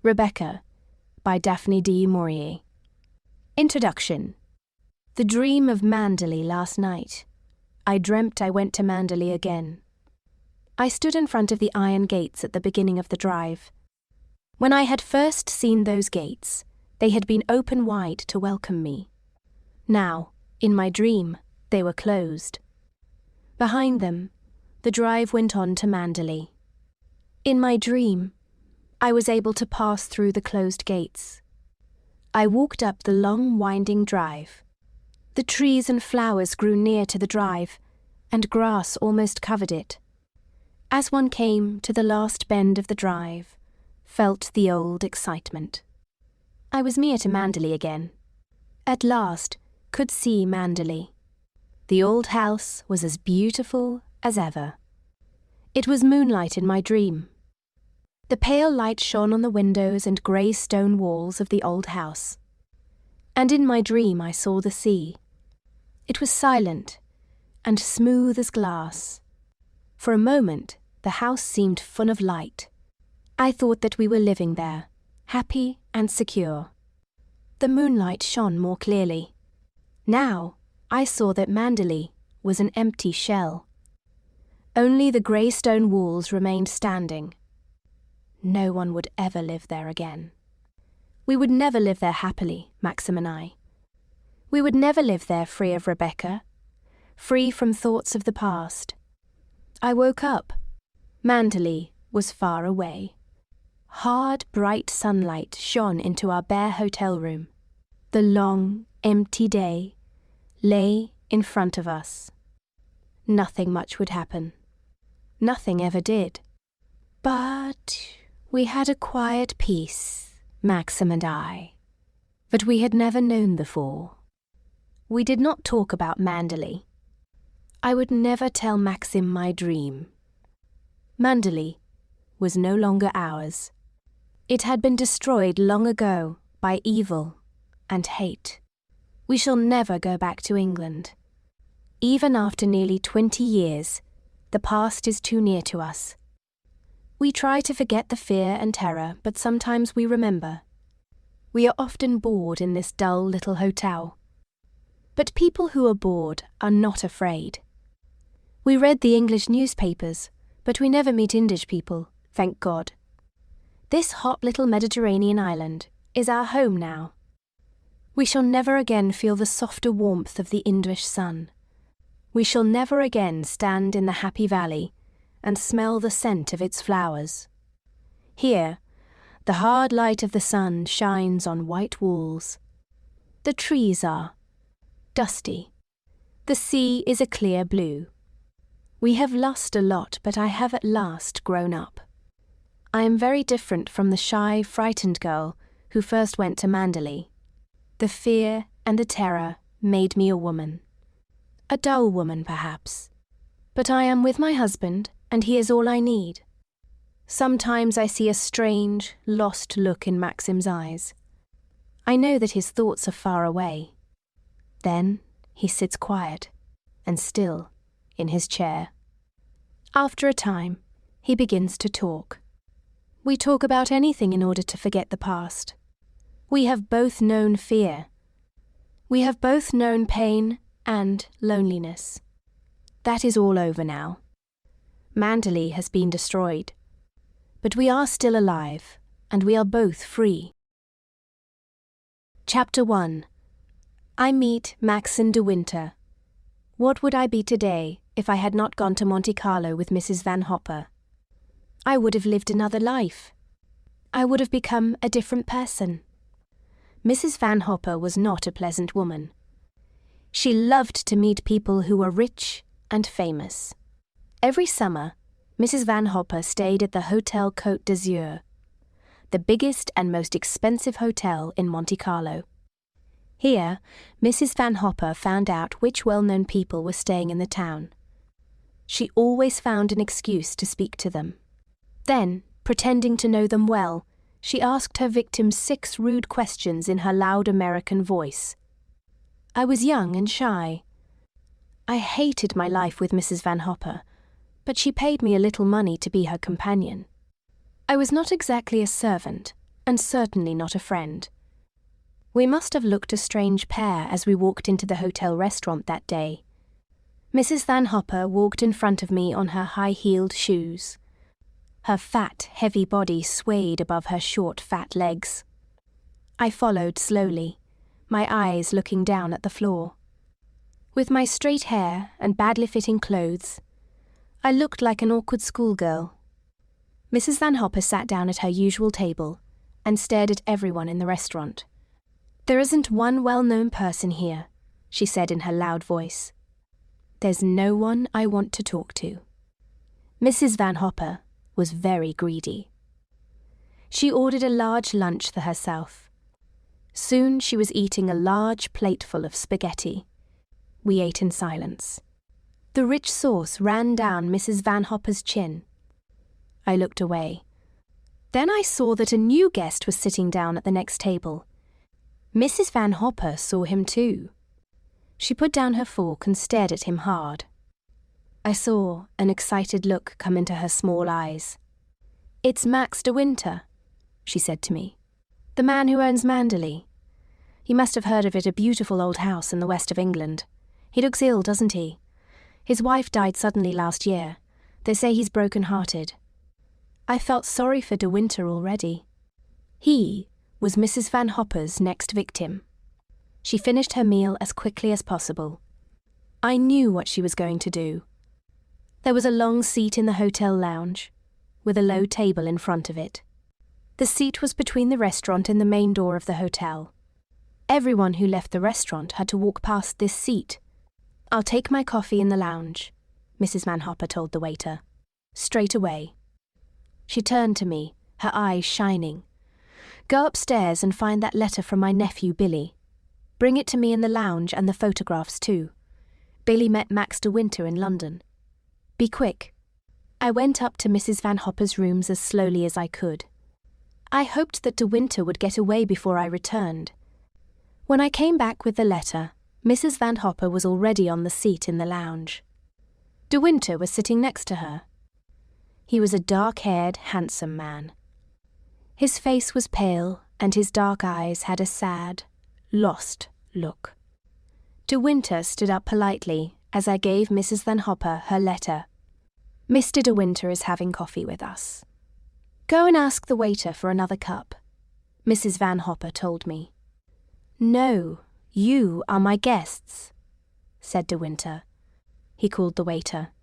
Rebecca by Daphne du Maurier. Introduction. The dream of Manderley last night. I dreamt I went to Manderley again. I stood in front of the iron gates at the beginning of the drive. When I had first seen those gates, they had been open wide to welcome me. Now, in my dream, they were closed. Behind them, the drive went on to Manderley. In my dream, I was able to pass through the closed gates. I walked up the long, winding drive. The trees and flowers grew near to the drive, and grass almost covered it. As one came to the last bend of the drive, felt the old excitement. I was near to Manderley again. At last, could see Manderley. The old house was as beautiful as ever. It was moonlight in my dream. The pale light shone on the windows and grey stone walls of the old house. And in my dream I saw the sea. It was silent and smooth as glass. For a moment, the house seemed full of light. I thought that we were living there, happy and secure. The moonlight shone more clearly. Now I saw that Manderley was an empty shell. Only the grey stone walls remained standing. No one would ever live there again. We would never live there happily, Maxim and I. We would never live there free of Rebecca, free from thoughts of the past. I woke up. Manderley was far away. Hard, bright sunlight shone into our bare hotel room. The long, empty day lay in front of us. Nothing much would happen. Nothing ever did. But we had a quiet peace, Maxim and I, that we had never known before. We did not talk about Manderley. I would never tell Maxim my dream. Manderley was no longer ours. It had been destroyed long ago by evil and hate. We shall never go back to England. Even after nearly 20 years, the past is too near to us. We try to forget the fear and terror, but sometimes we remember. We are often bored in this dull little hotel. But people who are bored are not afraid. We read the English newspapers, but we never meet English people, thank God. This hot little Mediterranean island is our home now. We shall never again feel the softer warmth of the English sun. We shall never again stand in the happy valley and smell the scent of its flowers. Here, the hard light of the sun shines on white walls. The trees are dusty. The sea is a clear blue. We have lost a lot, but I have at last grown up. I am very different from the shy, frightened girl who first went to Manderley. The fear and the terror made me a woman. A dull woman, perhaps. But I am with my husband, and he is all I need. Sometimes I see a strange, lost look in Maxim's eyes. I know that his thoughts are far away. Then he sits quiet and still in his chair. After a time, he begins to talk. We talk about anything in order to forget the past. We have both known fear. We have both known pain and loneliness. That is all over now. Manderley has been destroyed. But we are still alive, and we are both free. Chapter 1. I meet Maxim de Winter. What would I be today if I had not gone to Monte Carlo with Mrs. Van Hopper? I would have lived another life. I would have become a different person. Mrs. Van Hopper was not a pleasant woman. She loved to meet people who were rich and famous. Every summer, Mrs. Van Hopper stayed at the Hotel Côte d'Azur, the biggest and most expensive hotel in Monte Carlo. Here, Mrs. Van Hopper found out which well-known people were staying in the town. She always found an excuse to speak to them. Then, pretending to know them well, she asked her victims 6 rude questions in her loud American voice. I was young and shy. I hated my life with Mrs. Van Hopper, but she paid me a little money to be her companion. I was not exactly a servant, and certainly not a friend. We must have looked a strange pair as we walked into the hotel restaurant that day. Mrs. Van Hopper walked in front of me on her high-heeled shoes. Her fat, heavy body swayed above her short, fat legs. I followed slowly, my eyes looking down at the floor. With my straight hair and badly fitting clothes, I looked like an awkward schoolgirl. Mrs. Van Hopper sat down at her usual table and stared at everyone in the restaurant. "There isn't one well-known person here," she said in her loud voice. "There's no one I want to talk to." Mrs. Van Hopper was very greedy. She ordered a large lunch for herself. Soon she was eating a large plateful of spaghetti. We ate in silence. The rich sauce ran down Mrs. Van Hopper's chin. I looked away. Then I saw that a new guest was sitting down at the next table. Mrs. Van Hopper saw him too. She put down her fork and stared at him hard. I saw an excited look come into her small eyes. "It's Max de Winter," she said to me. "The man who owns Manderley. You must have heard of it, a beautiful old house in the west of England. He looks ill, doesn't he? His wife died suddenly last year. They say he's broken-hearted." I felt sorry for de Winter already. He was Mrs. Van Hopper's next victim. She finished her meal as quickly as possible. I knew what she was going to do. There was a long seat in the hotel lounge, with a low table in front of it. The seat was between the restaurant and the main door of the hotel. Everyone who left the restaurant had to walk past this seat. "I'll take my coffee in the lounge," Mrs. Van Hopper told the waiter. "Straight away." She turned to me, her eyes shining. "Go upstairs and find that letter from my nephew Billy. Bring it to me in the lounge and the photographs too. Billy met Max de Winter in London. Be quick." I went up to Mrs. Van Hopper's rooms as slowly as I could. I hoped that de Winter would get away before I returned. When I came back with the letter, Mrs. Van Hopper was already on the seat in the lounge. De Winter was sitting next to her. He was a dark-haired, handsome man. His face was pale, and his dark eyes had a sad, lost look. De Winter stood up politely as I gave Mrs. Van Hopper her letter. "Mr. De Winter is having coffee with us. Go and ask the waiter for another cup," Mrs. Van Hopper told me. "No, you are my guests," said De Winter. He called the waiter.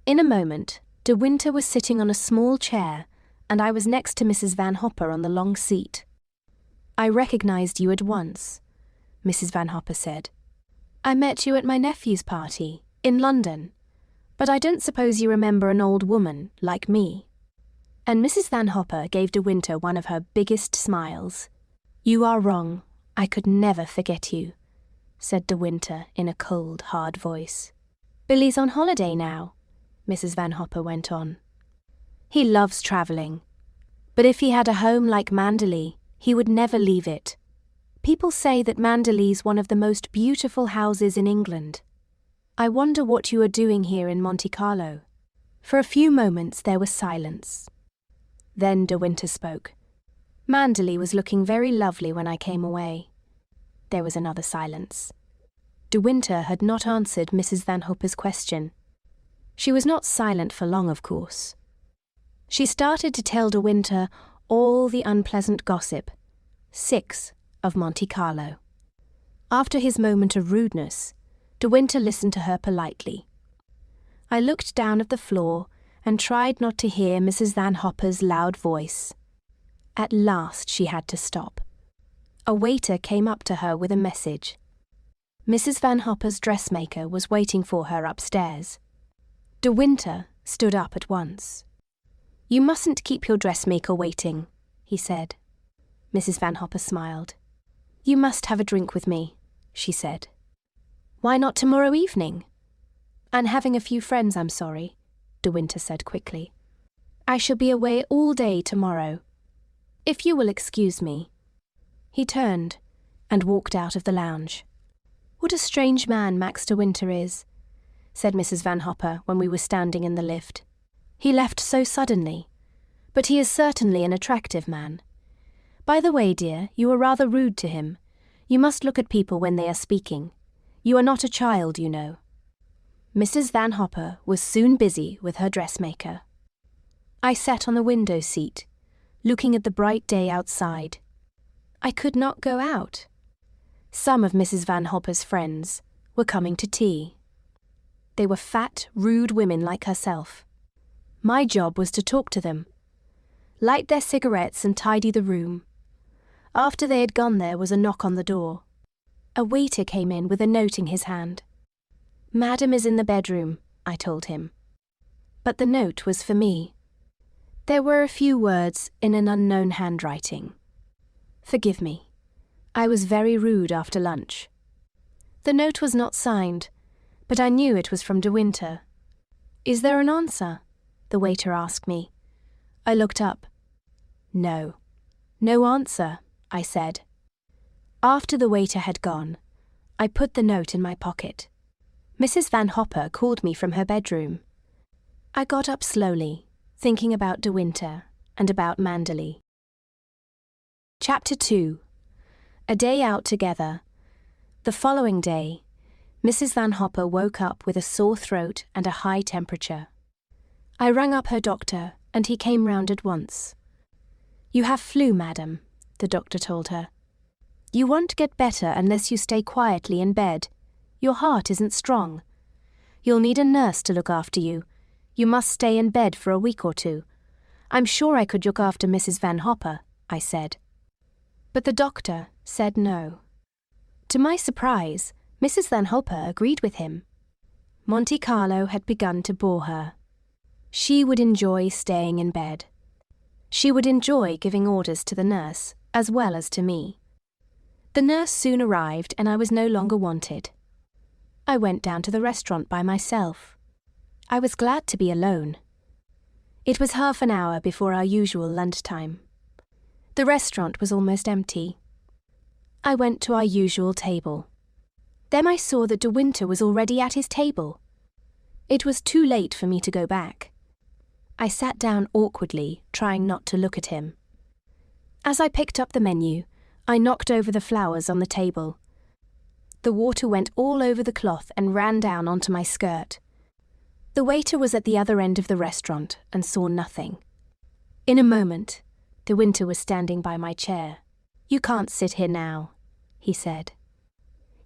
In a moment, De Winter was sitting on a small chair, and I was next to Mrs. Van Hopper on the long seat. "I recognized you at once," Mrs. Van Hopper said. "I met you at my nephew's party, in London, but I don't suppose you remember an old woman like me." And Mrs. Van Hopper gave De Winter one of her biggest smiles. "You are wrong. I could never forget you," said De Winter in a cold, hard voice. "Billy's on holiday now," Mrs. Van Hopper went on. "He loves travelling. But if he had a home like Manderley, he would never leave it. People say that Manderley's one of the most beautiful houses in England. I wonder what you are doing here in Monte Carlo." For a few moments there was silence. Then De Winter spoke. "Manderley was looking very lovely when I came away." There was another silence. De Winter had not answered Mrs. Van Hopper's question. She was not silent for long, of course. She started to tell De Winter all the unpleasant gossip, 6 of Monte Carlo. After his moment of rudeness, De Winter listened to her politely. I looked down at the floor and tried not to hear Mrs. Van Hopper's loud voice. At last she had to stop. A waiter came up to her with a message. Mrs. Van Hopper's dressmaker was waiting for her upstairs. De Winter stood up at once. "You mustn't keep your dressmaker waiting," he said. Mrs. Van Hopper smiled. "You must have a drink with me," she said. "Why not tomorrow evening?" "I'm having a few friends, I'm sorry," De Winter said quickly. "I shall be away all day tomorrow. If you will excuse me." He turned and walked out of the lounge. "What a strange man Max de Winter is," said Mrs. Van Hopper when we were standing in the lift. "He left so suddenly, but he is certainly an attractive man. By the way, dear, you are rather rude to him. You must look at people when they are speaking. You are not a child, you know." Mrs. Van Hopper was soon busy with her dressmaker. I sat on the window seat, looking at the bright day outside. I could not go out. Some of Mrs. Van Hopper's friends were coming to tea. They were fat, rude women like herself. My job was to talk to them, light their cigarettes and tidy the room. After they had gone, there was a knock on the door. A waiter came in with a note in his hand. "Madam is in the bedroom," I told him. But the note was for me. There were a few words in an unknown handwriting. "Forgive me. I was very rude after lunch." The note was not signed, but I knew it was from De Winter. "Is there an answer?" the waiter asked me. I looked up. "No. No answer," I said. After the waiter had gone, I put the note in my pocket. Mrs. Van Hopper called me from her bedroom. I got up slowly, thinking about De Winter and about Manderley. Chapter 2. A day out together. The following day, Mrs. Van Hopper woke up with a sore throat and a high temperature. I rang up her doctor, and he came round at once. "You have flu, madam," the doctor told her. "You won't get better unless you stay quietly in bed. Your heart isn't strong. You'll need a nurse to look after you. You must stay in bed for a week or two. I'm sure I could look after Mrs. Van Hopper," I said. But the doctor said no. To my surprise, Mrs. Van Hopper agreed with him. Monte Carlo had begun to bore her. She would enjoy staying in bed. She would enjoy giving orders to the nurse, as well as to me. The nurse soon arrived, and I was no longer wanted. I went down to the restaurant by myself. I was glad to be alone. It was half an hour before our usual lunchtime. The restaurant was almost empty. I went to our usual table. Then I saw that De Winter was already at his table. It was too late for me to go back. I sat down awkwardly, trying not to look at him. As I picked up the menu, I knocked over the flowers on the table. The water went all over the cloth and ran down onto my skirt. The waiter was at the other end of the restaurant and saw nothing. In a moment, De Winter was standing by my chair. "You can't sit here now," he said.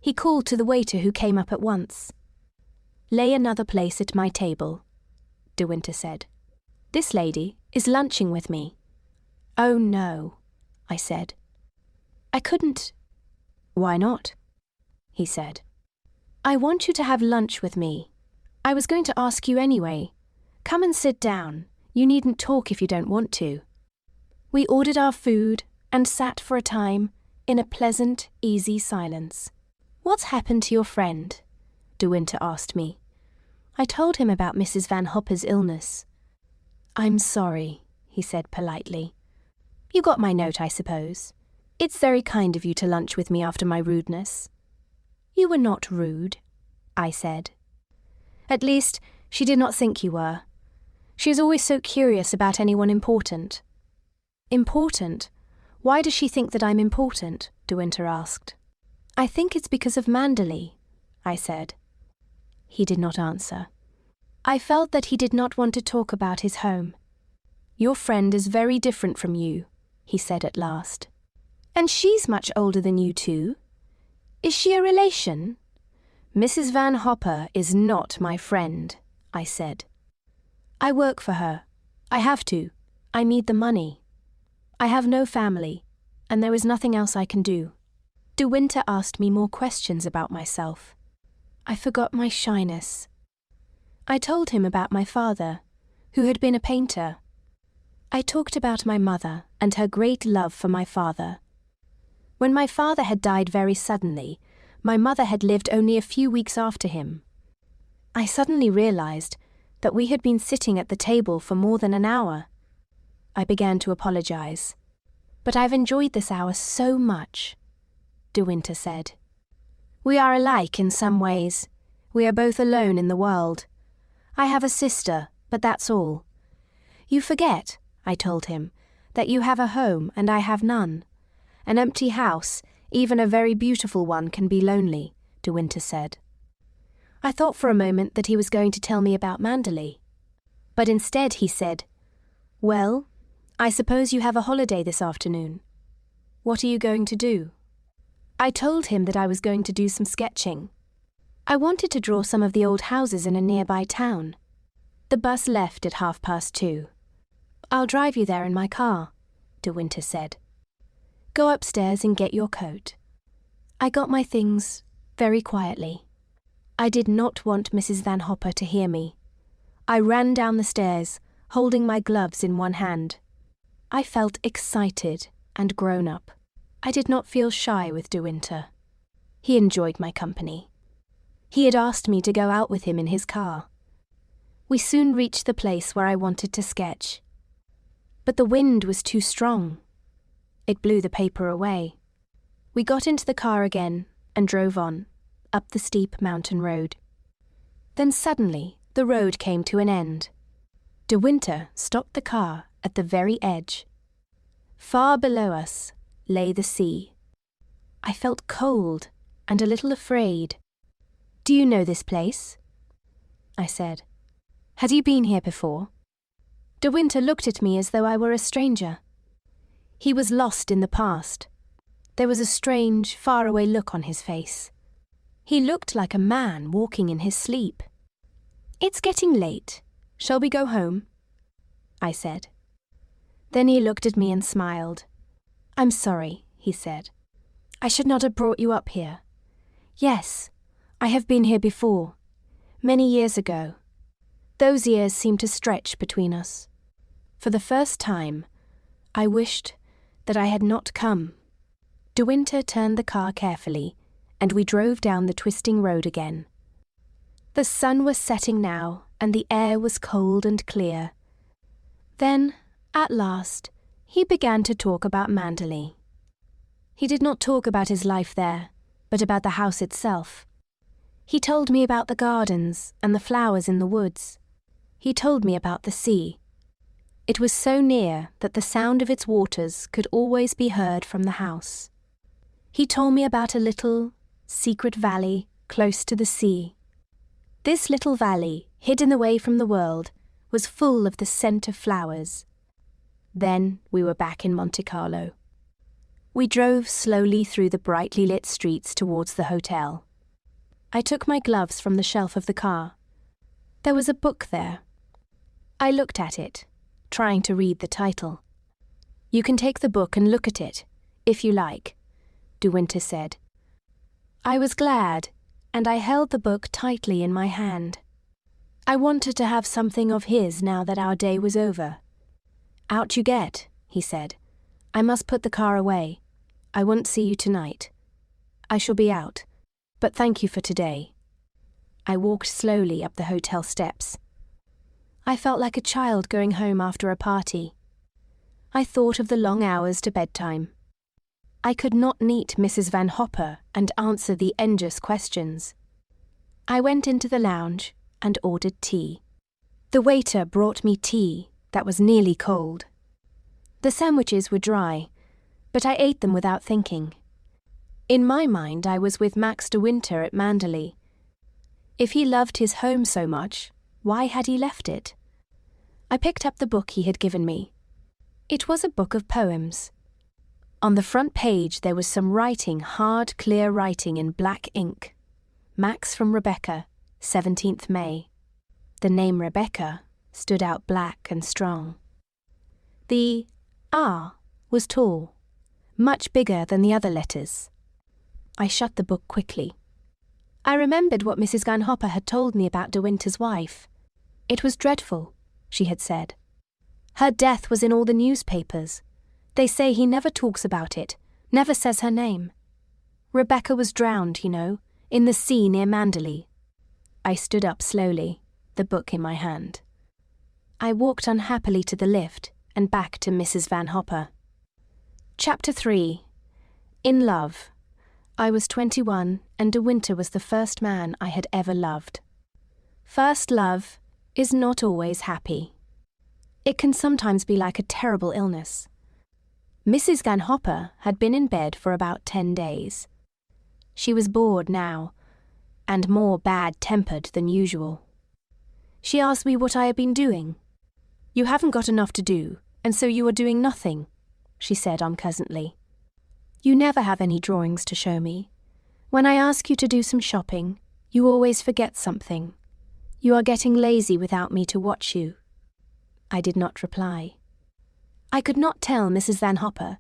He called to the waiter, who came up at once. "Lay another place at my table," De Winter said. "This lady is lunching with me." "Oh, no," I said. "I couldn't." "Why not?" he said. "I want you to have lunch with me. I was going to ask you anyway. Come and sit down. You needn't talk if you don't want to." We ordered our food and sat for a time in a pleasant, easy silence. "What's happened to your friend?" De Winter asked me. I told him about Mrs. Van Hopper's illness. "I'm sorry," he said politely. "You got my note, I suppose. It's very kind of you to lunch with me after my rudeness." "You were not rude," I said. "At least, she did not think you were. She is always so curious about anyone important." "Important? Why does she think that I'm important?" De Winter asked. "I think it's because of Manderley," I said. He did not answer. I felt that he did not want to talk about his home. "Your friend is very different from you," he said at last. "And she's much older than you too. Is she a relation?" "Mrs. Van Hopper is not my friend," I said. "I work for her. I have to. I need the money. I have no family, and there is nothing else I can do." De Winter asked me more questions about myself. I forgot my shyness. I told him about my father, who had been a painter. I talked about my mother and her great love for my father. When my father had died very suddenly, my mother had lived only a few weeks after him. I suddenly realized that we had been sitting at the table for more than an hour. I began to apologize. "But I've enjoyed this hour so much," De Winter said. "We are alike in some ways. We are both alone in the world. I have a sister, but that's all." "You forget," I told him, "that you have a home and I have none. An empty house, even a very beautiful one, can be lonely, De Winter said. I thought for a moment that he was going to tell me about Manderley. But instead he said, "Well, I suppose you have a holiday this afternoon. What are you going to do?" I told him that I was going to do some sketching. I wanted to draw some of the old houses in a nearby town. The bus left at 2:30. "I'll drive you there in my car," De Winter said. "Go upstairs and get your coat." I got my things very quietly. I did not want Mrs. Van Hopper to hear me. I ran down the stairs, holding my gloves in one hand. I felt excited and grown up. I did not feel shy with De Winter. He enjoyed my company. He had asked me to go out with him in his car. We soon reached the place where I wanted to sketch. But the wind was too strong. It blew the paper away. We got into the car again and drove on, up the steep mountain road. Then suddenly the road came to an end. De Winter stopped the car at the very edge. Far below us lay the sea. I felt cold and a little afraid. "Do you know this place?" I said. "Had you been here before?" De Winter looked at me as though I were a stranger. He was lost in the past. There was a strange, faraway look on his face. He looked like a man walking in his sleep. "It's getting late. Shall we go home?" I said. Then he looked at me and smiled. "I'm sorry," he said. "I should not have brought you up here. Yes, I have been here before, many years ago. Those years seem to stretch between us. For the first time, I wished that I had not come." De Winter turned the car carefully, and we drove down the twisting road again. The sun was setting now, and the air was cold and clear. Then, at last, he began to talk about Manderley. He did not talk about his life there, but about the house itself. He told me about the gardens and the flowers in the woods. He told me about the sea. It was so near that the sound of its waters could always be heard from the house. He told me about a little, secret valley close to the sea. This little valley, hidden away from the world, was full of the scent of flowers. Then we were back in Monte Carlo. We drove slowly through the brightly lit streets towards the hotel. I took my gloves from the shelf of the car. There was a book there. I looked at it, trying to read the title. "You can take the book and look at it, if you like," De Winter said. I was glad, and I held the book tightly in my hand. I wanted to have something of his now that our day was over. "Out you get," he said. "I must put the car away. I won't see you tonight. I shall be out, but thank you for today." I walked slowly up the hotel steps. I felt like a child going home after a party. I thought of the long hours to bedtime. I could not meet Mrs. Van Hopper and answer the endless questions. I went into the lounge and ordered tea. The waiter brought me tea that was nearly cold. The sandwiches were dry, but I ate them without thinking. In my mind, I was with Max de Winter at Manderley. If he loved his home so much, why had he left it? I picked up the book he had given me. It was a book of poems. On the front page there was some writing, hard, clear writing in black ink. Max from Rebecca, 17th May. The name Rebecca stood out black and strong. The R was tall, much bigger than the other letters. I shut the book quickly. I remembered what Mrs. Van Hopper had told me about De Winter's wife. It was dreadful, she had said. Her death was in all the newspapers. They say he never talks about it, never says her name. Rebecca was drowned, you know, in the sea near Manderley. I stood up slowly, the book in my hand. I walked unhappily to the lift and back to Mrs. Van Hopper. Chapter 3. In Love. I was 21, and De Winter was the first man I had ever loved. First love is not always happy. It can sometimes be like a terrible illness. Mrs. Van Hopper had been in bed for about 10 days. She was bored now, and more bad-tempered than usual. She asked me what I had been doing. "You haven't got enough to do, and so you are doing nothing," she said unpleasantly. "You never have any drawings to show me. When I ask you to do some shopping, you always forget something. You are getting lazy without me to watch you." I did not reply. I could not tell Mrs. Van Hopper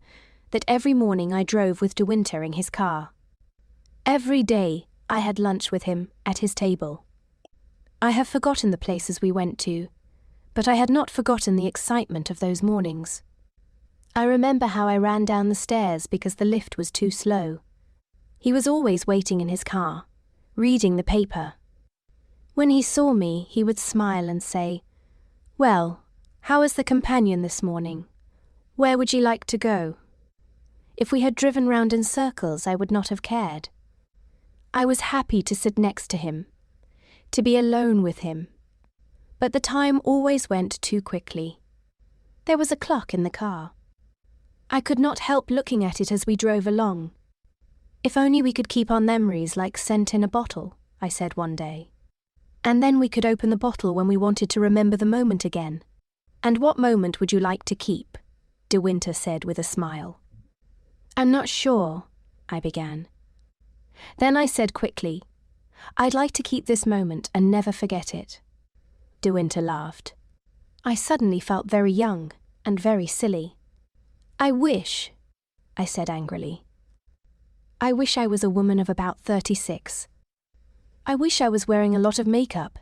that every morning I drove with De Winter in his car. Every day I had lunch with him at his table. I have forgotten the places we went to, but I had not forgotten the excitement of those mornings. I remember how I ran down the stairs because the lift was too slow. He was always waiting in his car, reading the paper. When he saw me, he would smile and say, "Well, how is the companion this morning? Where would you like to go?" If we had driven round in circles, I would not have cared. I was happy to sit next to him, to be alone with him. But the time always went too quickly. There was a clock in the car. I could not help looking at it as we drove along. "If only we could keep our memories like scent in a bottle," I said one day. "And then we could open the bottle when we wanted to remember the moment again." "And what moment would you like to keep?" De Winter said with a smile. "I'm not sure," I began. Then I said quickly, "I'd like to keep this moment and never forget it." De Winter laughed. I suddenly felt very young and very silly. "I wish," I said angrily. "I wish I was a woman of about 36. I wish I was wearing a lot of makeup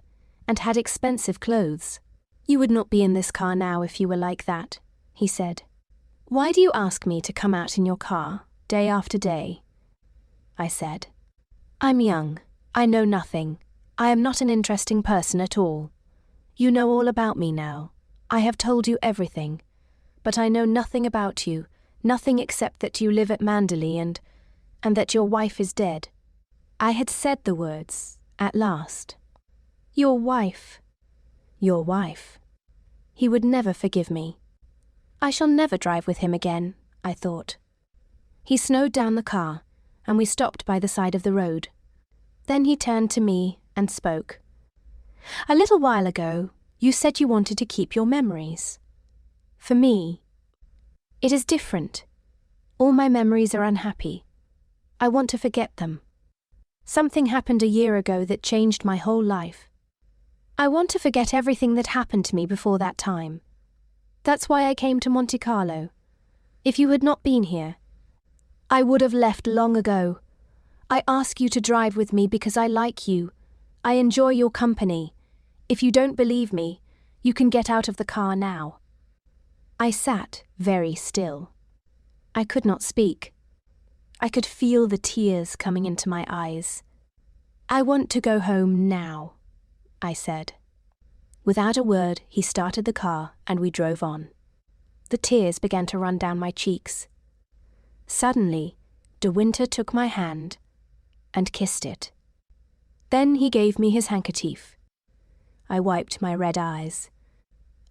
and had expensive clothes." "You would not be in this car now if you were like that," he said. "Why do you ask me to come out in your car, day after day?" I said. "I'm young. I know nothing. I am not an interesting person at all. You know all about me now. I have told you everything. But I know nothing about you, nothing except that you live at Manderley and that your wife is dead." I had said the words, at last. Your wife. Your wife. He would never forgive me. I shall never drive with him again, I thought. He slowed down the car, and we stopped by the side of the road. Then he turned to me and spoke. "A little while ago, you said you wanted to keep your memories. For me, it is different. All my memories are unhappy. I want to forget them. Something happened a year ago that changed my whole life. I want to forget everything that happened to me before that time. That's why I came to Monte Carlo. If you had not been here, I would have left long ago. I ask you to drive with me because I like you. I enjoy your company. If you don't believe me, you can get out of the car now." I sat very still. I could not speak. I could feel the tears coming into my eyes. "I want to go home now," I said. Without a word, he started the car and we drove on. The tears began to run down my cheeks. Suddenly, De Winter took my hand and kissed it. Then he gave me his handkerchief. I wiped my red eyes.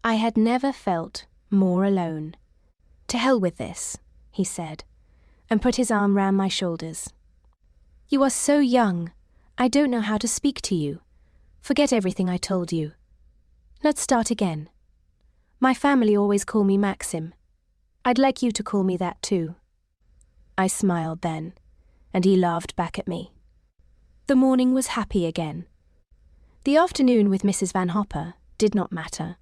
I had never felt more alone. "To hell with this," he said, and put his arm round my shoulders. "You are so young. I don't know how to speak to you. Forget everything I told you. Let's start again. My family always call me Maxim. I'd like you to call me that too." I smiled then, and he laughed back at me. The morning was happy again. The afternoon with Mrs. Van Hopper did not matter.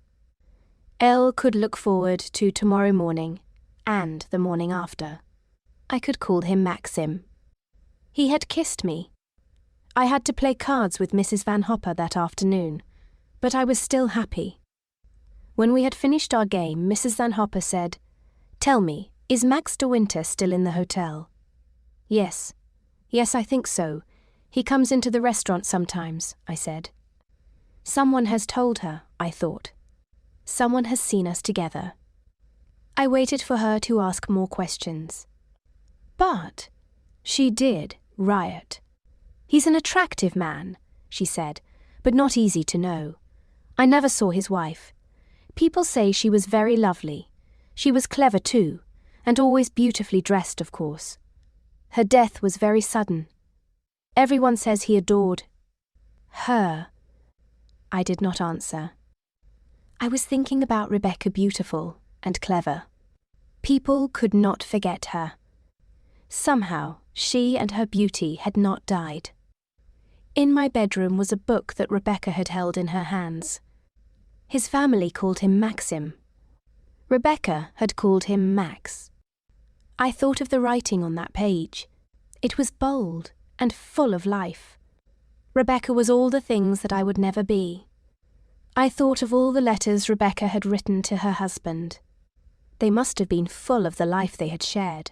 Elle could look forward to tomorrow morning and the morning after. I could call him Maxim. He had kissed me. I had to play cards with Mrs. Van Hopper that afternoon, but I was still happy. When we had finished our game, Mrs. Van Hopper said, "Tell me, is Max de Winter still in the hotel?" Yes, I think so. He comes into the restaurant sometimes," I said. Someone has told her, I thought. Someone has seen us together. I waited for her to ask more questions. But she did riot. "He's an attractive man," she said, "but not easy to know. I never saw his wife. People say she was very lovely. She was clever too, and always beautifully dressed, of course. Her death was very sudden. Everyone says he adored her. I did not answer. I was thinking about Rebecca, beautiful and clever. People could not forget her. Somehow, she and her beauty had not died. In my bedroom was a book that Rebecca had held in her hands. His family called him Maxim. Rebecca had called him Max. I thought of the writing on that page. It was bold and full of life. Rebecca was all the things that I would never be. I thought of all the letters Rebecca had written to her husband. They must have been full of the life they had shared.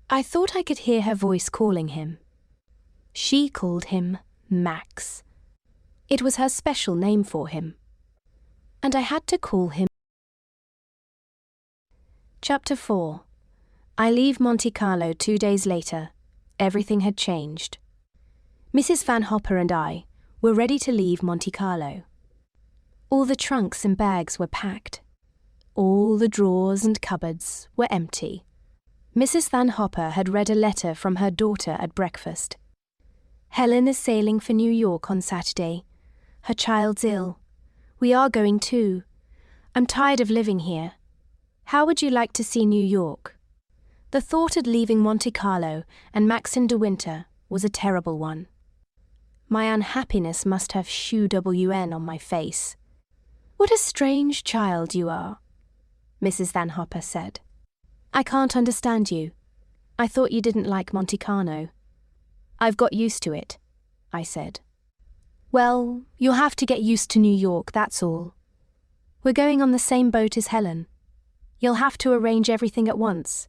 I thought I could hear her voice calling him. She called him Max. It was her special name for him. And I had to call him. Chapter 4. I leave Monte Carlo 2 days later. Everything had changed. Mrs. Van Hopper and I were ready to leave Monte Carlo. All the trunks and bags were packed. All the drawers and cupboards were empty. Mrs. Van Hopper had read a letter from her daughter at breakfast. Helen is sailing for New York on Saturday. Her child's ill. We are going too. I'm tired of living here. How would you like to see New York? The thought of leaving Monte Carlo and Maxim de Winter was a terrible one. My unhappiness must have SHUWN on my face. What a strange child you are, Mrs. Van Hopper said. I can't understand you. I thought you didn't like Monte Carlo. I've got used to it, I said. Well, you'll have to get used to New York, that's all. We're going on the same boat as Helen. You'll have to arrange everything at once.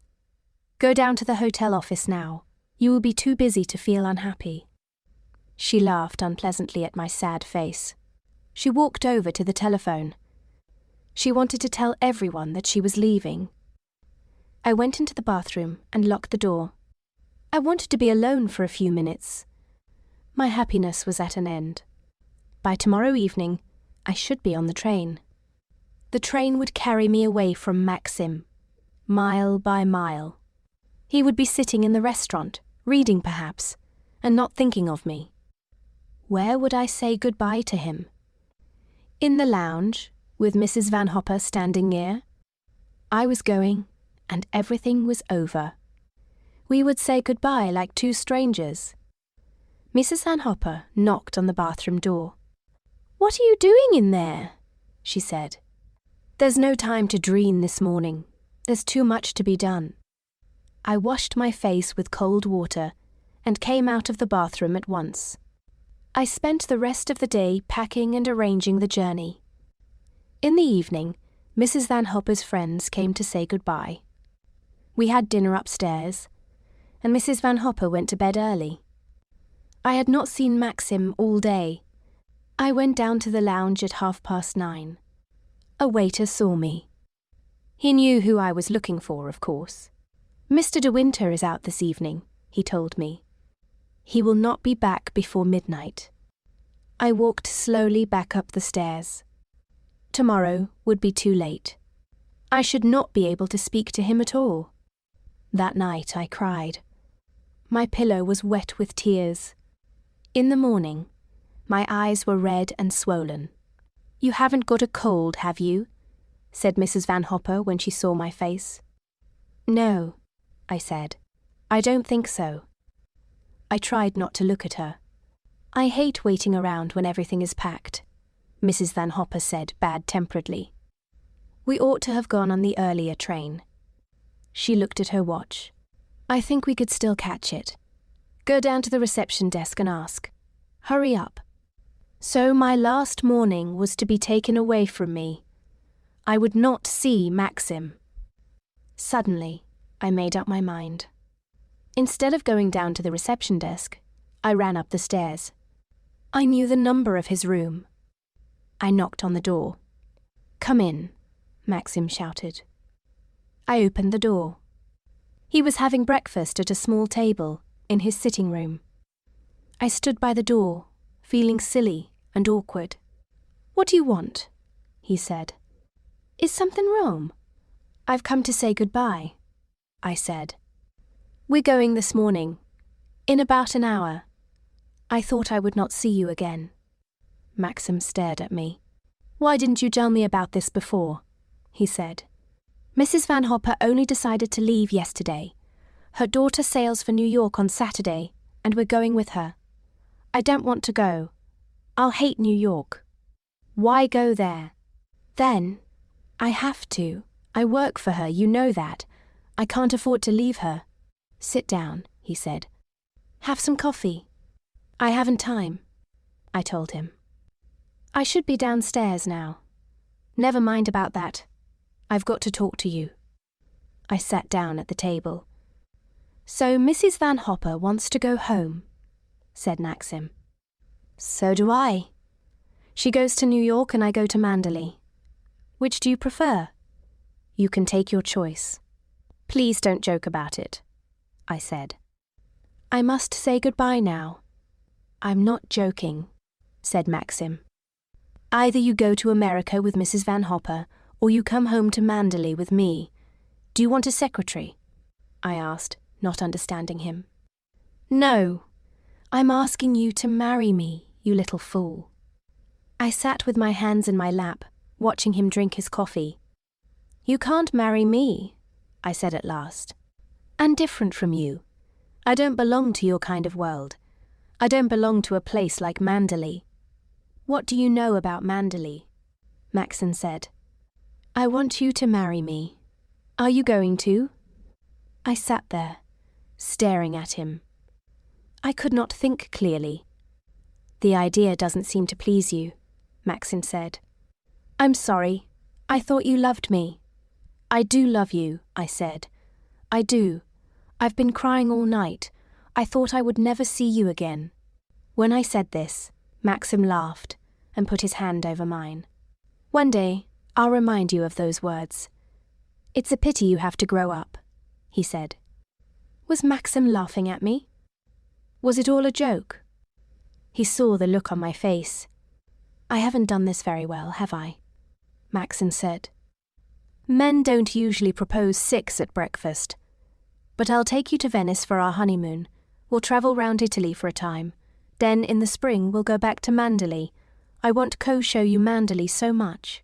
Go down to the hotel office now. You will be too busy to feel unhappy. She laughed unpleasantly at my sad face. She walked over to the telephone. She wanted to tell everyone that she was leaving. I went into the bathroom and locked the door. I wanted to be alone for a few minutes. My happiness was at an end. By tomorrow evening, I should be on the train. The train would carry me away from Maxim, mile by mile. He would be sitting in the restaurant, reading perhaps, and not thinking of me. Where would I say goodbye to him? In the lounge, with Mrs. Van Hopper standing near? I was going, and everything was over. We would say goodbye like two strangers. Mrs. Van Hopper knocked on the bathroom door. "What are you doing in there?" she said. "There's no time to dream this morning. There's too much to be done." I washed my face with cold water and came out of the bathroom at once. I spent the rest of the day packing and arranging the journey. In the evening, Mrs. Van Hopper's friends came to say goodbye. We had dinner upstairs, and Mrs. Van Hopper went to bed early. I had not seen Maxim all day. I went down to the lounge at 9:30. A waiter saw me. He knew who I was looking for, of course. "Mr. de Winter is out this evening," he told me. "He will not be back before midnight." I walked slowly back up the stairs. Tomorrow would be too late. I should not be able to speak to him at all. That night I cried. My pillow was wet with tears. In the morning, my eyes were red and swollen. "You haven't got a cold, have you?" said Mrs. Van Hopper when she saw my face. "No," I said. "I don't think so." I tried not to look at her. "I hate waiting around when everything is packed," Mrs. Van Hopper said bad-temperedly. "We ought to have gone on the earlier train." She looked at her watch. "I think we could still catch it. Go down to the reception desk and ask. Hurry up." So my last morning was to be taken away from me. I would not see Maxim. Suddenly, I made up my mind. Instead of going down to the reception desk, I ran up the stairs. I knew the number of his room. I knocked on the door. "Come in," Maxim shouted. I opened the door. He was having breakfast at a small table in his sitting room. I stood by the door, feeling silly and awkward. "What do you want?" he said. "Is something wrong?" "I've come to say goodbye." I said. We're going this morning. In about an hour. I thought I would not see you again. Maxim stared at me. Why didn't you tell me about this before? He said. Mrs. Van Hopper only decided to leave yesterday. Her daughter sails for New York on Saturday, and we're going with her. I don't want to go. I'll hate New York. Why go there? Then, I have to. I work for her, you know that. I can't afford to leave her. Sit down, he said. Have some coffee. I haven't time, I told him. I should be downstairs now. Never mind about that. I've got to talk to you. I sat down at the table. So Mrs. Van Hopper wants to go home, said Maxim. So do I. She goes to New York and I go to Manderley. Which do you prefer? You can take your choice. Please don't joke about it, I said. I must say goodbye now. I'm not joking, said Maxim. Either you go to America with Mrs. Van Hopper, or you come home to Manderley with me. Do you want a secretary? I asked, not understanding him. No, I'm asking you to marry me, you little fool. I sat with my hands in my lap, watching him drink his coffee. You can't marry me, I said at last. I'm different from you. I don't belong to your kind of world. I don't belong to a place like Manderley. What do you know about Manderley? Maxim said. I want you to marry me. Are you going to? I sat there, staring at him. I could not think clearly. The idea doesn't seem to please you, Maxim said. I'm sorry. I thought you loved me. I do love you, I said. I do. I've been crying all night. I thought I would never see you again. When I said this, Maxim laughed and put his hand over mine. One day, I'll remind you of those words. It's a pity you have to grow up, he said. Was Maxim laughing at me? Was it all a joke? He saw the look on my face. I haven't done this very well, have I? Maxim said. Men don't usually propose 6 at breakfast. But I'll take you to Venice for our honeymoon. We'll travel round Italy for a time. Then, in the spring, we'll go back to Manderley. I want to co-show you Manderley so much.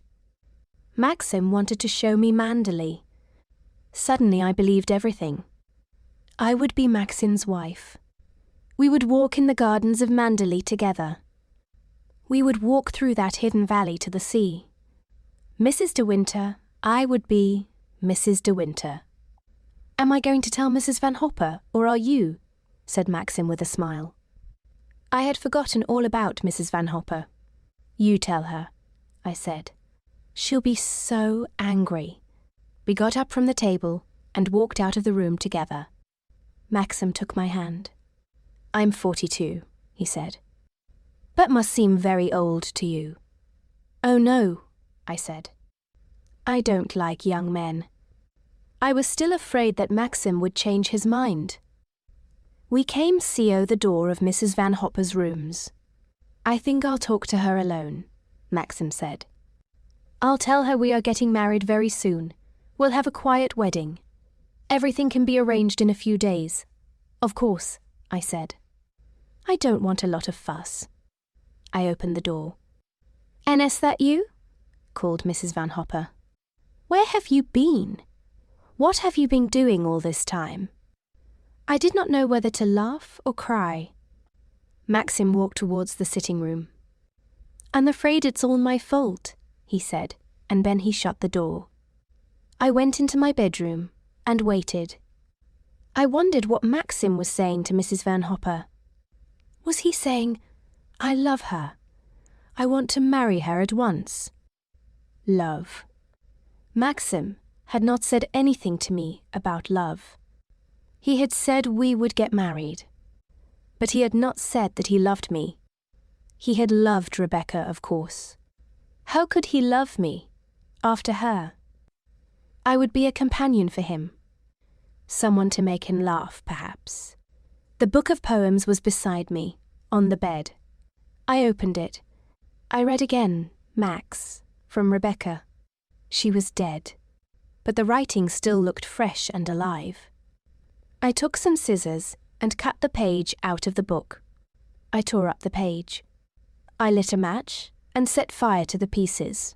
Maxim wanted to show me Manderley. Suddenly I believed everything. I would be Maxim's wife. We would walk in the gardens of Manderley together. We would walk through that hidden valley to the sea. Mrs. De Winter, I would be Mrs. De Winter. Am I going to tell Mrs. Van Hopper, or are you? Said Maxim with a smile. I had forgotten all about Mrs. Van Hopper. You tell her, I said. She'll be so angry. We got up from the table and walked out of the room together. Maxim took my hand. I'm 42, he said. That must seem very old to you. Oh no, I said. I don't like young men. I was still afraid that Maxim would change his mind. We came CO the door of Mrs. Van Hopper's rooms. I think I'll talk to her alone, Maxim said. I'll tell her we are getting married very soon. We'll have a quiet wedding. Everything can be arranged in a few days. Of course, I said. I don't want a lot of fuss. I opened the door. And is that you? Called Mrs. Van Hopper. Where have you been? What have you been doing all this time? I did not know whether to laugh or cry. Maxim walked towards the sitting room. I'm afraid it's all my fault, he said, and then he shut the door. I went into my bedroom and waited. I wondered what Maxim was saying to Mrs. Van Hopper. Was he saying, I love her. I want to marry her at once? Love. Maxim had not said anything to me about love. He had said we would get married. But he had not said that he loved me. He had loved Rebecca, of course. How could he love me, after her? I would be a companion for him. Someone to make him laugh, perhaps. The book of poems was beside me, on the bed. I opened it. I read again, Max, from Rebecca. She was dead, but the writing still looked fresh and alive. I took some scissors and cut the page out of the book. I tore up the page. I lit a match and set fire to the pieces.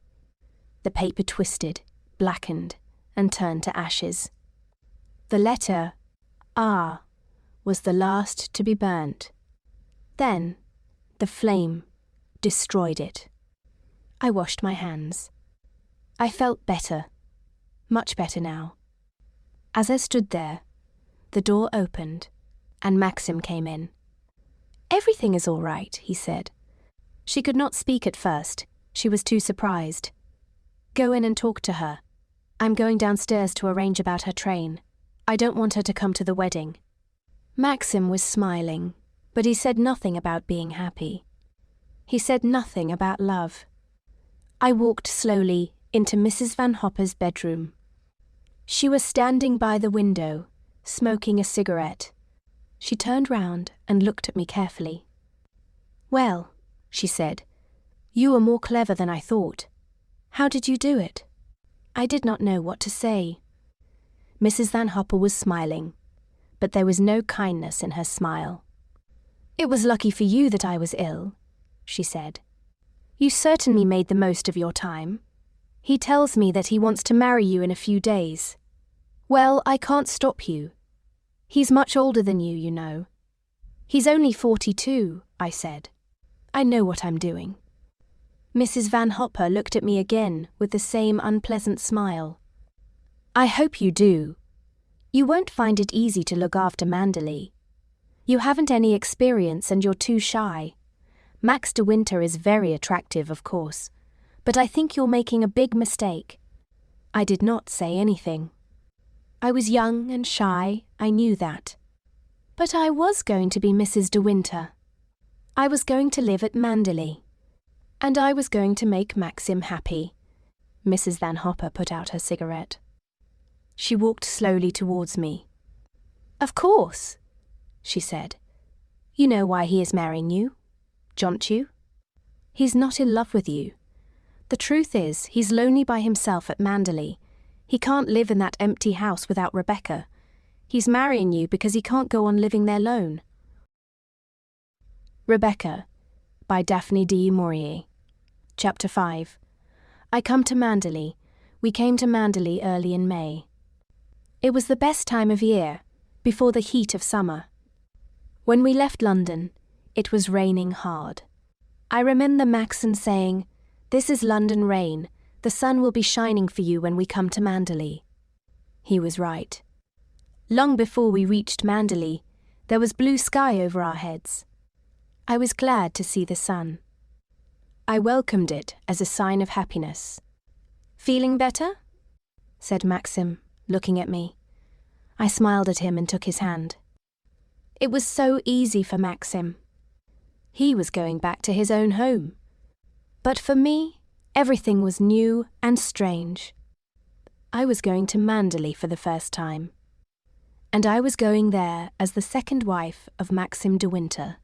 The paper twisted, blackened, and turned to ashes. The letter R was the last to be burnt. Then the flame destroyed it. I washed my hands. I felt better, much better now. As I stood there, the door opened, and Maxim came in. "Everything is all right," he said. She could not speak at first. She was too surprised. "Go in and talk to her. I'm going downstairs to arrange about her train. I don't want her to come to the wedding." Maxim was smiling, but he said nothing about being happy. He said nothing about love. I walked slowly into Mrs. Van Hopper's bedroom. She was standing by the window, smoking a cigarette. She turned round and looked at me carefully. "Well," she said, "you are more clever than I thought. How did you do it?" I did not know what to say. Mrs. Van Hopper was smiling, but there was no kindness in her smile. "It was lucky for you that I was ill," she said. "You certainly made the most of your time. He tells me that he wants to marry you in a few days. Well, I can't stop you. He's much older than you know." "He's only 42, I said. "I know what I'm doing." Mrs. Van Hopper looked at me again with the same unpleasant smile. "I hope you do. You won't find it easy to look after Manderley. You haven't any experience and you're too shy. Max de Winter is very attractive, of course, but I think you're making a big mistake." I did not say anything. I was young and shy, I knew that. But I was going to be Mrs. de Winter. I was going to live at Manderley. And I was going to make Maxim happy. Mrs. Van Hopper put out her cigarette. She walked slowly towards me. "Of course," she said. "You know why he is marrying you, don't you? He's not in love with you. The truth is, he's lonely by himself at Manderley. He can't live in that empty house without Rebecca. He's marrying you because he can't go on living there alone." Rebecca, by Daphne du Maurier. Chapter 5. I come to Manderley. We came to Manderley early in May. It was the best time of year, before the heat of summer. When we left London, it was raining hard. I remember Maxim saying, "This is London rain. The sun will be shining for you when we come to Manderley." He was right. Long before we reached Manderley, there was blue sky over our heads. I was glad to see the sun. I welcomed it as a sign of happiness. "Feeling better?" said Maxim, looking at me. I smiled at him and took his hand. It was so easy for Maxim. He was going back to his own home. But for me, everything was new and strange. I was going to Manderley for the first time. And I was going there as the second wife of Maxim de Winter.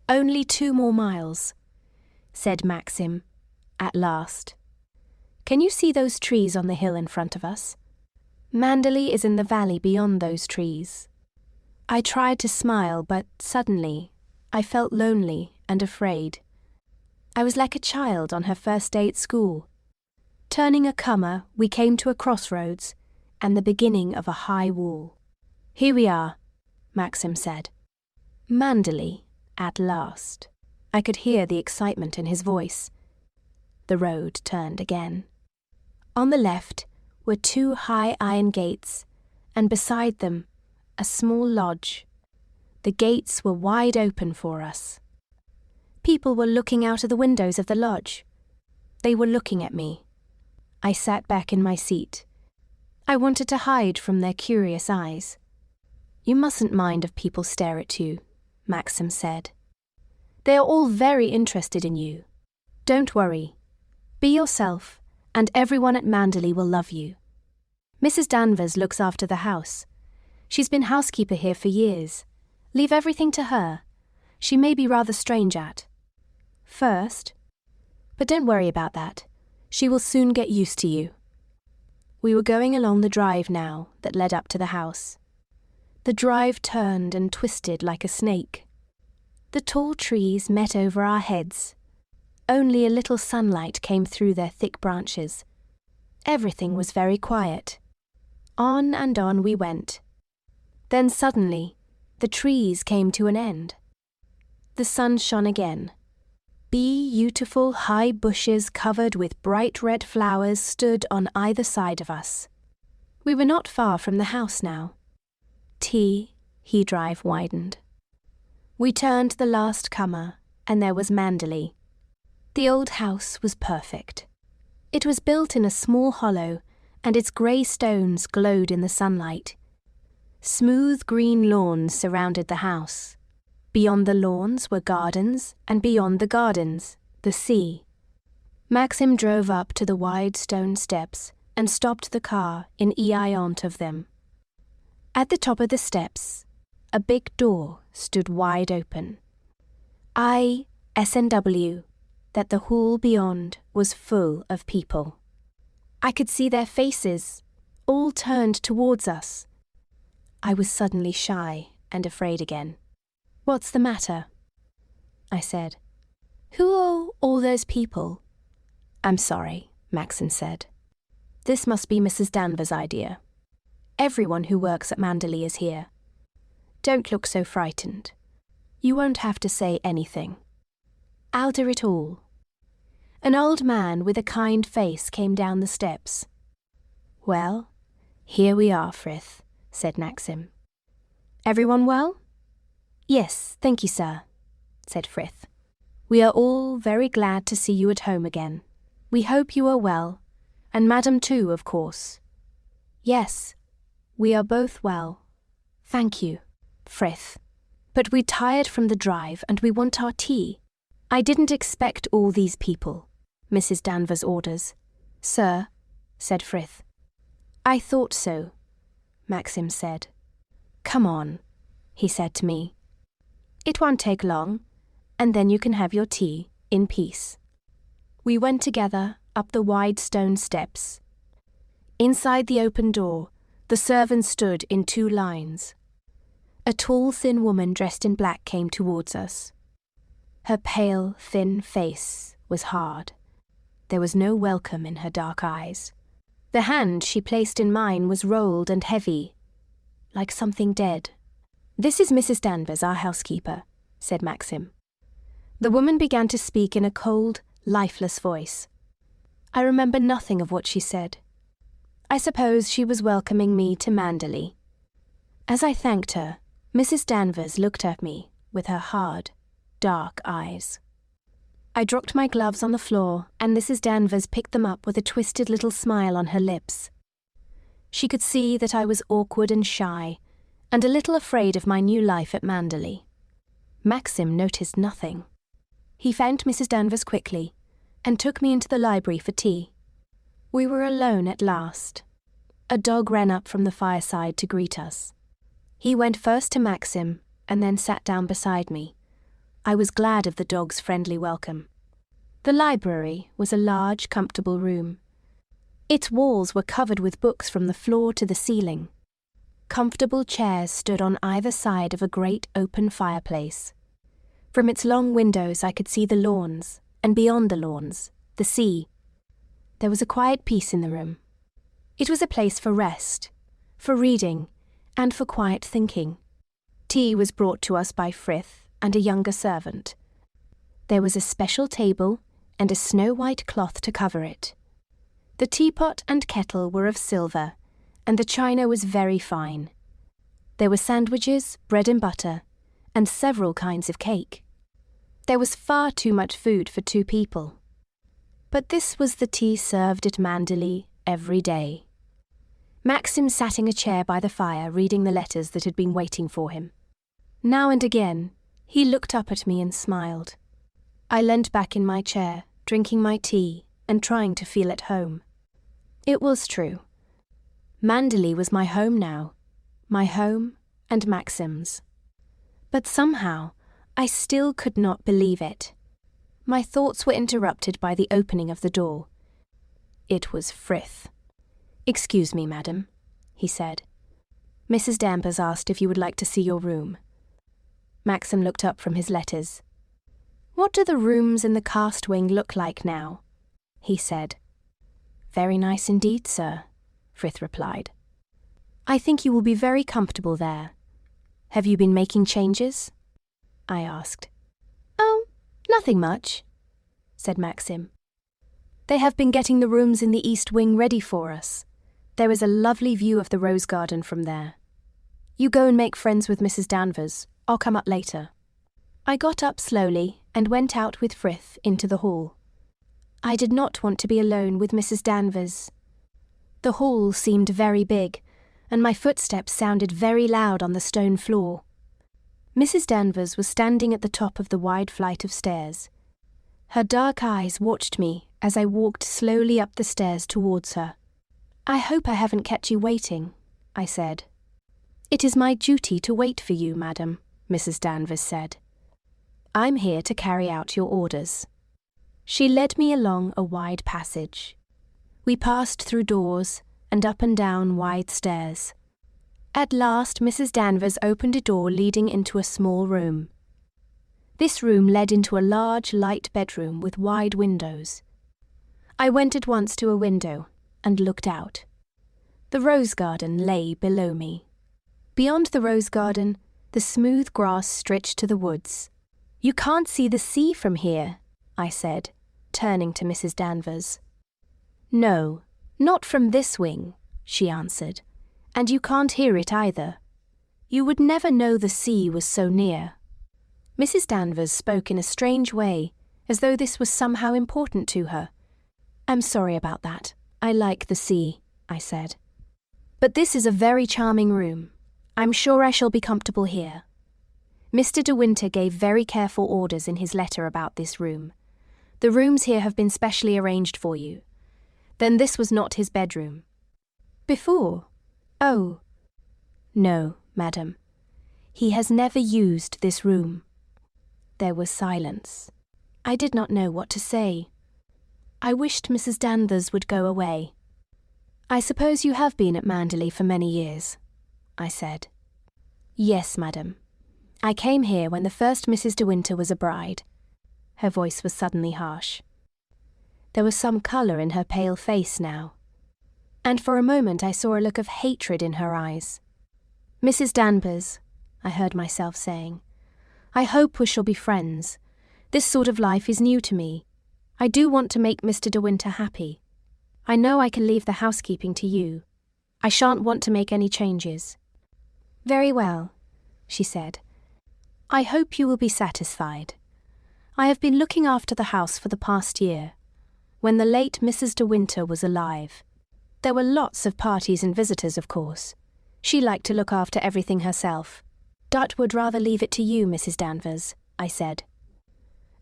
"Only 2 more miles," said Maxim, at last. "Can you see those trees on the hill in front of us? Manderley is in the valley beyond those trees." I tried to smile, but suddenly I felt lonely and afraid. I was like a child on her first day at school. Turning a comer, we came to a crossroads and the beginning of a high wall. "Here we are," Maxim said. Manderley, at last. I could hear the excitement in his voice. The road turned again. On the left were 2 high iron gates, and beside them a small lodge. The gates were wide open for us. People were looking out of the windows of the lodge. They were looking at me. I sat back in my seat. I wanted to hide from their curious eyes. "You mustn't mind if people stare at you," Maxim said. "They are all very interested in you. Don't worry. Be yourself, and everyone at Manderley will love you. Mrs. Danvers looks after the house. She's been housekeeper here for years. Leave everything to her. She may be rather strange at first, but don't worry about that. She will soon get used to you." We were going along the drive now that led up to the house. The drive turned and twisted like a snake. The tall trees met over our heads. Only a little sunlight came through their thick branches. Everything was very quiet. On and on we went. Then suddenly, the trees came to an end. The sun shone again. Beautiful high bushes covered with bright red flowers stood on either side of us. We were not far from the house now. He drive widened. We turned the last comer, and there was Manderley. The old house was perfect. It was built in a small hollow, and its grey stones glowed in the sunlight. Smooth green lawns surrounded the house. Beyond the lawns were gardens, and beyond the gardens, the sea. Maxim drove up to the wide stone steps and stopped the car in eyant of them. At the top of the steps, a big door stood wide open. SNW, that the hall beyond was full of people. I could see their faces, all turned towards us. I was suddenly shy and afraid again. "What's the matter?" I said. "Who are all those people?" "I'm sorry," Maxim said. "This must be Mrs. Danvers' idea. Everyone who works at Manderley is here. Don't look so frightened. You won't have to say anything. I'll do it all." An old man with a kind face came down the steps. "Well, here we are, Frith," said Maxim. "Everyone well?" "Yes, thank you, sir," said Frith. "We are all very glad to see you at home again. We hope you are well, and Madam too, of course." "Yes, we are both well. Thank you, Frith. But we're tired from the drive and we want our tea. I didn't expect all these people. Mrs. Danvers' orders." "Sir," said Frith. "I thought so," Maxim said. "Come on," he said to me. "It won't take long, and then you can have your tea in peace." We went together up the wide stone steps. Inside the open door, the servants stood in 2 lines. A tall, thin woman dressed in black came towards us. Her pale, thin face was hard. There was no welcome in her dark eyes. The hand she placed in mine was rolled and heavy, like something dead. "This is Mrs. Danvers, our housekeeper," said Maxim. The woman began to speak in a cold, lifeless voice. I remember nothing of what she said. I suppose she was welcoming me to Manderley. As I thanked her, Mrs. Danvers looked at me with her hard, dark eyes. I dropped my gloves on the floor, and Mrs. Danvers picked them up with a twisted little smile on her lips. She could see that I was awkward and shy, and a little afraid of my new life at Manderley. Maxim noticed nothing. He found Mrs. Danvers quickly, and took me into the library for tea. We were alone at last. A dog ran up from the fireside to greet us. He went first to Maxim, and then sat down beside me. I was glad of the dog's friendly welcome. The library was a large, comfortable room. Its walls were covered with books from the floor to the ceiling. Comfortable chairs stood on either side of a great open fireplace. From its long windows I could see the lawns, and beyond the lawns, the sea. There was a quiet peace in the room. It was a place for rest, for reading, and for quiet thinking. Tea was brought to us by Frith and a younger servant. There was a special table and a snow-white cloth to cover it. The teapot and kettle were of silver, and the china was very fine. There were sandwiches, bread and butter, and several kinds of cake. There was far too much food for 2 people. But this was the tea served at Manderley every day. Maxim sat in a chair by the fire reading the letters that had been waiting for him. Now and again, he looked up at me and smiled. I leant back in my chair, drinking my tea and trying to feel at home. It was true. Manderley was my home now, my home and Maxim's. But somehow, I still could not believe it. My thoughts were interrupted by the opening of the door. It was Frith. "Excuse me, madam," he said. Mrs. Danvers asked if you would like to see your room. Maxim looked up from his letters. What do the rooms in the cast wing look like now? He said. Very nice indeed, sir, Frith replied. I think you will be very comfortable there. Have you been making changes? I asked. Oh, nothing much, said Maxim. They have been getting the rooms in the east wing ready for us. There is a lovely view of the rose garden from there. You go and make friends with Mrs. Danvers. I'll come up later. I got up slowly and went out with Frith into the hall. I did not want to be alone with Mrs. Danvers. The hall seemed very big, and my footsteps sounded very loud on the stone floor. Mrs. Danvers was standing at the top of the wide flight of stairs. Her dark eyes watched me as I walked slowly up the stairs towards her. I hope I haven't kept you waiting, I said. It is my duty to wait for you, madam, Mrs. Danvers said. I'm here to carry out your orders. She led me along a wide passage. We passed through doors and up and down wide stairs. At last, Mrs. Danvers opened a door leading into a small room. This room led into a large, light bedroom with wide windows. I went at once to a window and looked out. The rose garden lay below me. Beyond the rose garden, the smooth grass stretched to the woods. You can't see the sea from here, I said, turning to Mrs. Danvers. No, not from this wing, she answered, and you can't hear it either. You would never know the sea was so near. Mrs. Danvers spoke in a strange way, as though this was somehow important to her. I'm sorry about that. I like the sea, I said. But this is a very charming room. I'm sure I shall be comfortable here. Mr. De Winter gave very careful orders in his letter about this room. The rooms here have been specially arranged for you. Then this was not his bedroom. Before? Oh. No, madam. He has never used this room. There was silence. I did not know what to say. I wished Mrs. Danvers would go away. I suppose you have been at Manderley for many years, I said. Yes, madam. I came here when the first Mrs. De Winter was a bride. Her voice was suddenly harsh. There was some colour in her pale face now, and for a moment I saw a look of hatred in her eyes. Mrs. Danvers, I heard myself saying, I hope we shall be friends. This sort of life is new to me. I do want to make Mr. De Winter happy. I know I can leave the housekeeping to you. I shan't want to make any changes. Very well, she said. I hope you will be satisfied. I have been looking after the house for the past year. When the late Mrs. De Winter was alive, there were lots of parties and visitors, of course. She liked to look after everything herself. Dot would rather leave it to you, Mrs. Danvers, I said.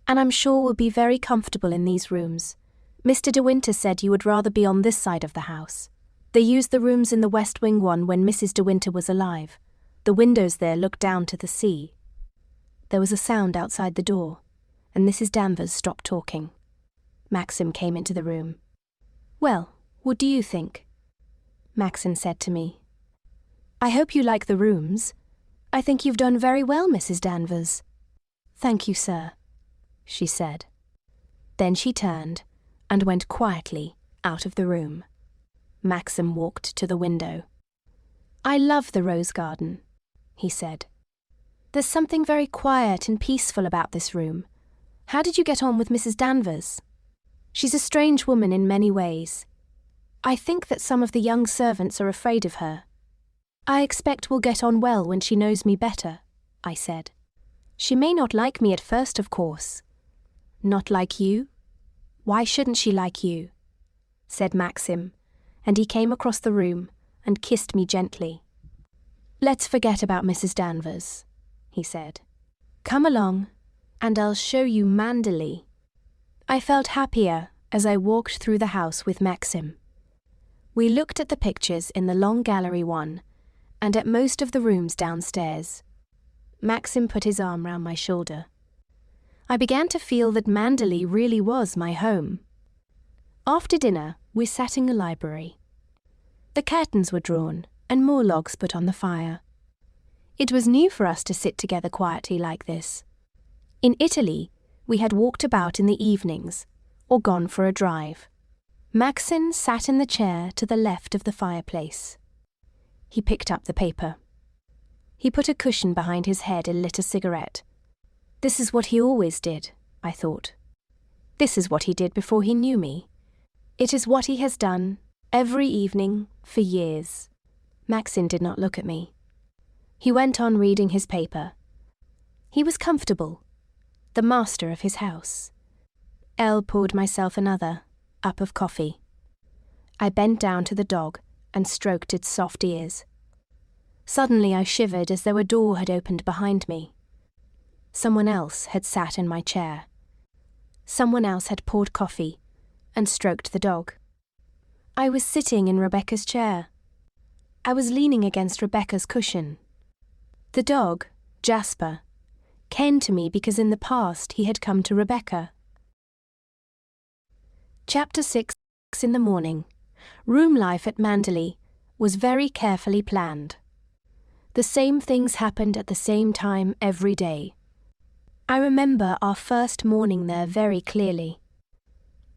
And I'm sure we'll be very comfortable in these rooms. Mr. De Winter said you would rather be on this side of the house. They used the rooms in the West Wing one when Mrs. De Winter was alive. The windows there looked down to the sea. There was a sound outside the door, and Mrs. Danvers stopped talking. Maxim came into the room. Well, what do you think? Maxim said to me. I hope you like the rooms. I think you've done very well, Mrs. Danvers. Thank you, sir, she said. Then she turned and went quietly out of the room. Maxim walked to the window. I love the rose garden, he said. There's something very quiet and peaceful about this room. How did you get on with Mrs. Danvers? She's a strange woman in many ways. I think that some of the young servants are afraid of her. I expect we'll get on well when she knows me better, I said. She may not like me at first, of course. Not like you? Why shouldn't she like you? Said Maxim, and he came across the room and kissed me gently. Let's forget about Mrs. Danvers, he said. Come along, and I'll show you Manderley. I felt happier as I walked through the house with Maxim. We looked at the pictures in the long gallery one, and at most of the rooms downstairs. Maxim put his arm round my shoulder. I began to feel that Manderley really was my home. After dinner, we sat in the library. The curtains were drawn, and more logs put on the fire. It was new for us to sit together quietly like this. In Italy, we had walked about in the evenings, or gone for a drive. Maxim sat in the chair to the left of the fireplace. He picked up the paper. He put a cushion behind his head and lit a cigarette. This is what he always did, I thought. This is what he did before he knew me. It is what he has done every evening for years. Maxim did not look at me. He went on reading his paper. He was comfortable, the master of his house. Elle poured myself another up of coffee. I bent down to the dog and stroked its soft ears. Suddenly I shivered as though a door had opened behind me. Someone else had sat in my chair. Someone else had poured coffee and stroked the dog. I was sitting in Rebecca's chair. I was leaning against Rebecca's cushion. The dog, Jasper, came to me because in the past he had come to Rebecca. Chapter 6. In the morning. Room life at Manderley was very carefully planned. The same things happened at the same time every day. I remember our first morning there very clearly.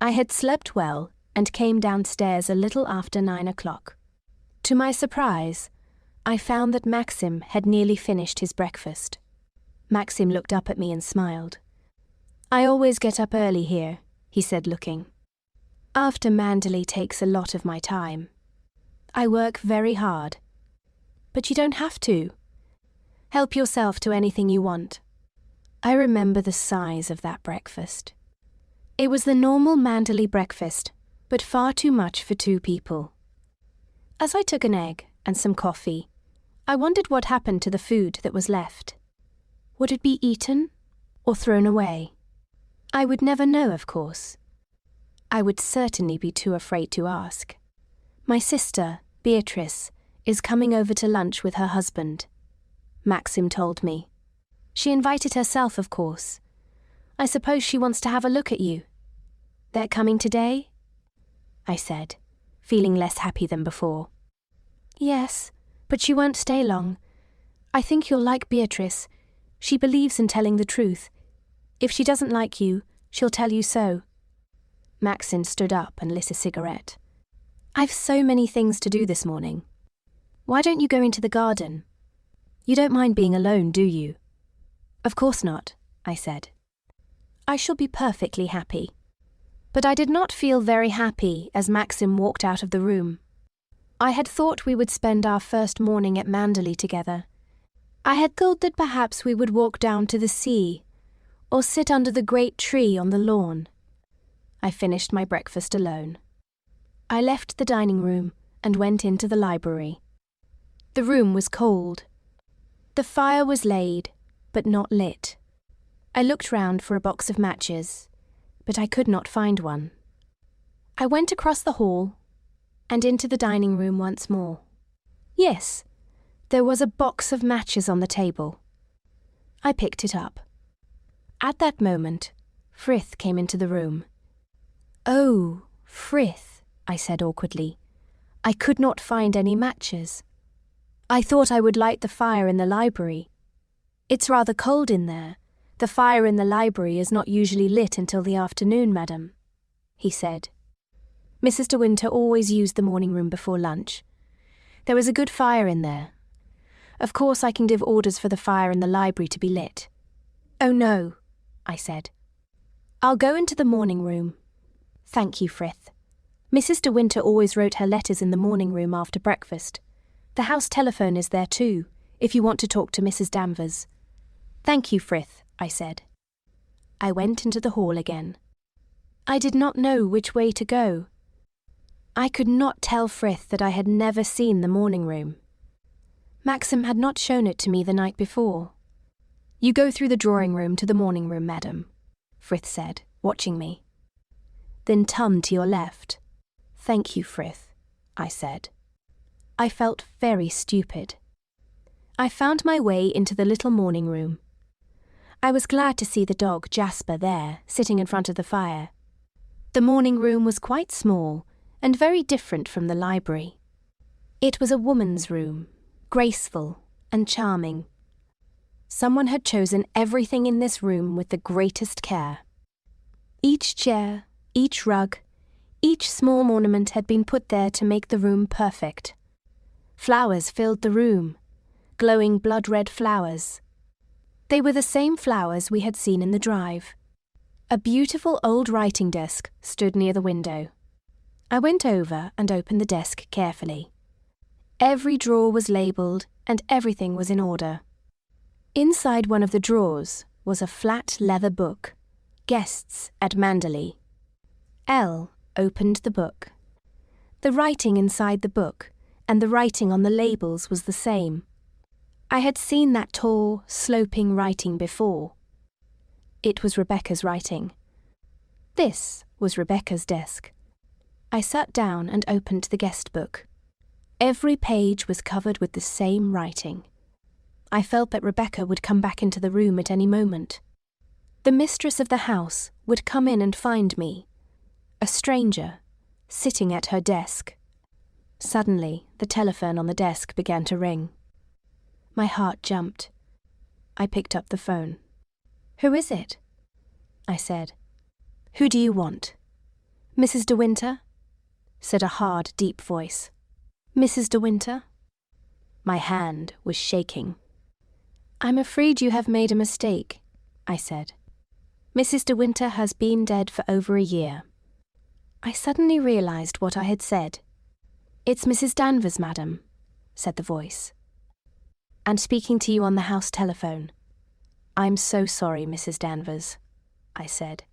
I had slept well and came downstairs a little after 9 o'clock. To my surprise, I found that Maxim had nearly finished his breakfast. Maxim looked up at me and smiled. "I always get up early here," he said, looking. "After Manderley takes a lot of my time. I work very hard. But you don't have to. Help yourself to anything you want." I remember the size of that breakfast. It was the normal Manderley breakfast, but far too much for 2 people. As I took an egg and some coffee, I wondered what happened to the food that was left. Would it be eaten or thrown away? I would never know, of course. I would certainly be too afraid to ask. My sister, Beatrice, is coming over to lunch with her husband, Maxim told me. She invited herself, of course. I suppose she wants to have a look at you. They're coming today? I said, feeling less happy than before. Yes, but she won't stay long. I think you'll like Beatrice. She believes in telling the truth. If she doesn't like you, she'll tell you so. Maxim stood up and lit a cigarette. I've so many things to do this morning. Why don't you go into the garden? You don't mind being alone, do you? Of course not, I said. I shall be perfectly happy. But I did not feel very happy as Maxim walked out of the room. I had thought we would spend our first morning at Manderley together. I had thought that perhaps we would walk down to the sea, or sit under the great tree on the lawn. I finished my breakfast alone. I left the dining room and went into the library. The room was cold. The fire was laid, but not lit. I looked round for a box of matches, but I could not find one. I went across the hall and into the dining room once more. Yes, there was a box of matches on the table. I picked it up. At that moment, Frith came into the room. "Oh, Frith," I said awkwardly. "I could not find any matches. I thought I would light the fire in the library. It's rather cold in there. The fire in the library is not usually lit until the afternoon, madam," he said. Mrs. De Winter always used the morning room before lunch. There was a good fire in there. Of course I can give orders for the fire in the library to be lit. "Oh no," I said. "I'll go into the morning room." "Thank you, Frith." Mrs. De Winter always wrote her letters in the morning room after breakfast. The house telephone is there too, if you want to talk to Mrs. Danvers. "Thank you, Frith," I said. I went into the hall again. I did not know which way to go. I could not tell Frith that I had never seen the morning room. Maxim had not shown it to me the night before. "You go through the drawing room to the morning room, madam," Frith said, watching me. "Then turn to your left." "Thank you, Frith," I said. I felt very stupid. I found my way into the little morning room. I was glad to see the dog Jasper there, sitting in front of the fire. The morning room was quite small and very different from the library. It was a woman's room, graceful and charming. Someone had chosen everything in this room with the greatest care. Each chair, each rug, each small ornament had been put there to make the room perfect. Flowers filled the room, glowing blood-red flowers. They were the same flowers we had seen in the drive. A beautiful old writing desk stood near the window. I went over and opened the desk carefully. Every drawer was labelled and everything was in order. Inside one of the drawers was a flat leather book, Guests at Manderley. Elle opened the book. The writing inside the book and the writing on the labels was the same. I had seen that tall, sloping writing before. It was Rebecca's writing. This was Rebecca's desk. I sat down and opened the guest book. Every page was covered with the same writing. I felt that Rebecca would come back into the room at any moment. The mistress of the house would come in and find me, a stranger, sitting at her desk. Suddenly, the telephone on the desk began to ring. My heart jumped. I picked up the phone. "Who is it?" I said. "Who do you want?" "Mrs. De Winter?" said a hard, deep voice. "Mrs. De Winter?" My hand was shaking. "I'm afraid you have made a mistake," I said. "Mrs. De Winter has been dead for over a year." I suddenly realised what I had said. "It's Mrs. Danvers, madam," said the voice. "And speaking to you on the house telephone." "I'm so sorry, Mrs. Danvers," I said.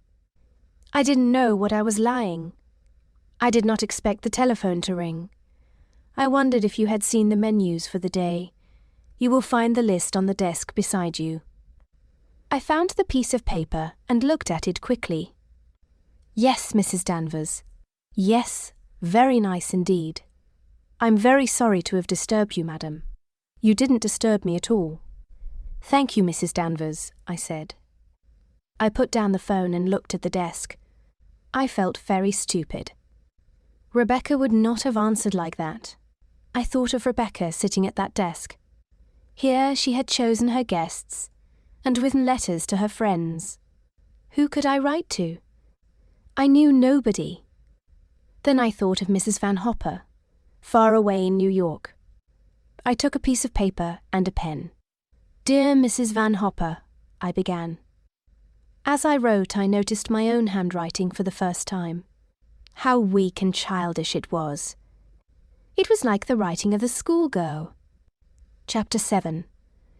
I didn't know what I was lying. I did not expect the telephone to ring. I wondered if you had seen the menus for the day. You will find the list on the desk beside you. I found the piece of paper and looked at it quickly. "Yes, Mrs. Danvers. Yes, very nice indeed. I'm very sorry to have disturbed you, madam. You didn't disturb me at all." "Thank you, Mrs. Danvers," I said. I put down the phone and looked at the desk. I felt very stupid. Rebecca would not have answered like that. I thought of Rebecca sitting at that desk. Here she had chosen her guests, and written letters to her friends. Who could I write to? I knew nobody. Then I thought of Mrs. Van Hopper, far away in New York. I took a piece of paper and a pen. "Dear Mrs. Van Hopper," I began. As I wrote, I noticed my own handwriting for the first time. How weak and childish it was. It was like the writing of a schoolgirl. Chapter 7.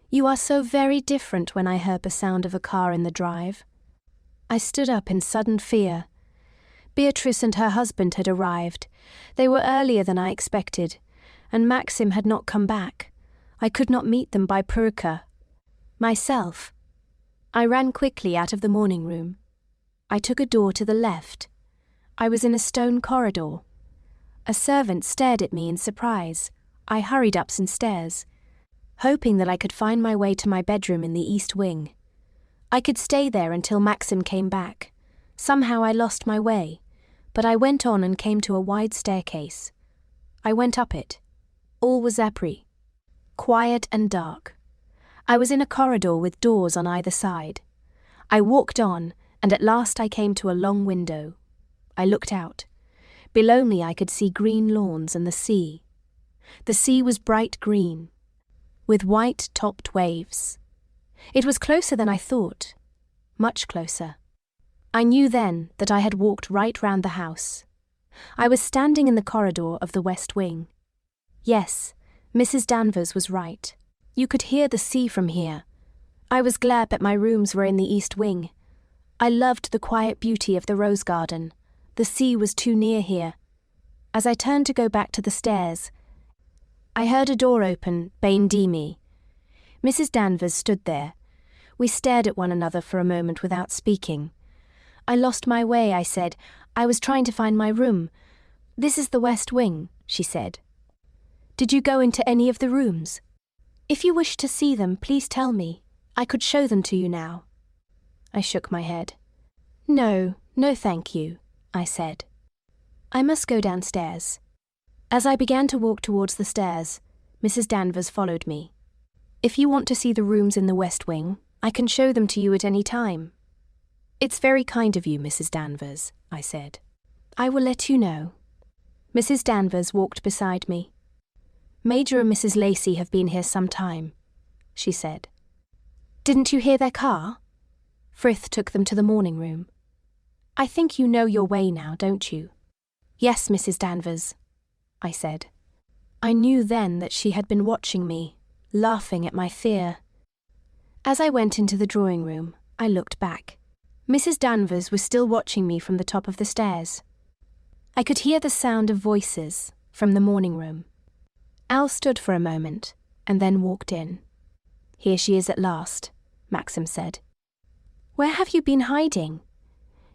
You are so very different when I heard the sound of a car in the drive. I stood up in sudden fear. Beatrice and her husband had arrived. They were earlier than I expected, and Maxim had not come back. I could not meet them by Purka. Myself. I ran quickly out of the morning room. I took a door to the left. I was in a stone corridor. A servant stared at me in surprise. I hurried up some stairs, hoping that I could find my way to my bedroom in the east wing. I could stay there until Maxim came back. Somehow I lost my way, but I went on and came to a wide staircase. I went up it. All was après, quiet and dark. I was in a corridor with doors on either side. I walked on, and at last I came to a long window. I looked out. Below me I could see green lawns and the sea. The sea was bright green, with white-topped waves. It was closer than I thought, much closer. I knew then that I had walked right round the house. I was standing in the corridor of the west wing. Yes, Mrs. Danvers was right. You could hear the sea from here. I was glad that my rooms were in the east wing. I loved the quiet beauty of the rose garden. The sea was too near here. As I turned to go back to the stairs, I heard a door open, behind me. Mrs. Danvers stood there. We stared at one another for a moment without speaking. "I lost my way," I said. "I was trying to find my room." "This is the west wing," she said. "Did you go into any of the rooms? If you wish to see them, please tell me. I could show them to you now." I shook my head. No, thank you," I said. "I must go downstairs." As I began to walk towards the stairs, Mrs. Danvers followed me. "If you want to see the rooms in the West Wing, I can show them to you at any time." "It's very kind of you, Mrs. Danvers," I said. "I will let you know." Mrs. Danvers walked beside me. "Major and Mrs. Lacey have been here some time," she said. "Didn't you hear their car?" Frith took them to the morning room. "I think you know your way now, don't you?" "Yes, Mrs. Danvers," I said. I knew then that she had been watching me, laughing at my fear. As I went into the drawing room, I looked back. Mrs. Danvers was still watching me from the top of the stairs. I could hear the sound of voices from the morning room. Al stood for a moment and then walked in. "Here she is at last," Maxim said. "Where have you been hiding?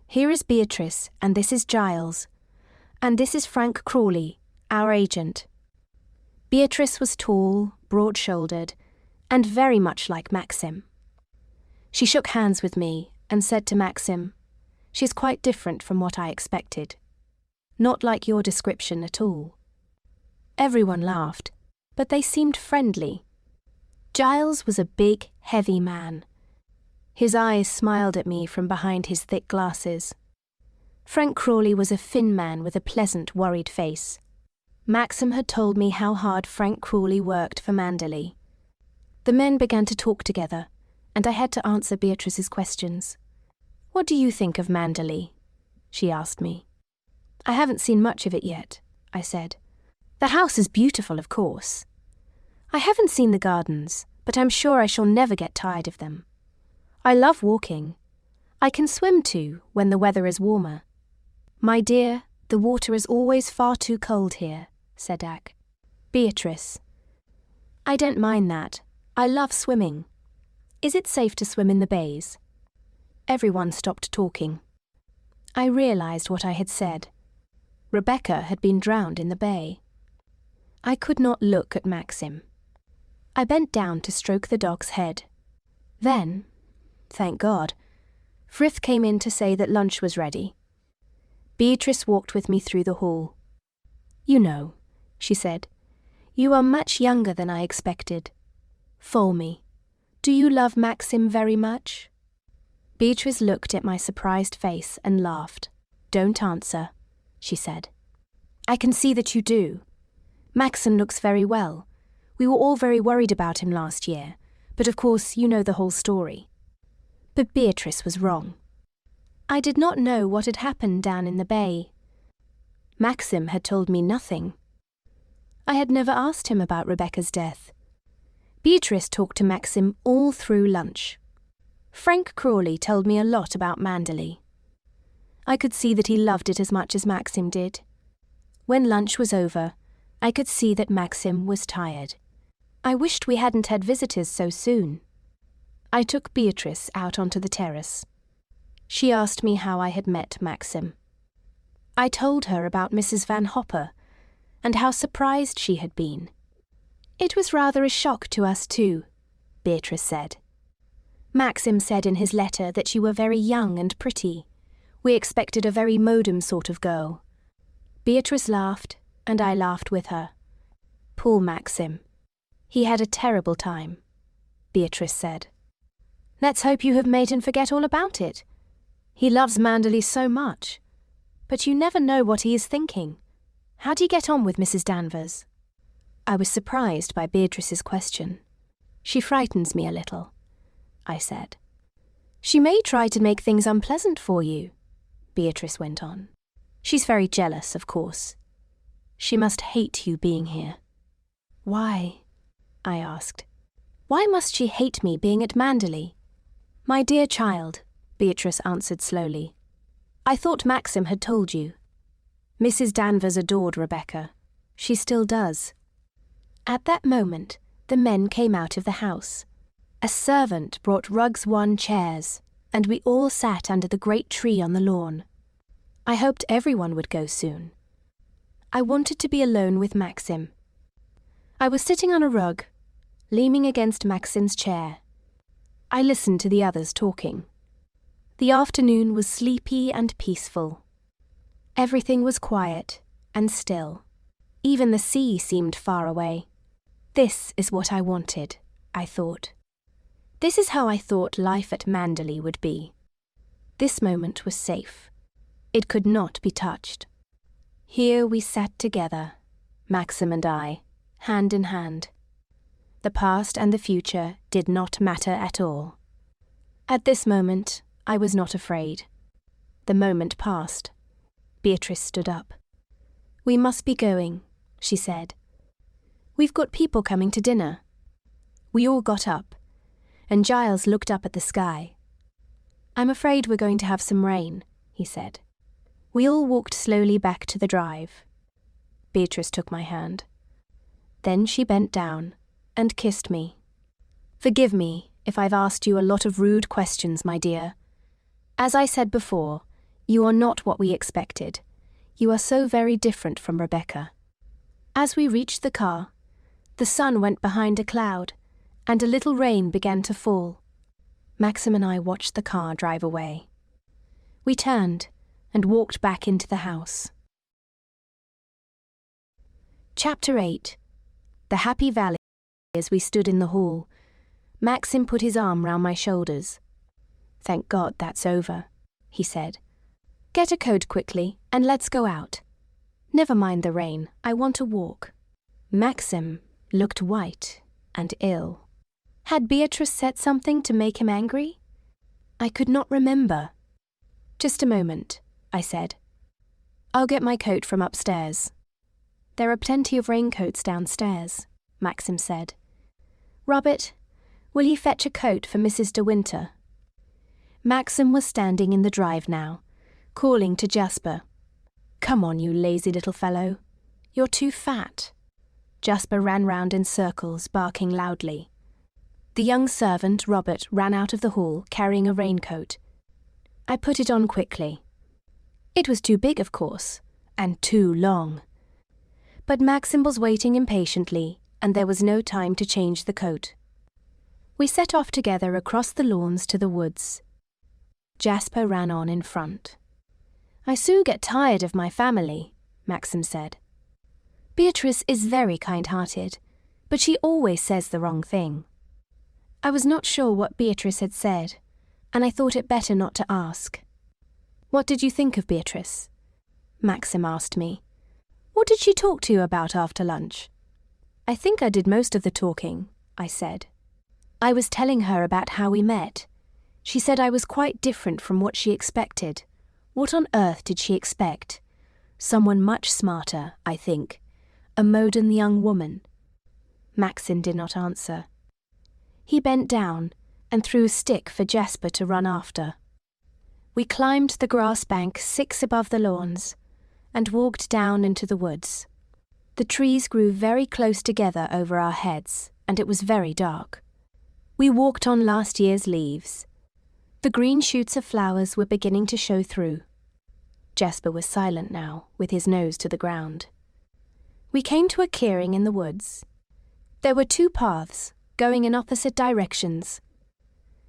Here is Beatrice, and this is Giles. And this is Frank Crawley, our agent." Beatrice was tall, broad-shouldered, and very much like Maxim. She shook hands with me and said to Maxim, "She's quite different from what I expected. Not like your description at all." Everyone laughed, but they seemed friendly. Giles was a big, heavy man. His eyes smiled at me from behind his thick glasses. Frank Crawley was a thin man with a pleasant, worried face. Maxim had told me how hard Frank Crawley worked for Manderley. The men began to talk together, and I had to answer Beatrice's questions. "What do you think of Manderley?" she asked me. "I haven't seen much of it yet," I said. "The house is beautiful, of course. I haven't seen the gardens, but I'm sure I shall never get tired of them. I love walking. I can swim too, when the weather is warmer." "My dear, the water is always far too cold here," said Ak. "Beatrice." "I don't mind that. I love swimming. Is it safe to swim in the bays?" Everyone stopped talking. I realized what I had said. Rebecca had been drowned in the bay. I could not look at Maxim. I bent down to stroke the dog's head. Then, thank God, Frith came in to say that lunch was ready. Beatrice walked with me through the hall. "You know," she said, "you are much younger than I expected. Fool me. Do you love Maxim very much?" Beatrice looked at my surprised face and laughed. "Don't answer," she said. "I can see that you do. Maxim looks very well. We were all very worried about him last year, but of course you know the whole story." But Beatrice was wrong. I did not know what had happened down in the bay. Maxim had told me nothing. I had never asked him about Rebecca's death. Beatrice talked to Maxim all through lunch. Frank Crawley told me a lot about Manderley. I could see that he loved it as much as Maxim did. When lunch was over, I could see that Maxim was tired. I wished we hadn't had visitors so soon. I took Beatrice out onto the terrace. She asked me how I had met Maxim. I told her about Mrs. Van Hopper and how surprised she had been. "It was rather a shock to us too," Beatrice said. "Maxim said in his letter that you were very young and pretty. We expected a very modern sort of girl." Beatrice laughed, and I laughed with her. "Poor Maxim. He had a terrible time," Beatrice said. "Let's hope you have made him forget all about it. He loves Manderley so much. But you never know what he is thinking. How do you get on with Mrs. Danvers?" I was surprised by Beatrice's question. "She frightens me a little," I said. "She may try to make things unpleasant for you," Beatrice went on. "She's very jealous, of course. She must hate you being here." "Why?" I asked. "Why must she hate me being at Manderley?" "My dear child," Beatrice answered slowly, "I thought Maxim had told you. Mrs. Danvers adored Rebecca. She still does." At that moment, the men came out of the house. A servant brought rugs, chairs, and we all sat under the great tree on the lawn. I hoped everyone would go soon. I wanted to be alone with Maxim. I was sitting on a rug, leaning against Maxim's chair. I listened to the others talking. The afternoon was sleepy and peaceful. Everything was quiet and still. Even the sea seemed far away. This is what I wanted, I thought. This is how I thought life at Manderley would be. This moment was safe. It could not be touched. Here we sat together, Maxim and I, hand in hand. The past and the future did not matter at all. At this moment, I was not afraid. The moment passed. Beatrice stood up. "We must be going," she said. "We've got people coming to dinner." We all got up, and Giles looked up at the sky. "I'm afraid we're going to have some rain," he said. We all walked slowly back to the drive. Beatrice took my hand. Then she bent down and kissed me. "Forgive me if I've asked you a lot of rude questions, my dear. As I said before, you are not what we expected. You are so very different from Rebecca." As we reached the car, the sun went behind a cloud, and a little rain began to fall. Maxim and I watched the car drive away. We turned and walked back into the house. Chapter 8. The Happy Valley. As we stood in the hall, Maxim put his arm round my shoulders. "Thank God that's over," he said. "Get a coat quickly and let's go out. Never mind the rain, I want to walk." Maxim looked white and ill. Had Beatrice said something to make him angry? I could not remember. "Just a moment," I said. "I'll get my coat from upstairs." "There are plenty of raincoats downstairs," Maxim said. "Robert, will you fetch a coat for Mrs. De Winter?" Maxim was standing in the drive now, calling to Jasper. "Come on, you lazy little fellow. You're too fat." Jasper ran round in circles, barking loudly. The young servant, Robert, ran out of the hall, carrying a raincoat. I put it on quickly. It was too big, of course, and too long. But Maxim was waiting impatiently, and there was no time to change the coat. We set off together across the lawns to the woods. Jasper ran on in front. "I soon get tired of my family," Maxim said. "Beatrice is very kind-hearted, but she always says the wrong thing." I was not sure what Beatrice had said, and I thought it better not to ask. "What did you think of Beatrice?" Maxim asked me. "What did she talk to you about after lunch?" "I think I did most of the talking," I said. "I was telling her about how we met. She said I was quite different from what she expected. What on earth did she expect? Someone much smarter, I think. A modern young woman." Maxim did not answer. He bent down and threw a stick for Jasper to run after. We climbed the grass bank 6 above the lawns and walked down into the woods. The trees grew very close together over our heads, and it was very dark. We walked on last year's leaves. The green shoots of flowers were beginning to show through. Jasper was silent now, with his nose to the ground. We came to a clearing in the woods. There were 2 paths, going in opposite directions.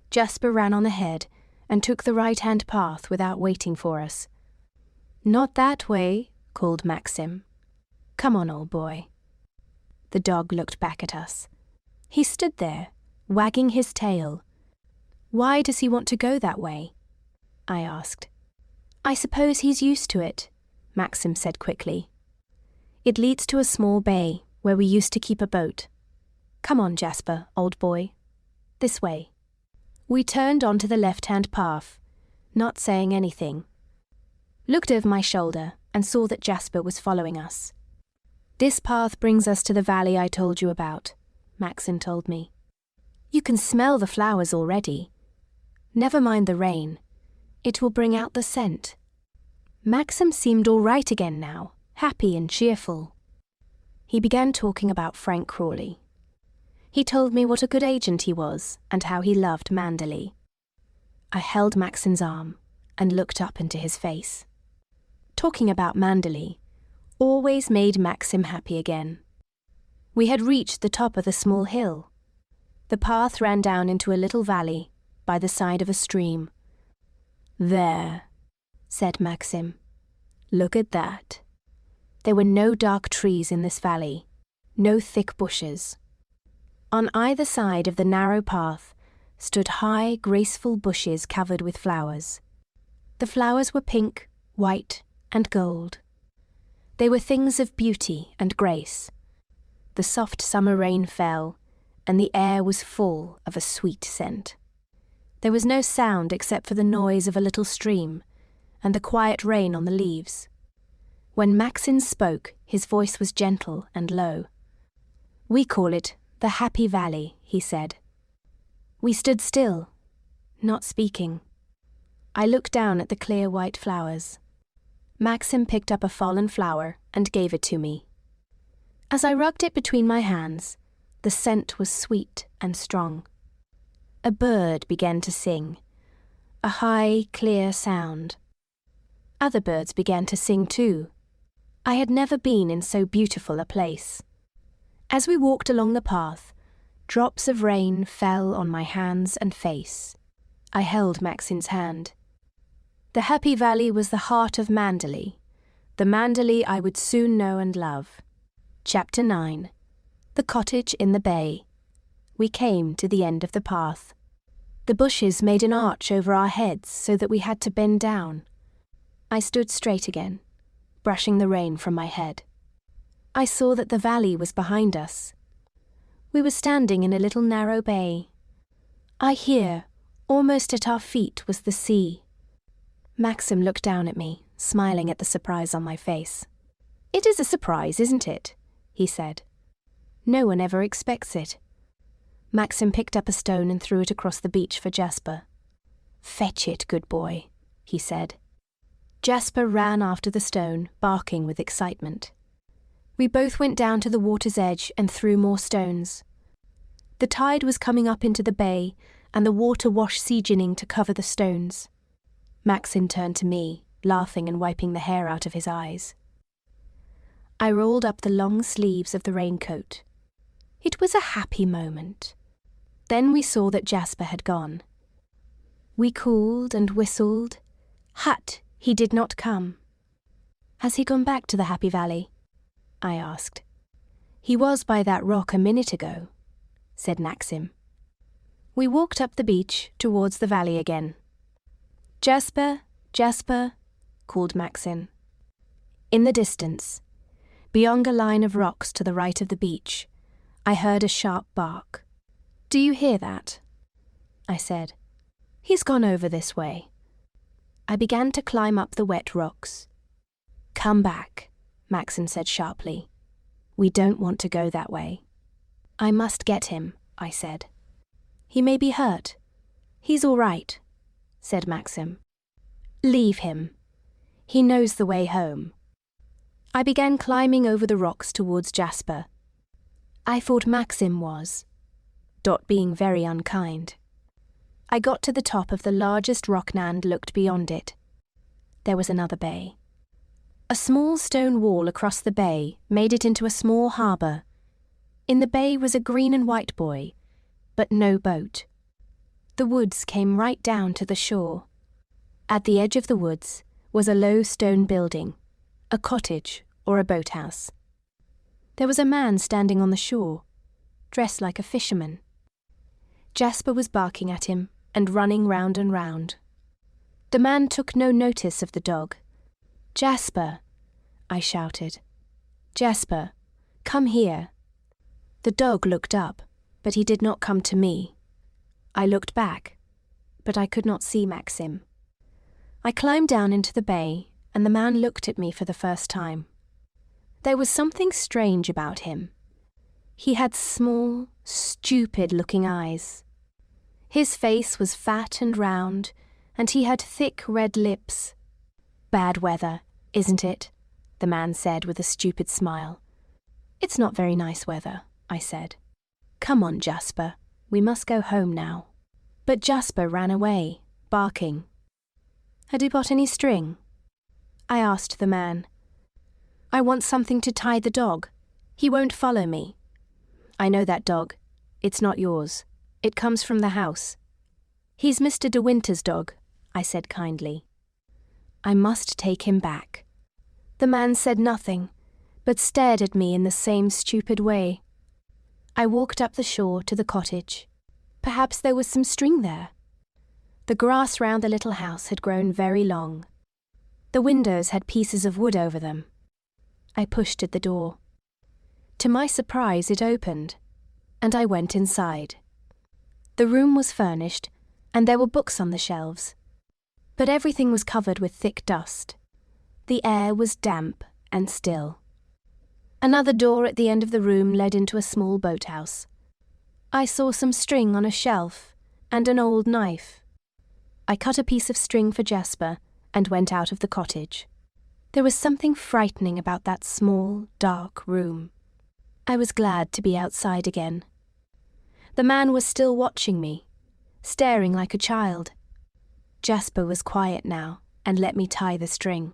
Jasper ran on ahead and took the right-hand path without waiting for us. "Not that way," called Maxim. "Come on, old boy." The dog looked back at us. He stood there, wagging his tail. "Why does he want to go that way?" I asked. "I suppose he's used to it," Maxim said quickly. "It leads to a small bay where we used to keep a boat. Come on, Jasper, old boy. This way." We turned onto the left-hand path, not saying anything. Looked over my shoulder and saw that Jasper was following us. "This path brings us to the valley I told you about," Maxim told me. "You can smell the flowers already. Never mind the rain. It will bring out the scent." Maxim seemed all right again now, happy and cheerful. He began talking about Frank Crawley. He told me what a good agent he was and how he loved Manderley. I held Maxim's arm and looked up into his face. Talking about Manderley always made Maxim happy again. We had reached the top of the small hill. The path ran down into a little valley by the side of a stream. "There," said Maxim. "Look at that." There were no dark trees in this valley, no thick bushes. On either side of the narrow path stood high, graceful bushes covered with flowers. The flowers were pink, white, and gold. They were things of beauty and grace. The soft summer rain fell, and the air was full of a sweet scent. There was no sound except for the noise of a little stream and the quiet rain on the leaves. When Maxim spoke, his voice was gentle and low. "We call it the Happy Valley," he said. We stood still, not speaking. I looked down at the clear white flowers. Maxim picked up a fallen flower and gave it to me. As I rubbed it between my hands, the scent was sweet and strong. A bird began to sing, a high, clear sound. Other birds began to sing too. I had never been in so beautiful a place. As we walked along the path, drops of rain fell on my hands and face. I held Maxim's hand. The Happy Valley was the heart of Manderley, the Manderley I would soon know and love. Chapter 9. The Cottage in the Bay. We came to the end of the path. The bushes made an arch over our heads so that we had to bend down. I stood straight again, brushing the rain from my head. I saw that the valley was behind us. We were standing in a little narrow bay. Here, almost at our feet, was the sea. Maxim looked down at me, smiling at the surprise on my face. "It is a surprise, isn't it?" he said. "No one ever expects it." Maxim picked up a stone and threw it across the beach for Jasper. "Fetch it, good boy," he said. Jasper ran after the stone, barking with excitement. We both went down to the water's edge and threw more stones. The tide was coming up into the bay, and the water washed Seaginning to cover the stones. Maxim turned to me, laughing and wiping the hair out of his eyes. I rolled up the long sleeves of the raincoat. It was a happy moment. Then we saw that Jasper had gone. We called and whistled. Hut, he did not come. "Has he gone back to the Happy Valley?" I asked. "He was by that rock a minute ago," said Maxim. We walked up the beach towards the valley again. "Jasper, Jasper," called Maxim. In the distance, beyond a line of rocks to the right of the beach, I heard a sharp bark. "Do you hear that?" I said. "He's gone over this way." I began to climb up the wet rocks. "Come back," Maxim said sharply. "We don't want to go that way." "I must get him," I said. "He may be hurt." "He's all right," said Maxim. "Leave him. He knows the way home." I began climbing over the rocks towards Jasper. I thought Maxim was, Dot being very unkind. I got to the top of the largest rock and looked beyond it. There was another bay. A small stone wall across the bay made it into a small harbour. In the bay was a green and white buoy, but no boat. The woods came right down to the shore. At the edge of the woods was a low stone building, a cottage or a boathouse. There was a man standing on the shore, dressed like a fisherman. Jasper was barking at him and running round and round. The man took no notice of the dog. "Jasper," I shouted. "Jasper, come here." The dog looked up, but he did not come to me. I looked back, but I could not see Maxim. I climbed down into the bay, and the man looked at me for the first time. There was something strange about him. He had small, stupid-looking eyes. His face was fat and round, and he had thick red lips. "Bad weather, isn't it?" the man said with a stupid smile. "It's not very nice weather," I said. "Come on, Jasper, we must go home now." But Jasper ran away, barking. "Had he got any string?" I asked the man. "I want something to tie the dog. He won't follow me." "I know that dog. It's not yours. It comes from the house." "He's Mr. De Winter's dog," I said kindly. "I must take him back." The man said nothing, but stared at me in the same stupid way. I walked up the shore to the cottage. Perhaps there was some string there. The grass round the little house had grown very long. The windows had pieces of wood over them. I pushed at the door. To my surprise, it opened, and I went inside. The room was furnished, and there were books on the shelves. But everything was covered with thick dust. The air was damp and still. Another door at the end of the room led into a small boathouse. I saw some string on a shelf and an old knife. I cut a piece of string for Jasper and went out of the cottage. There was something frightening about that small, dark room. I was glad to be outside again. The man was still watching me, staring like a child. Jasper was quiet now and let me tie the string.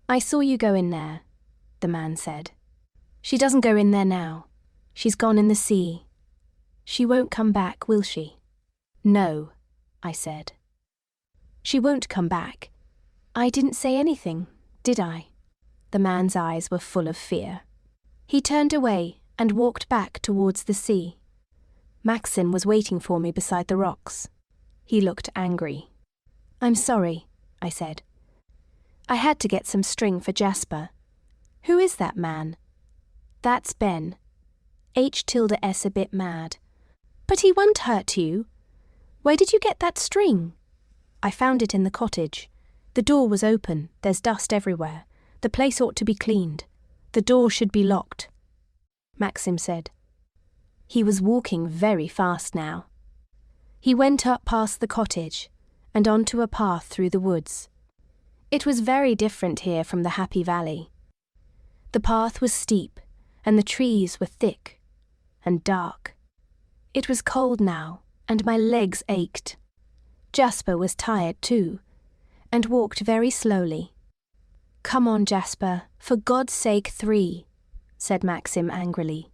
"I saw you go in there," the man said. "She doesn't go in there now. She's gone in the sea. She won't come back, will she?" "No," I said. "She won't come back. I didn't say anything, did I?" The man's eyes were full of fear. He turned away and walked back towards the sea. Maxim was waiting for me beside the rocks. He looked angry. "I'm sorry," I said. "I had to get some string for Jasper. Who is that man?" "That's Ben. H.S. a bit mad." "But he won't hurt you. Where did you get that string?" "I found it in the cottage. The door was open. There's dust everywhere. The place ought to be cleaned. The door should be locked," Maxim said. He was walking very fast now. He went up past the cottage and onto a path through the woods. It was very different here from the Happy Valley. The path was steep and the trees were thick and dark. It was cold now and my legs ached. Jasper was tired too and walked very slowly. "Come on, Jasper, for God's sake, 3, said Maxim angrily.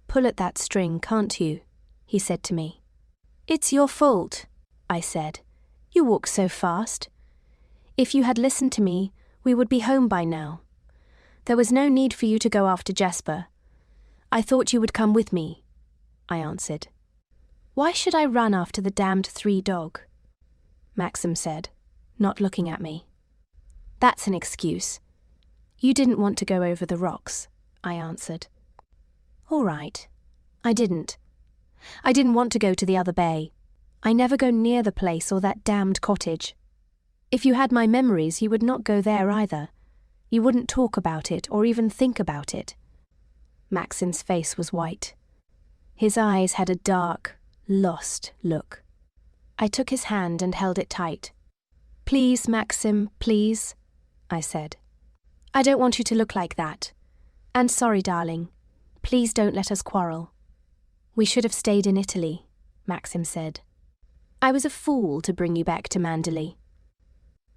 "Pull at that string, can't you?" he said to me. "It's your fault," I said. "You walk so fast. If you had listened to me, we would be home by now. There was no need for you to go after Jasper. I thought you would come with me," I answered. "Why should I run after the damned 3 dog?" Maxim said, not looking at me. "That's an excuse. You didn't want to go over the rocks," I answered. "All right. I didn't. I didn't want to go to the other bay. I never go near the place or that damned cottage. If you had my memories, you would not go there either. You wouldn't talk about it or even think about it." Maxim's face was white. His eyes had a dark, lost look. I took his hand and held it tight. "Please, Maxim, please," I said. "I don't want you to look like that. And sorry, darling. Please don't let us quarrel." "We should have stayed in Italy," Maxim said. "I was a fool to bring you back to Manderley.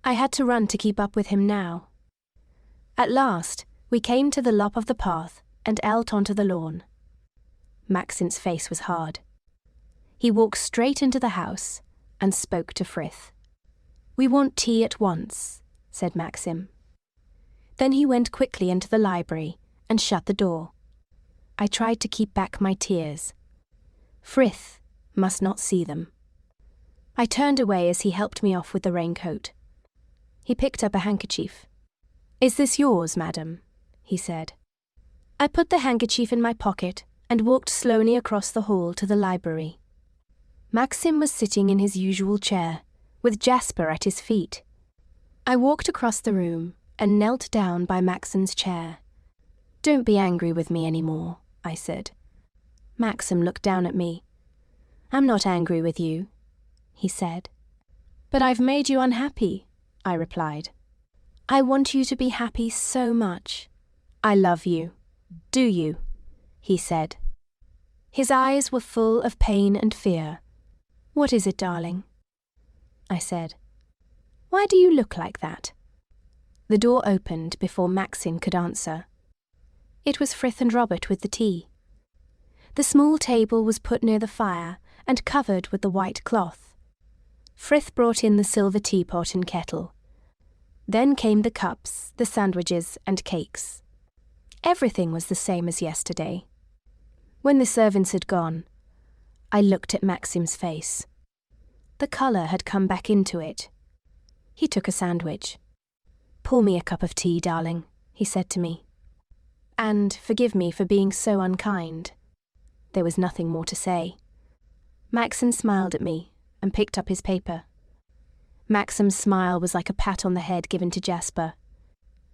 I had to run to keep up with him now." At last, we came to the lop of the path and out onto the lawn. Maxim's face was hard. He walked straight into the house and spoke to Frith. "We want tea at once," said Maxim. Then he went quickly into the library and shut the door. I tried to keep back my tears. Frith must not see them. I turned away as he helped me off with the raincoat. He picked up a handkerchief. "Is this yours, madam?" he said. I put the handkerchief in my pocket and walked slowly across the hall to the library. Maxim was sitting in his usual chair, with Jasper at his feet. I walked across the room and knelt down by Maxim's chair. "Don't be angry with me any more," I said. Maxim looked down at me. "I'm not angry with you," he said. "But I've made you unhappy," I replied. "I want you to be happy so much." "I love you. Do you?" he said. His eyes were full of pain and fear. "What is it, darling?" I said. "Why do you look like that?" The door opened before Maxim could answer. It was Frith and Robert with the tea. The small table was put near the fire and covered with the white cloth. Frith brought in the silver teapot and kettle. Then came the cups, the sandwiches and cakes. Everything was the same as yesterday. When the servants had gone, I looked at Maxim's face. The colour had come back into it. He took a sandwich. "Pour me a cup of tea, darling," he said to me. "And forgive me for being so unkind." There was nothing more to say. Maxim smiled at me and picked up his paper. Maxim's smile was like a pat on the head given to Jasper.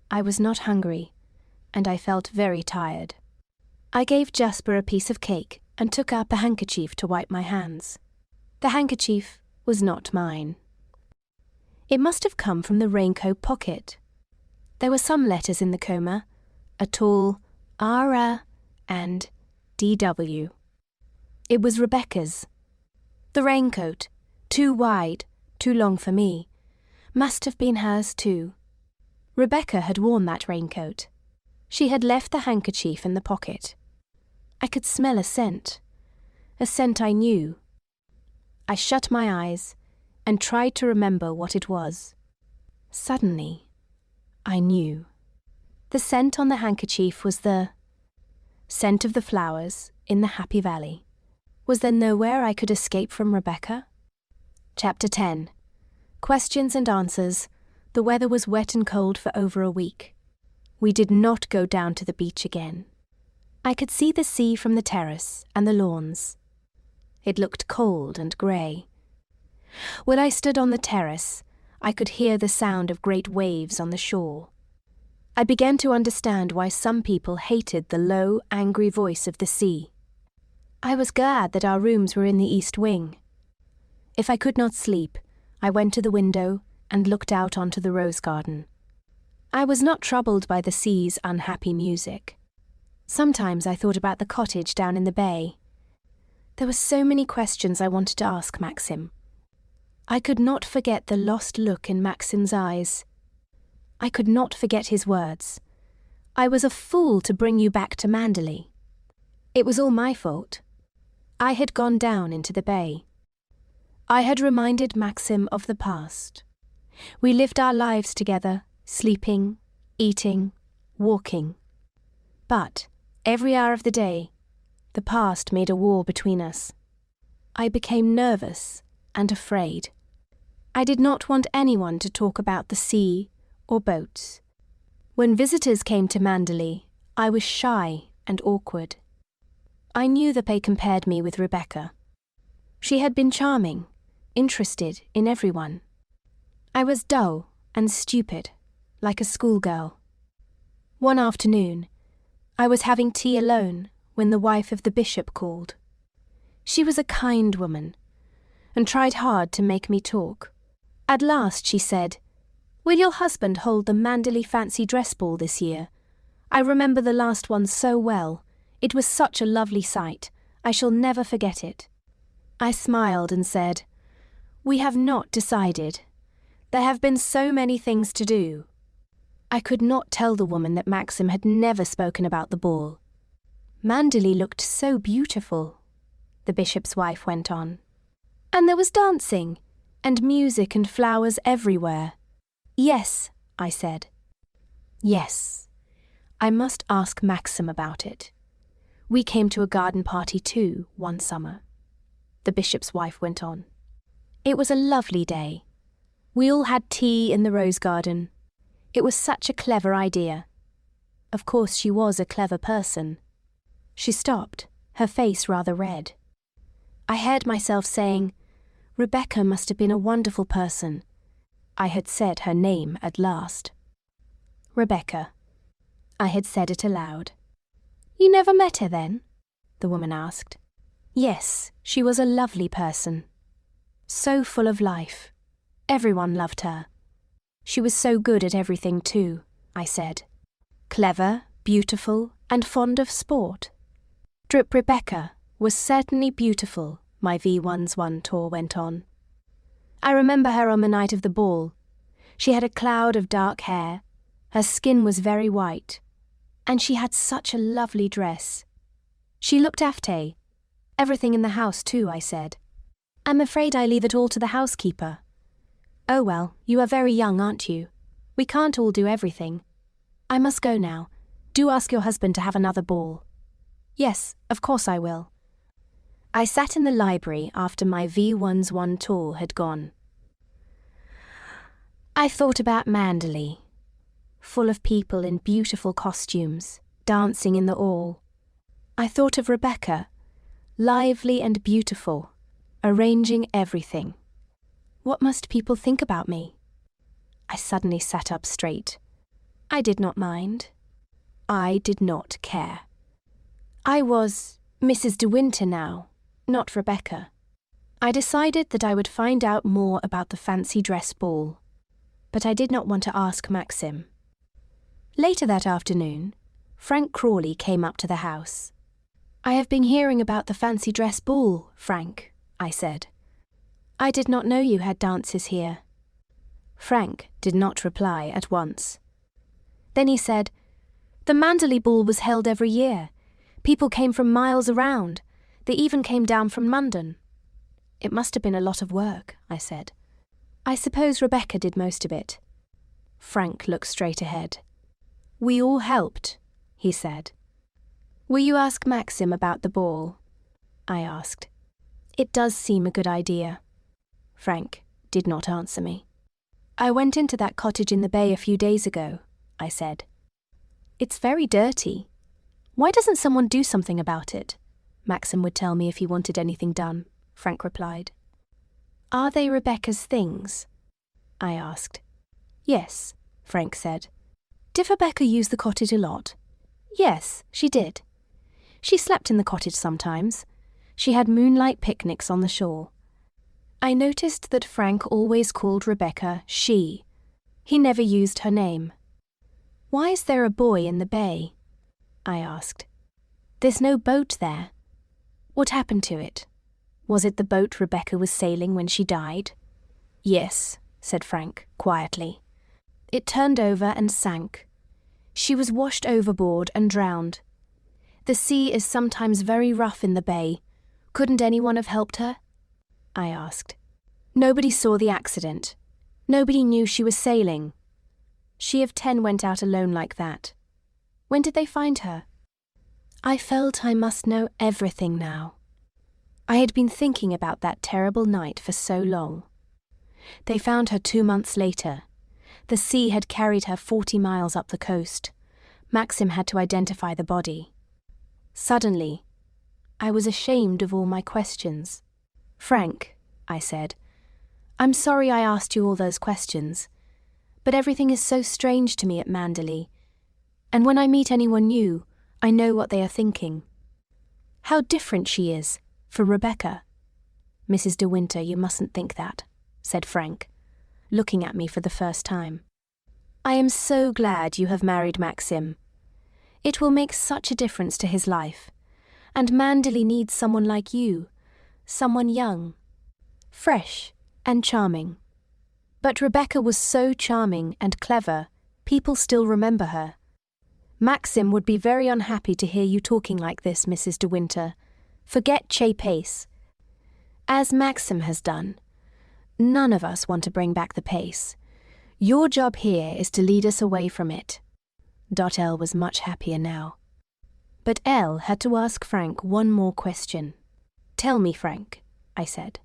I was not hungry, and I felt very tired. I gave Jasper a piece of cake and took up a handkerchief to wipe my hands. The handkerchief was not mine. It must have come from the raincoat pocket. There were some letters in the coma, a tall R and DW. It was Rebecca's. The raincoat, too wide, too long for me, must have been hers too. Rebecca had worn that raincoat. She had left the handkerchief in the pocket. I could smell a scent I knew. I shut my eyes and tried to remember what it was. Suddenly, I knew. The scent on the handkerchief was the scent of the flowers in the Happy Valley. Was there nowhere I could escape from Rebecca? Chapter 10. Questions and answers. The weather was wet and cold for over a week. We did not go down to the beach again. I could see the sea from the terrace and the lawns. It looked cold and grey. When I stood on the terrace, I could hear the sound of great waves on the shore. I began to understand why some people hated the low, angry voice of the sea. I was glad that our rooms were in the east wing. If I could not sleep, I went to the window and looked out onto the rose garden. I was not troubled by the sea's unhappy music. Sometimes I thought about the cottage down in the bay. There were so many questions I wanted to ask Maxim. I could not forget the lost look in Maxim's eyes. I could not forget his words. "I was a fool to bring you back to Manderley." It was all my fault. I had gone down into the bay. I had reminded Maxim of the past. We lived our lives together, sleeping, eating, walking. But every hour of the day, the past made a war between us. I became nervous and afraid. I did not want anyone to talk about the sea or boats. When visitors came to Manderley, I was shy and awkward. I knew that they compared me with Rebecca. She had been charming, interested in everyone. I was dull and stupid, like a schoolgirl. One afternoon, I was having tea alone when the wife of the bishop called. She was a kind woman and tried hard to make me talk. At last she said, "Will your husband hold the Manderley Fancy Dress Ball this year? I remember the last one so well. It was such a lovely sight. I shall never forget it." I smiled and said, "We have not decided. There have been so many things to do." I could not tell the woman that Maxim had never spoken about the ball. "Manderley looked so beautiful," the bishop's wife went on. "And there was dancing, and music and flowers everywhere." "Yes," I said. "Yes, I must ask Maxim about it. We came to a garden party too, one summer," the bishop's wife went on. "It was a lovely day. We all had tea in the rose garden. It was such a clever idea." Of course she was a clever person. She stopped, her face rather red. I heard myself saying, "Rebecca must have been a wonderful person." I had said her name at last. "Rebecca." I had said it aloud. "You never met her then?" the woman asked. "Yes, she was a lovely person. So full of life. Everyone loved her. She was so good at everything too," I said. "Clever, beautiful, and fond of sport." "Drip Rebecca was certainly beautiful," my V11 tour went on. "I remember her on the night of the ball. She had a cloud of dark hair, her skin was very white, and she had such a lovely dress. She looked after everything in the house too," I said. "I'm afraid I leave it all to the housekeeper." "Oh well, you are very young, aren't you? We can't all do everything. I must go now. Do ask your husband to have another ball." "Yes, of course I will." I sat in the library after my V1's1 tour had gone. I thought about Manderley, full of people in beautiful costumes, dancing in the hall. I thought of Rebecca, lively and beautiful, arranging everything. What must people think about me? I suddenly sat up straight. I did not mind. I did not care. I was Mrs. De Winter now, not Rebecca. I decided that I would find out more about the fancy dress ball, but I did not want to ask Maxim. Later that afternoon, Frank Crawley came up to the house. "I have been hearing about the fancy dress ball, Frank," I said. "I did not know you had dances here." Frank did not reply at once. Then he said, "The Manderley ball was held every year. People came from miles around. They even came down from London." "It must have been a lot of work," I said. "I suppose Rebecca did most of it." Frank looked straight ahead. "We all helped," he said. "Will you ask Maxim about the ball?" I asked. "It does seem a good idea." Frank did not answer me. "I went into that cottage in the bay a few days ago," I said. "It's very dirty. Why doesn't someone do something about it?" Maxim would tell me if he wanted anything done, Frank replied. "Are they Rebecca's things?" I asked. "Yes," Frank said. "Did Rebecca use the cottage a lot?" "Yes, she did. She slept in the cottage sometimes. She had moonlight picnics on the shore." I noticed that Frank always called Rebecca she. He never used her name. "Why is there a boy in the bay?" I asked. "There's no boat there. What happened to it? Was it the boat Rebecca was sailing when she died?" "Yes," said Frank quietly. "It turned over and sank. She was washed overboard and drowned. The sea is sometimes very rough in the bay. Couldn't anyone have helped her?" I asked. "Nobody saw the accident. Nobody knew she was sailing. She of 10 went out alone like that. When did they find her?" I felt I must know everything now. I had been thinking about that terrible night for so long. They found her 2 months later. The sea had carried her 40 miles up the coast. Maxim had to identify the body. Suddenly, I was ashamed of all my questions. "Frank," I said, "I'm sorry I asked you all those questions, but everything is so strange to me at Manderley, and when I meet anyone new, I know what they are thinking. How different she is from Rebecca." "Mrs. De Winter, you mustn't think that," said Frank, looking at me for the first time. "I am so glad you have married Maxim. It will make such a difference to his life, and Manderley needs someone like you, someone young, fresh and charming." But Rebecca was so charming and clever, people still remember her. "Maxim would be very unhappy to hear you talking like this, Mrs. De Winter. Forget Che Pace. As Maxim has done. None of us want to bring back the pace. Your job here is to lead us away from it." Elle was much happier now. But Elle had to ask Frank one more question. "Tell me, Frank," I said.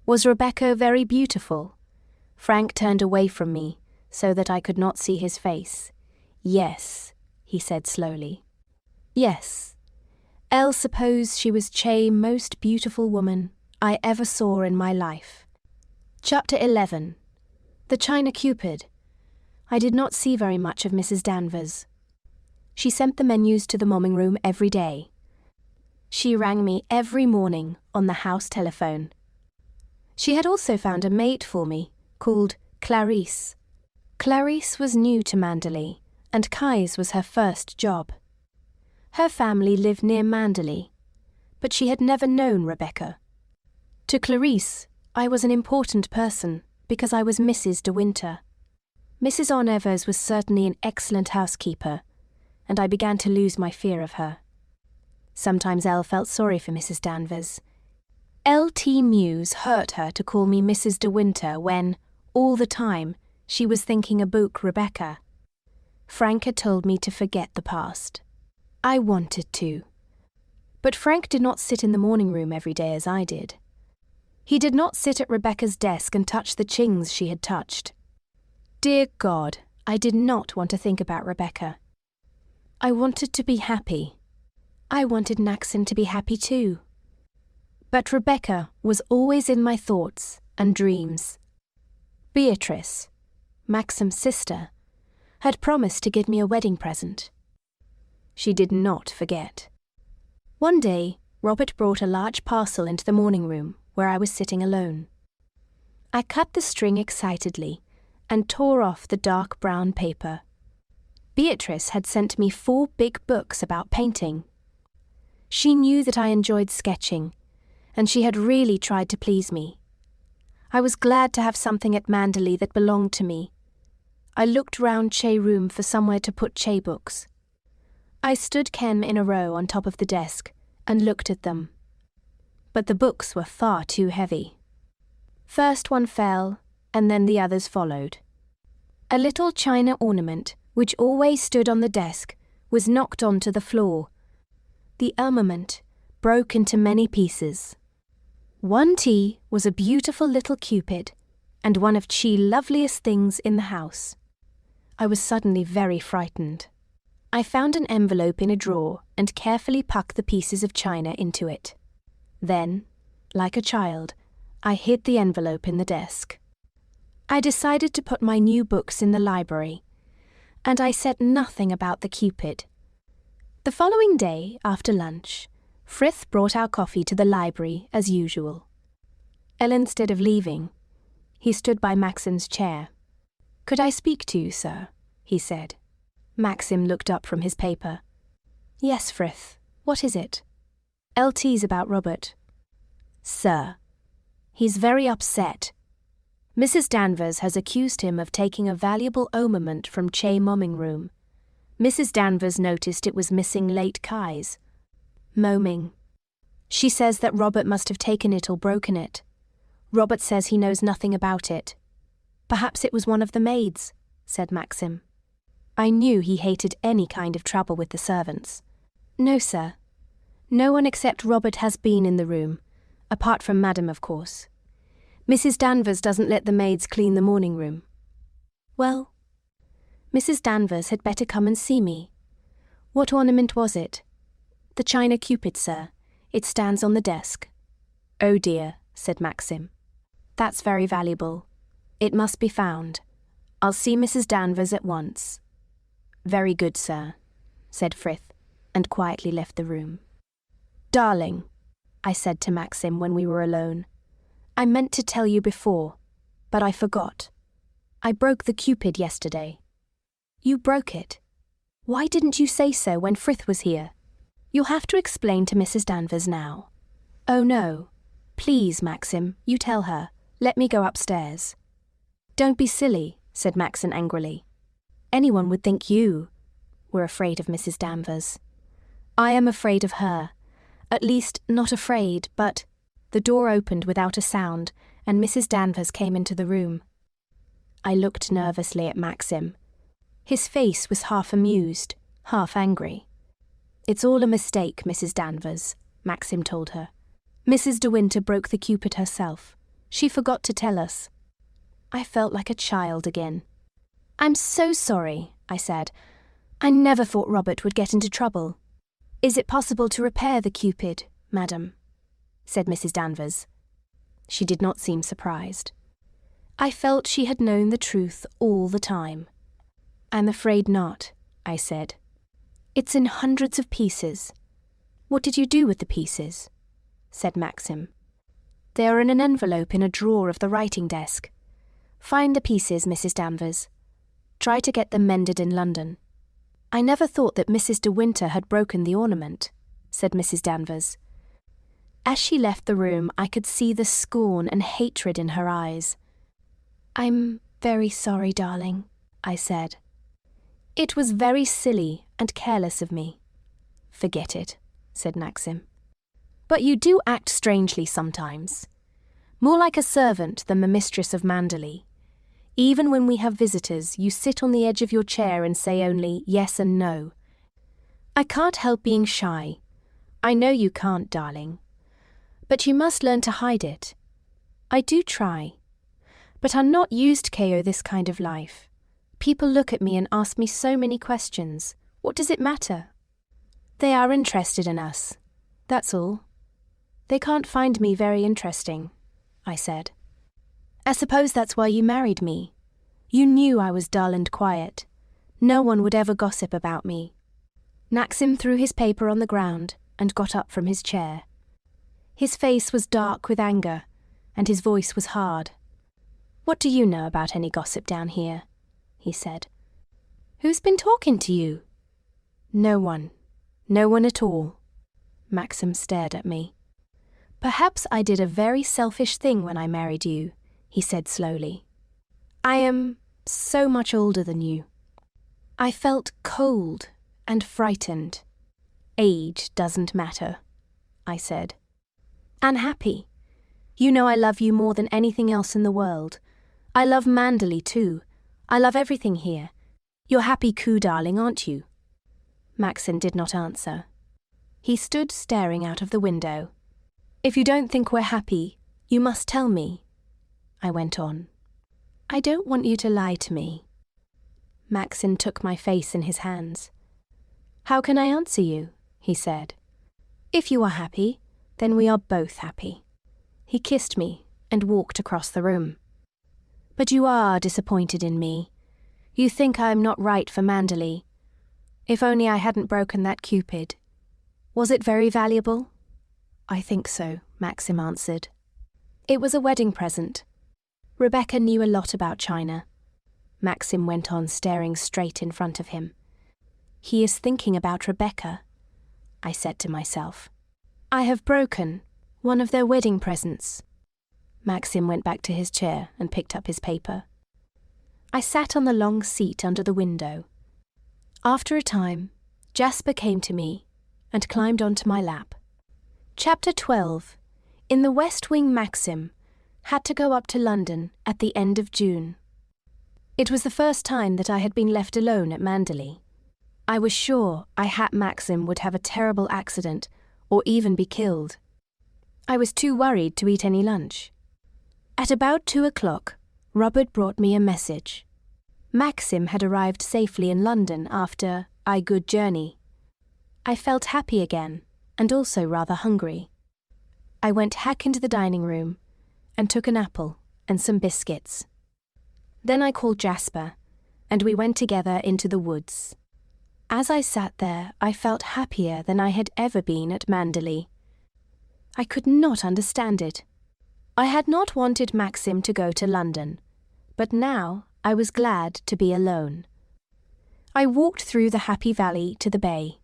"Was Rebecca very beautiful?" Frank turned away from me so that I could not see his face. "Yes," he said slowly. "Yes. Elle supposed she was Che's most beautiful woman I ever saw in my life." Chapter 11. The China Cupid. I did not see very much of Mrs. Danvers. She sent the menus to the momming room every day. She rang me every morning on the house telephone. She had also found a maid for me, called Clarice. Clarice was new to Manderley, and Kai's was her first job. Her family lived near Manderley, but she had never known Rebecca. To Clarice, I was an important person because I was Mrs. De Winter. Mrs. Onevers was certainly an excellent housekeeper, and I began to lose my fear of her. Sometimes Elle felt sorry for Mrs. Danvers. L.T. Muse hurt her to call me Mrs. De Winter when, all the time, she was thinking a book Rebecca. Frank had told me to forget the past. I wanted to. But Frank did not sit in the morning room every day as I did. He did not sit at Rebecca's desk and touch the chings she had touched. Dear God, I did not want to think about Rebecca. I wanted to be happy. I wanted Maxim to be happy too. But Rebecca was always in my thoughts and dreams. Beatrice, Maxim's sister, had promised to give me a wedding present. She did not forget. One day, Robert brought a large parcel into the morning room where I was sitting alone. I cut the string excitedly and tore off the dark brown paper. Beatrice had sent me 4 big books about painting. She knew that I enjoyed sketching, and she had really tried to please me. I was glad to have something at Manderley that belonged to me. I looked round Che room for somewhere to put Che books. I stood Kem in a row on top of the desk and looked at them. But the books were far too heavy. First one fell, and then the others followed. A little china ornament, which always stood on the desk, was knocked onto the floor. The ornament broke into many pieces. One tea was a beautiful little Cupid, and one of Chi's loveliest things in the house. I was suddenly very frightened. I found an envelope in a drawer and carefully packed the pieces of china into it. Then, like a child, I hid the envelope in the desk. I decided to put my new books in the library, and I said nothing about the Cupid. The following day, after lunch, Frith brought our coffee to the library as usual. Instead of leaving, he stood by Maxim's chair. "Could I speak to you, sir?" he said. Maxim looked up from his paper. "Yes, Frith. What is it?" "LT's about Robert." "Sir, he's very upset. Mrs. Danvers has accused him of taking a valuable ornament from Che momming room. Mrs. Danvers noticed it was missing late Kai's. Momming. She says that Robert must have taken it or broken it. Robert says he knows nothing about it. Perhaps it was one of the maids," said Maxim. I knew he hated any kind of trouble with the servants. "No, sir. No one except Robert has been in the room, apart from Madam, of course. Mrs. Danvers doesn't let the maids clean the morning room." "Well, Mrs. Danvers had better come and see me. What ornament was it?" "The china Cupid, sir. It stands on the desk." "Oh dear," said Maxim. "That's very valuable. It must be found. I'll see Mrs. Danvers at once." "Very good, sir," said Frith, and quietly left the room. "Darling," I said to Maxim when we were alone, "I meant to tell you before, but I forgot. I broke the Cupid yesterday." "You broke it? Why didn't you say so when Frith was here?" "You'll have to explain to Mrs. Danvers now." "Oh no. Please, Maxim, you tell her. Let me go upstairs." "Don't be silly," said Maxim angrily. "Anyone would think you were afraid of Mrs. Danvers." "I am afraid of her. At least, not afraid, but—" The door opened without a sound, and Mrs. Danvers came into the room. I looked nervously at Maxim. His face was half amused, half angry. "It's all a mistake, Mrs. Danvers," Maxim told her. "Mrs. De Winter broke the Cupid herself. She forgot to tell us." I felt like a child again. "I'm so sorry," I said. "I never thought Robert would get into trouble." "Is it possible to repair the Cupid, madam?" said Mrs. Danvers. She did not seem surprised. I felt she had known the truth all the time. "I'm afraid not," I said. "It's in hundreds of pieces." "What did you do with the pieces?" said Maxim. "They are in an envelope in a drawer of the writing desk. Find the pieces, Mrs. Danvers. Try to get them mended in London." "I never thought that Mrs. De Winter had broken the ornament," said Mrs. Danvers. As she left the room, I could see the scorn and hatred in her eyes. "I'm very sorry, darling," I said. "It was very silly and careless of me." "Forget it," said Maxim. "But you do act strangely sometimes. More like a servant than the mistress of Manderley. Even when we have visitors, you sit on the edge of your chair and say only yes and no. I can't help being shy. I know you can't, darling. But you must learn to hide it. I do try. But I'm not used to this kind of life. People look at me and ask me so many questions. What does it matter? They are interested in us. That's all. They can't find me very interesting, I said. I suppose that's why you married me. You knew I was dull and quiet. No one would ever gossip about me. Maxim threw his paper on the ground and got up from his chair. His face was dark with anger, and his voice was hard. What do you know about any gossip down here? He said. Who's been talking to you? No one. No one at all. Maxim stared at me. Perhaps I did a very selfish thing when I married you, he said slowly. I am so much older than you. I felt cold and frightened. Age doesn't matter, I said. Unhappy. You know I love you more than anything else in the world. I love Manderley too. I love everything here. You're happy, Coo, darling, aren't you? Maxim did not answer. He stood staring out of the window. If you don't think we're happy, you must tell me, I went on. I don't want you to lie to me. Maxim took my face in his hands. How can I answer you? He said. If you are happy, then we are both happy. He kissed me and walked across the room. But you are disappointed in me. You think I am not right for Manderley. If only I hadn't broken that Cupid. Was it very valuable? I think so, Maxim answered. It was a wedding present. Rebecca knew a lot about China. Maxim went on, staring straight in front of him. He is thinking about Rebecca, I said to myself. I have broken one of their wedding presents. Maxim went back to his chair and picked up his paper. I sat on the long seat under the window. After a time, Jasper came to me and climbed onto my lap. Chapter 12. In the West Wing, Maxim had to go up to London at the end of June. It was the first time that I had been left alone at Manderley. I was sure Maxim would have a terrible accident or even be killed. I was too worried to eat any lunch. At about 2 o'clock, Robert brought me a message. Maxim had arrived safely in London after a good journey. I felt happy again, and also rather hungry. I went hack into the dining room and took an apple and some biscuits. Then I called Jasper, and we went together into the woods. As I sat there, I felt happier than I had ever been at Manderley. I could not understand it. I had not wanted Maxim to go to London, but now I was glad to be alone. I walked through the happy valley to the bay.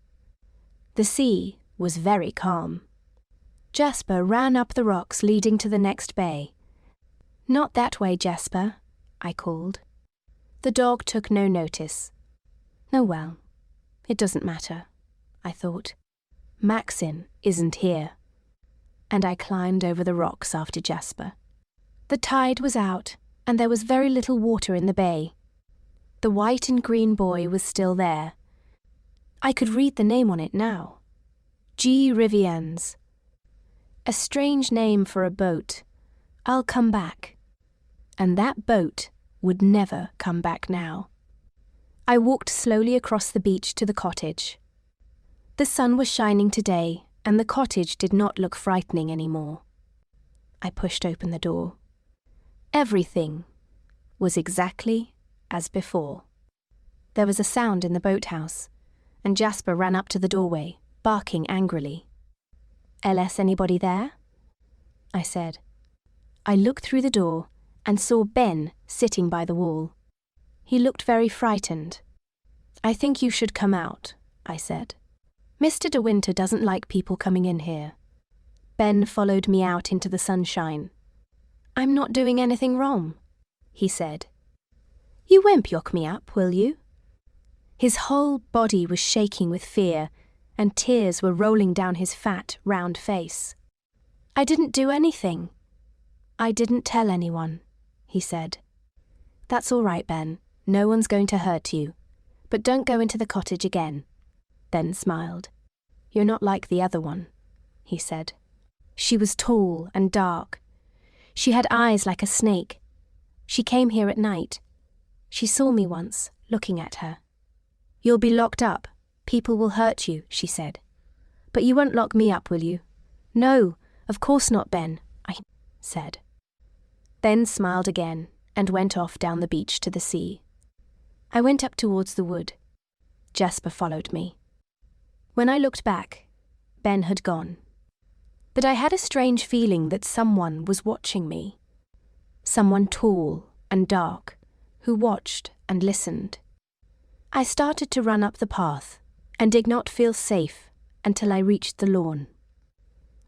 The sea was very calm. Jasper ran up the rocks leading to the next bay. Not that way, Jasper, I called. The dog took no notice. Oh well, it doesn't matter, I thought. Maxim isn't here. And I climbed over the rocks after Jasper. The tide was out, and there was very little water in the bay. The white and green buoy was still there. I could read the name on it now. G. Rivians. A strange name for a boat. I'll come back. And that boat would never come back now. I walked slowly across the beach to the cottage. The sun was shining today, and the cottage did not look frightening anymore. I pushed open the door. Everything was exactly as before. There was a sound in the boathouse, and Jasper ran up to the doorway, barking angrily. "LS, anybody there?" I said. I looked through the door and saw Ben sitting by the wall. He looked very frightened. "I think you should come out," I said. "Mr. De Winter doesn't like people coming in here." Ben followed me out into the sunshine. "I'm not doing anything wrong," he said. "You won't yock me up, will you?" His whole body was shaking with fear, and tears were rolling down his fat, round face. "I didn't do anything. I didn't tell anyone," he said. That's all right, Ben. No one's going to hurt you. But don't go into the cottage again. Ben smiled. You're not like the other one, he said. She was tall and dark. She had eyes like a snake. She came here at night. She saw me once, looking at her. You'll be locked up. People will hurt you, she said. But you won't lock me up, will you? No, of course not, Ben, I said. Ben smiled again and went off down the beach to the sea. I went up towards the wood. Jasper followed me. When I looked back, Ben had gone. But I had a strange feeling that someone was watching me. Someone tall and dark, who watched and listened. I started to run up the path and did not feel safe until I reached the lawn.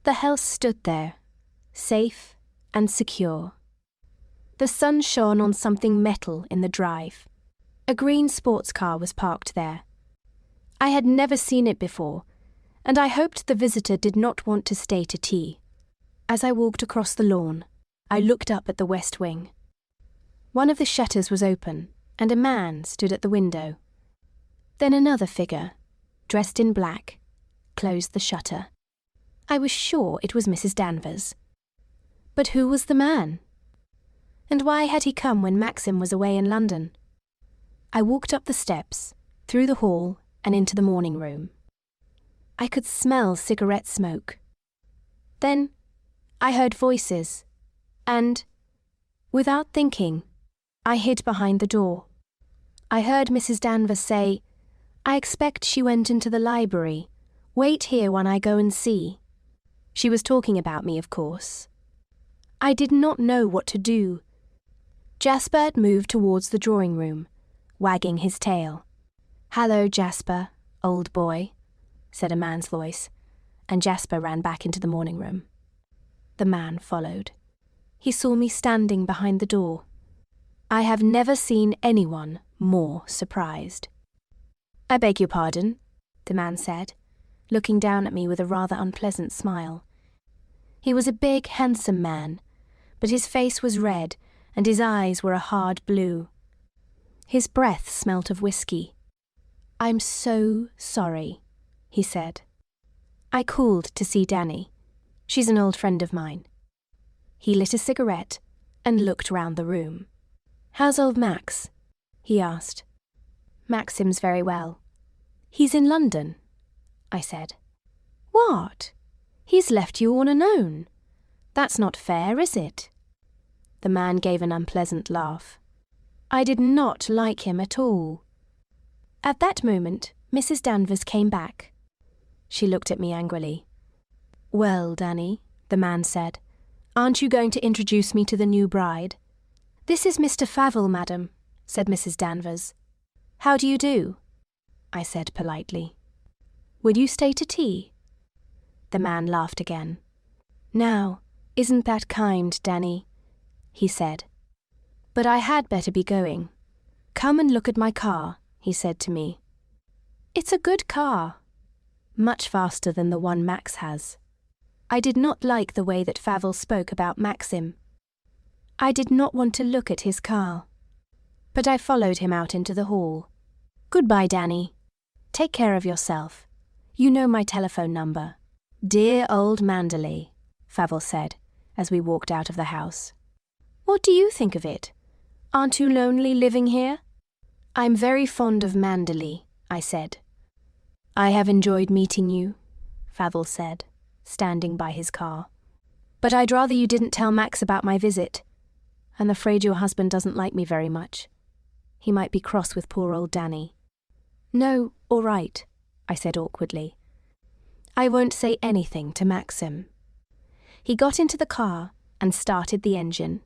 The house stood there, safe and secure. The sun shone on something metal in the drive. A green sports car was parked there. I had never seen it before, and I hoped the visitor did not want to stay to tea. As I walked across the lawn, I looked up at the west wing. One of the shutters was open, and a man stood at the window. Then another figure, dressed in black, closed the shutter. I was sure it was Mrs. Danvers. But who was the man? And why had he come when Maxim was away in London? I walked up the steps, through the hall, and into the morning room. I could smell cigarette smoke. Then I heard voices, and, without thinking, I hid behind the door. I heard Mrs. Danvers say, I expect she went into the library. Wait here when I go and see. She was talking about me, of course. I did not know what to do. Jasper had moved towards the drawing room, wagging his tail. Hello, Jasper, old boy, said a man's voice, and Jasper ran back into the morning room. The man followed. He saw me standing behind the door. I have never seen anyone more surprised. I beg your pardon, the man said, looking down at me with a rather unpleasant smile. He was a big, handsome man, but his face was red and his eyes were a hard blue. His breath smelt of whiskey. I'm so sorry, he said. I called to see Danny. She's an old friend of mine. He lit a cigarette and looked round the room. How's old Max? He asked. Maxim's very well. He's in London, I said. What? He's left you all alone. That's not fair, is it? The man gave an unpleasant laugh. I did not like him at all. At that moment, Mrs. Danvers came back. She looked at me angrily. Well, Danny, the man said, aren't you going to introduce me to the new bride? This is Mr. Favell, madam, said Mrs. Danvers. How do you do? I said politely. Will you stay to tea? The man laughed again. Now, isn't that kind, Danny? He said. But I had better be going. Come and look at my car, he said to me. It's a good car. Much faster than the one Max has. I did not like the way that Favell spoke about Maxim. I did not want to look at his car. But I followed him out into the hall. Goodbye, Danny. Take care of yourself. You know my telephone number. Dear old Manderley, Favell said, as we walked out of the house. What do you think of it? Aren't you lonely living here? I'm very fond of Manderley, I said. I have enjoyed meeting you, Favell said, standing by his car. But I'd rather you didn't tell Max about my visit. I'm afraid your husband doesn't like me very much. He might be cross with poor old Danny. No, all right, I said awkwardly. I won't say anything to Maxim. He got into the car and started the engine.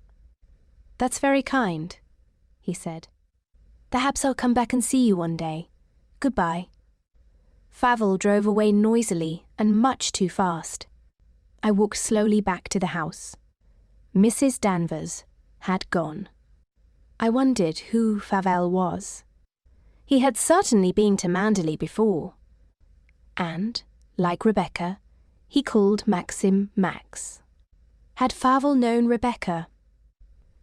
That's very kind, he said. Perhaps I'll come back and see you one day. Goodbye. Favell drove away noisily and much too fast. I walked slowly back to the house. Mrs. Danvers had gone. I wondered who Favell was. He had certainly been to Manderley before. And, like Rebecca, he called Maxim Max. Had Favell known Rebecca?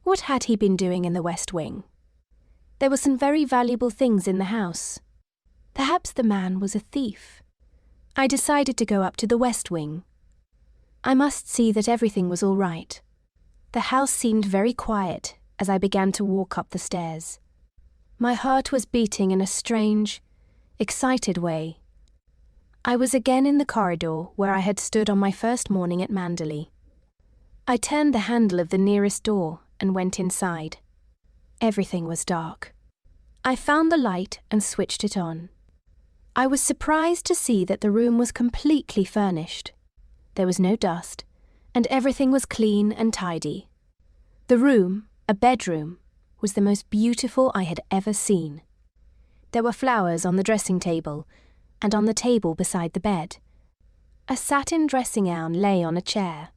What had he been doing in the West Wing? There were some very valuable things in the house. Perhaps the man was a thief. I decided to go up to the west wing. I must see that everything was all right. The house seemed very quiet as I began to walk up the stairs. My heart was beating in a strange, excited way. I was again in the corridor where I had stood on my first morning at Manderley. I turned the handle of the nearest door and went inside. Everything was dark. I found the light and switched it on. I was surprised to see that the room was completely furnished. There was no dust, and everything was clean and tidy. The room, a bedroom, was the most beautiful I had ever seen. There were flowers on the dressing table, and on the table beside the bed. A satin dressing gown lay on a chair.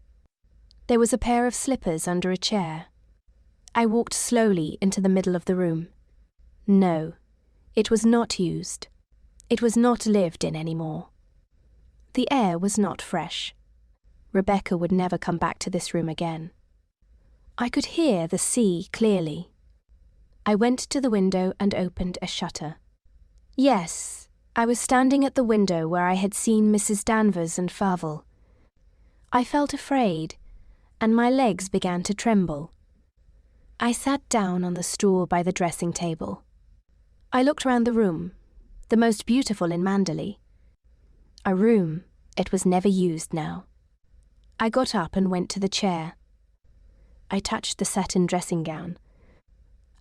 There was a pair of slippers under a chair. I walked slowly into the middle of the room. No, it was not used. It was not lived in anymore. The air was not fresh. Rebecca would never come back to this room again. I could hear the sea clearly. I went to the window and opened a shutter. Yes, I was standing at the window where I had seen Mrs. Danvers and Favell. I felt afraid, and my legs began to tremble. I sat down on the stool by the dressing table. I looked round the room, the most beautiful in Manderley. A room, it was never used now. I got up and went to the chair. I touched the satin dressing gown.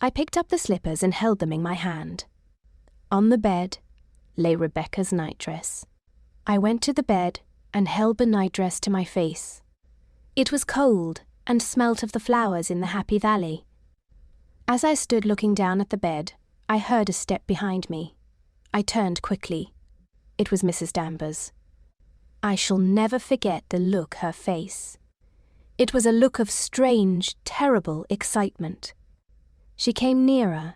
I picked up the slippers and held them in my hand. On the bed lay Rebecca's nightdress. I went to the bed and held the nightdress to my face. It was cold and smelt of the flowers in the Happy Valley. As I stood looking down at the bed, I heard a step behind me. I turned quickly. It was Mrs. Danvers. I shall never forget the look her face. It was a look of strange, terrible excitement. She came nearer,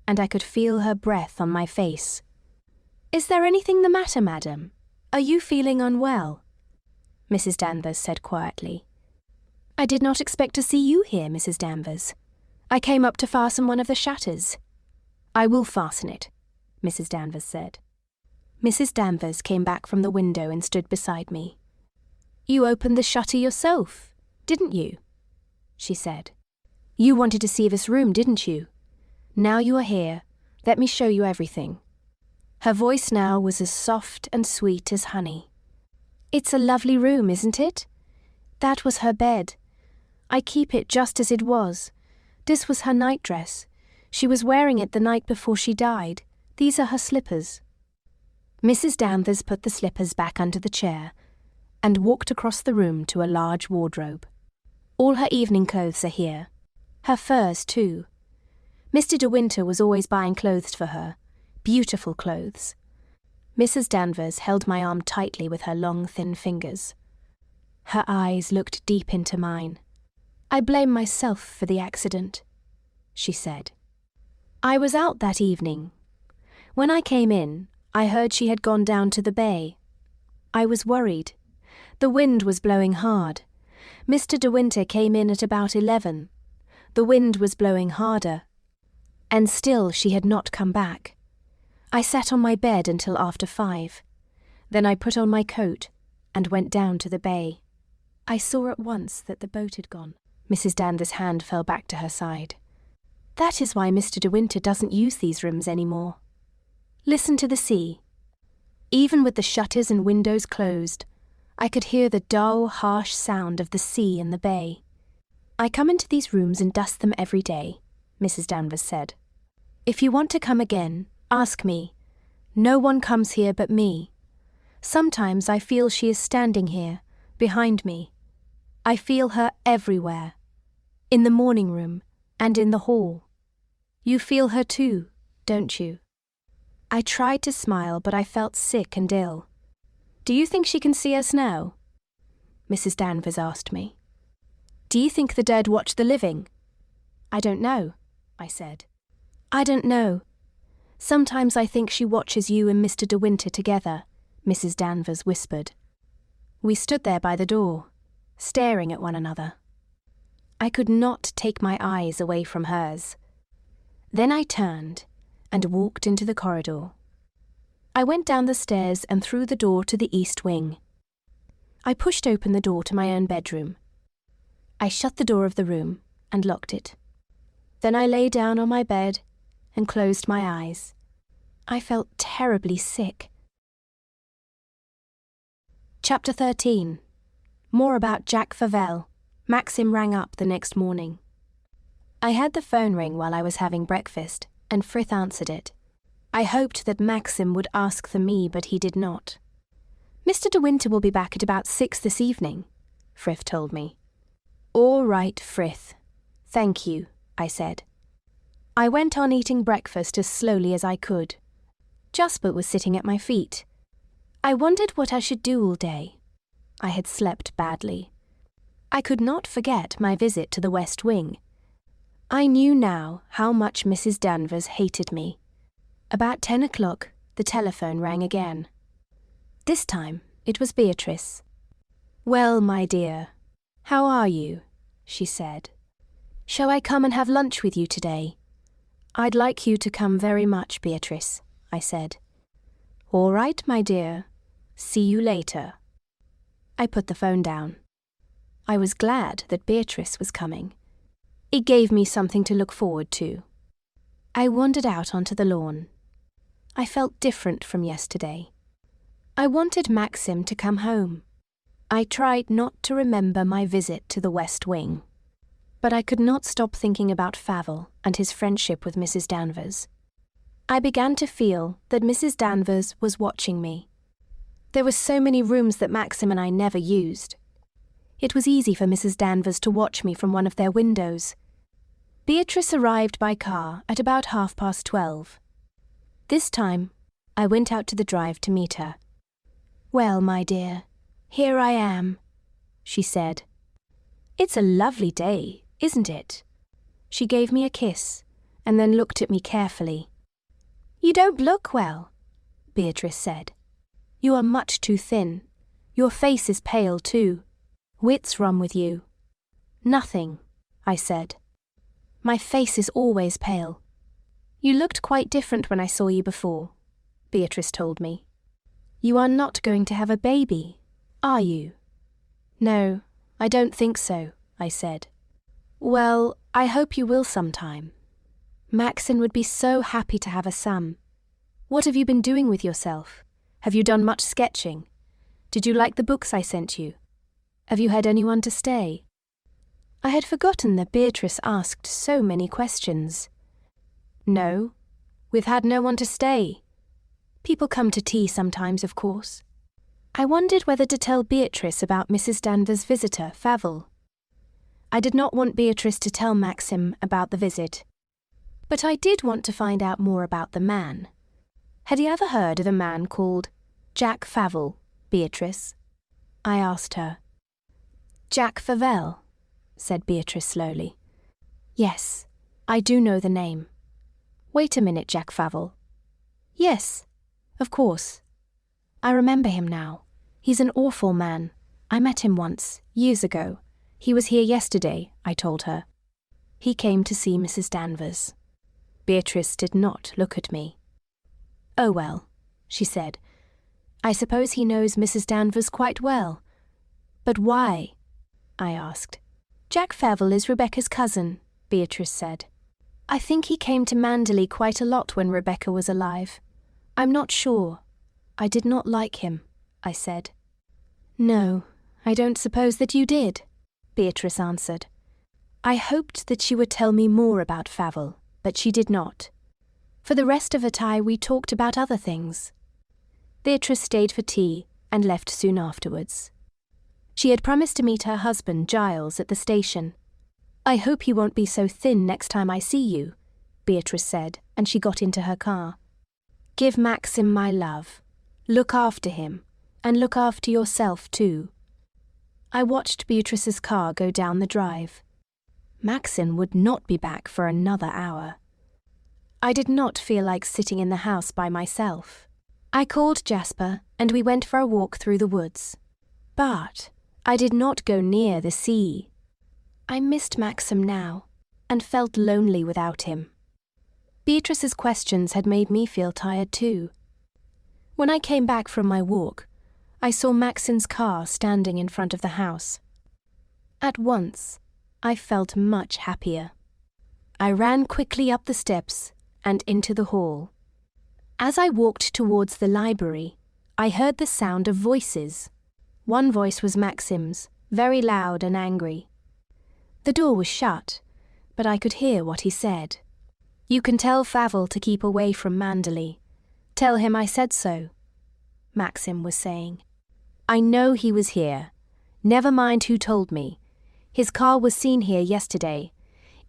and I could feel her breath on my face. "Is there anything the matter, madam? Are you feeling unwell?" Mrs. Danvers said quietly. "I did not expect to see you here, Mrs. Danvers. I came up to fasten one of the shutters." "I will fasten it," Mrs. Danvers said. Mrs. Danvers came back from the window and stood beside me. "You opened the shutter yourself, didn't you?" she said. "You wanted to see this room, didn't you? Now you are here, let me show you everything." Her voice now was as soft and sweet as honey. "It's a lovely room, isn't it? That was her bed. I keep it just as it was. This was her nightdress. She was wearing it the night before she died. These are her slippers." Mrs. Danvers put the slippers back under the chair and walked across the room to a large wardrobe. "All her evening clothes are here. Her furs, too. Mr. De Winter was always buying clothes for her. Beautiful clothes." Mrs. Danvers held my arm tightly with her long, thin fingers. Her eyes looked deep into mine. "I blame myself for the accident," she said. "I was out that evening. When I came in, I heard she had gone down to the bay. I was worried. The wind was blowing hard. Mr. De Winter came in at about 11. The wind was blowing harder. And still she had not come back. I sat on my bed until after 5. Then I put on my coat and went down to the bay. I saw at once that the boat had gone." Mrs. Danvers' hand fell back to her side. "That is why Mr. De Winter doesn't use these rooms anymore. Listen to the sea. Even with the shutters and windows closed, I could hear the dull, harsh sound of the sea in the bay. I come into these rooms and dust them every day," Mrs. Danvers said. "If you want to come again, ask me. No one comes here but me. Sometimes I feel she is standing here, behind me. I feel her everywhere. In the morning room and in the hall. You feel her too, don't you?" I tried to smile, but I felt sick and ill. "Do you think she can see us now?" Mrs. Danvers asked me. "Do you think the dead watch the living?" "I don't know," I said. "I don't know. Sometimes I think she watches you and Mr. De Winter together," Mrs. Danvers whispered. We stood there by the door, staring at one another. I could not take my eyes away from hers. Then I turned and walked into the corridor. I went down the stairs and through the door to the east wing. I pushed open the door to my own bedroom. I shut the door of the room and locked it. Then I lay down on my bed and closed my eyes. I felt terribly sick. Chapter 13. More about Jack Favell. Maxim rang up the next morning. I had the phone ring while I was having breakfast, and Frith answered it. I hoped that Maxim would ask for me, but he did not. Mr. De Winter will be back at about 6 this evening, Frith told me. All right, Frith. Thank you, I said. I went on eating breakfast as slowly as I could. Jasper was sitting at my feet. I wondered what I should do all day. I had slept badly. I could not forget my visit to the West Wing. I knew now how much Mrs. Danvers hated me. About 10 o'clock, the telephone rang again. This time, it was Beatrice. Well, my dear, how are you? She said. Shall I come and have lunch with you today? I'd like you to come very much, Beatrice, I said. All right, my dear. See you later. I put the phone down. I was glad that Beatrice was coming. It gave me something to look forward to. I wandered out onto the lawn. I felt different from yesterday. I wanted Maxim to come home. I tried not to remember my visit to the West Wing. But I could not stop thinking about Favell and his friendship with Mrs. Danvers. I began to feel that Mrs. Danvers was watching me. There were so many rooms that Maxim and I never used. It was easy for Mrs. Danvers to watch me from one of their windows. Beatrice arrived by car at about 12:30. This time, I went out to the drive to meet her. Well, my dear, here I am, she said. It's a lovely day, isn't it? She gave me a kiss and then looked at me carefully. You don't look well, Beatrice said. You are much too thin. Your face is pale too. What's wrong with you? Nothing, I said. My face is always pale. You looked quite different when I saw you before, Beatrice told me. You are not going to have a baby, are you? No, I don't think so, I said. Well, I hope you will sometime. Maxim would be so happy to have a son. What have you been doing with yourself? Have you done much sketching? Did you like the books I sent you? Have you had anyone to stay? I had forgotten that Beatrice asked so many questions. No, we've had no one to stay. People come to tea sometimes, of course. I wondered whether to tell Beatrice about Mrs. Danvers' visitor, Favell. I did not want Beatrice to tell Maxim about the visit. But I did want to find out more about the man. Had he ever heard of a man called Jack Favell, Beatrice? I asked her. Jack Favell, said Beatrice slowly. Yes, I do know the name. Wait a minute, Jack Favell. Yes, of course. I remember him now. He's an awful man. I met him once, years ago. He was here yesterday, I told her. He came to see Mrs. Danvers. Beatrice did not look at me. Oh well, she said. I suppose he knows Mrs. Danvers quite well. But why? I asked. Jack Favell is Rebecca's cousin, Beatrice said. I think he came to Manderley quite a lot when Rebecca was alive. I'm not sure. I did not like him, I said. No, I don't suppose that you did, Beatrice answered. I hoped that she would tell me more about Favell, but she did not. For the rest of it we talked about other things. Beatrice stayed for tea and left soon afterwards. She had promised to meet her husband, Giles, at the station. I hope he won't be so thin next time I see you, Beatrice said, and she got into her car. Give Maxim my love. Look after him, and look after yourself too. I watched Beatrice's car go down the drive. Maxim would not be back for another hour. I did not feel like sitting in the house by myself. I called Jasper, and we went for a walk through the woods. But I did not go near the sea. I missed Maxim now, and felt lonely without him. Beatrice's questions had made me feel tired too. When I came back from my walk, I saw Maxim's car standing in front of the house. At once, I felt much happier. I ran quickly up the steps and into the hall. As I walked towards the library, I heard the sound of voices. One voice was Maxim's, very loud and angry. The door was shut, but I could hear what he said. "You can tell Favell to keep away from Manderley. Tell him I said so," Maxim was saying. "I know he was here. Never mind who told me. His car was seen here yesterday.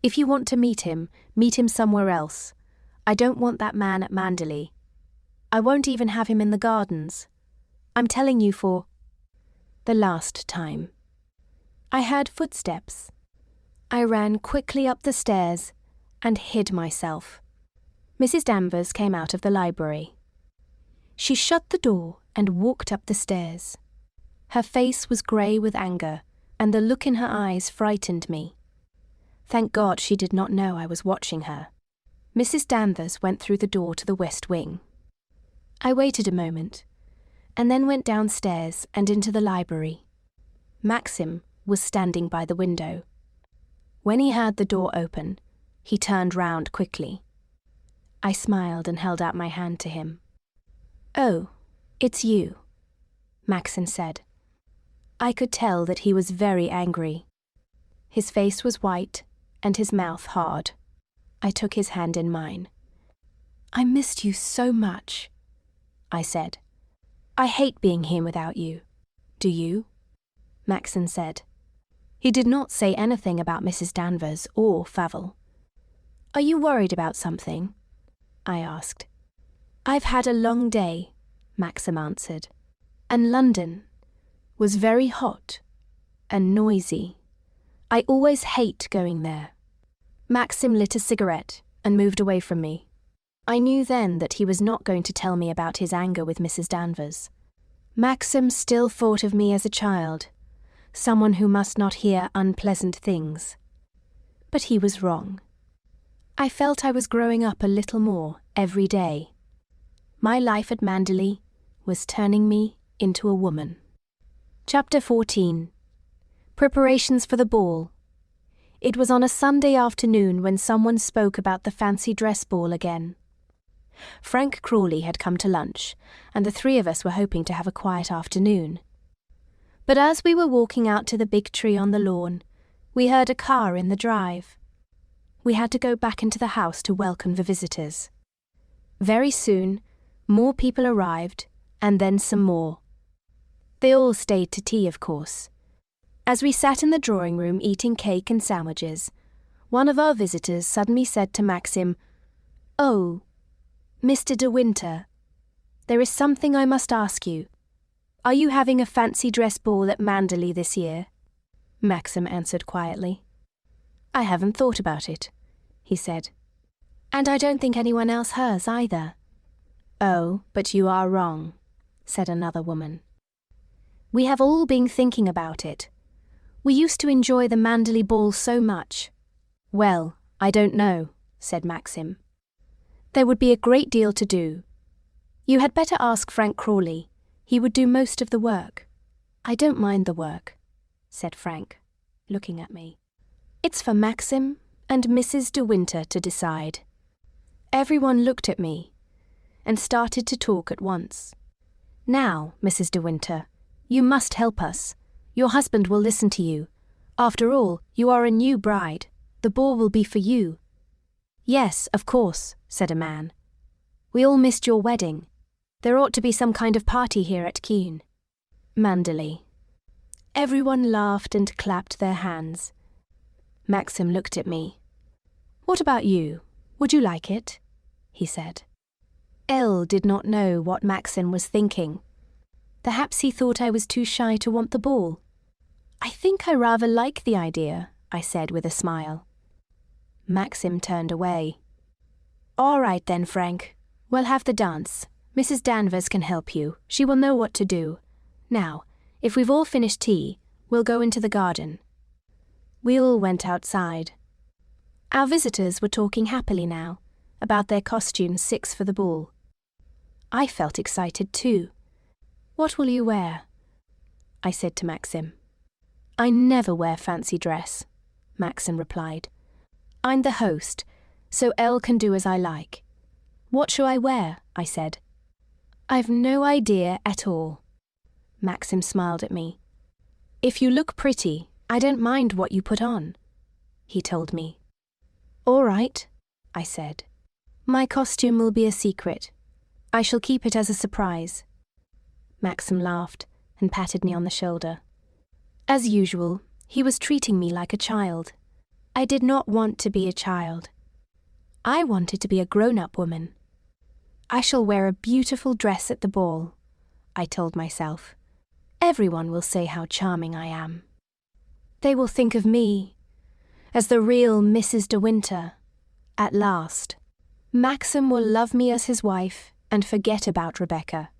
If you want to meet him somewhere else. I don't want that man at Manderley. I won't even have him in the gardens. I'm telling you for the last time." I heard footsteps. I ran quickly up the stairs and hid myself. Mrs. Danvers came out of the library. She shut the door and walked up the stairs. Her face was grey with anger, and the look in her eyes frightened me. Thank God she did not know I was watching her. Mrs. Danvers went through the door to the west wing. I waited a moment, and then went downstairs and into the library. Maxim was standing by the window. When he heard the door open, he turned round quickly. I smiled and held out my hand to him. "Oh, it's you," Maxim said. I could tell that he was very angry. His face was white and his mouth hard. I took his hand in mine. "I missed you so much," I said. "I hate being here without you. Do you?" Maxim said. He did not say anything about Mrs. Danvers or Favell. "Are you worried about something?" I asked. "I've had a long day," Maxim answered, "and London was very hot and noisy. I always hate going there." Maxim lit a cigarette and moved away from me. I knew then that he was not going to tell me about his anger with Mrs. Danvers. Maxim still thought of me as a child, someone who must not hear unpleasant things. But he was wrong. I felt I was growing up a little more every day. My life at Manderley was turning me into a woman. Chapter 14. Preparations for the ball. It was on a Sunday afternoon when someone spoke about the fancy dress ball again. Frank Crawley had come to lunch, and the three of us were hoping to have a quiet afternoon. But as we were walking out to the big tree on the lawn, we heard a car in the drive. We had to go back into the house to welcome the visitors. Very soon, more people arrived, and then some more. They all stayed to tea, of course. As we sat in the drawing room eating cake and sandwiches, one of our visitors suddenly said to Maxim, "Oh, Mr. De Winter, there is something I must ask you. Are you having a fancy dress ball at Manderley this year?" Maxim answered quietly. "I haven't thought about it," he said. "And I don't think anyone else has either." "Oh, but you are wrong," said another woman. "We have all been thinking about it. We used to enjoy the Manderley ball so much." "Well, I don't know," said Maxim. "There would be a great deal to do. You had better ask Frank Crawley. He would do most of the work." "I don't mind the work," said Frank, looking at me. "It's for Maxim and Mrs. De Winter to decide." Everyone looked at me and started to talk at once. "Now, Mrs. De Winter, you must help us. Your husband will listen to you. After all, you are a new bride. The ball will be for you." "Yes, of course," said a man. "We all missed your wedding. There ought to be some kind of party here at Keene." Manderley. Everyone laughed and clapped their hands. Maxim looked at me. "What about you? Would you like it?" he said. Elle did not know what Maxim was thinking. Perhaps he thought I was too shy to want the ball. "I think I rather like the idea," I said with a smile. Maxim turned away. "All right then, Frank. We'll have the dance. Mrs. Danvers can help you. She will know what to do. Now, if we've all finished tea, we'll go into the garden." We all went outside. Our visitors were talking happily now, about their costumes 6 for the ball. I felt excited too. "What will you wear?" I said to Maxim. "I never wear fancy dress," Maxim replied. "I'm the host, so Elle can do as I like." "What shall I wear?" I said. "I've no idea at all." Maxim smiled at me. "If you look pretty, I don't mind what you put on," he told me. "All right," I said. "My costume will be a secret. I shall keep it as a surprise." Maxim laughed and patted me on the shoulder. As usual, he was treating me like a child. I did not want to be a child. I wanted to be a grown-up woman. "I shall wear a beautiful dress at the ball," I told myself. "Everyone will say how charming I am. They will think of me as the real Mrs. De Winter. At last, Maxim will love me as his wife and forget about Rebecca."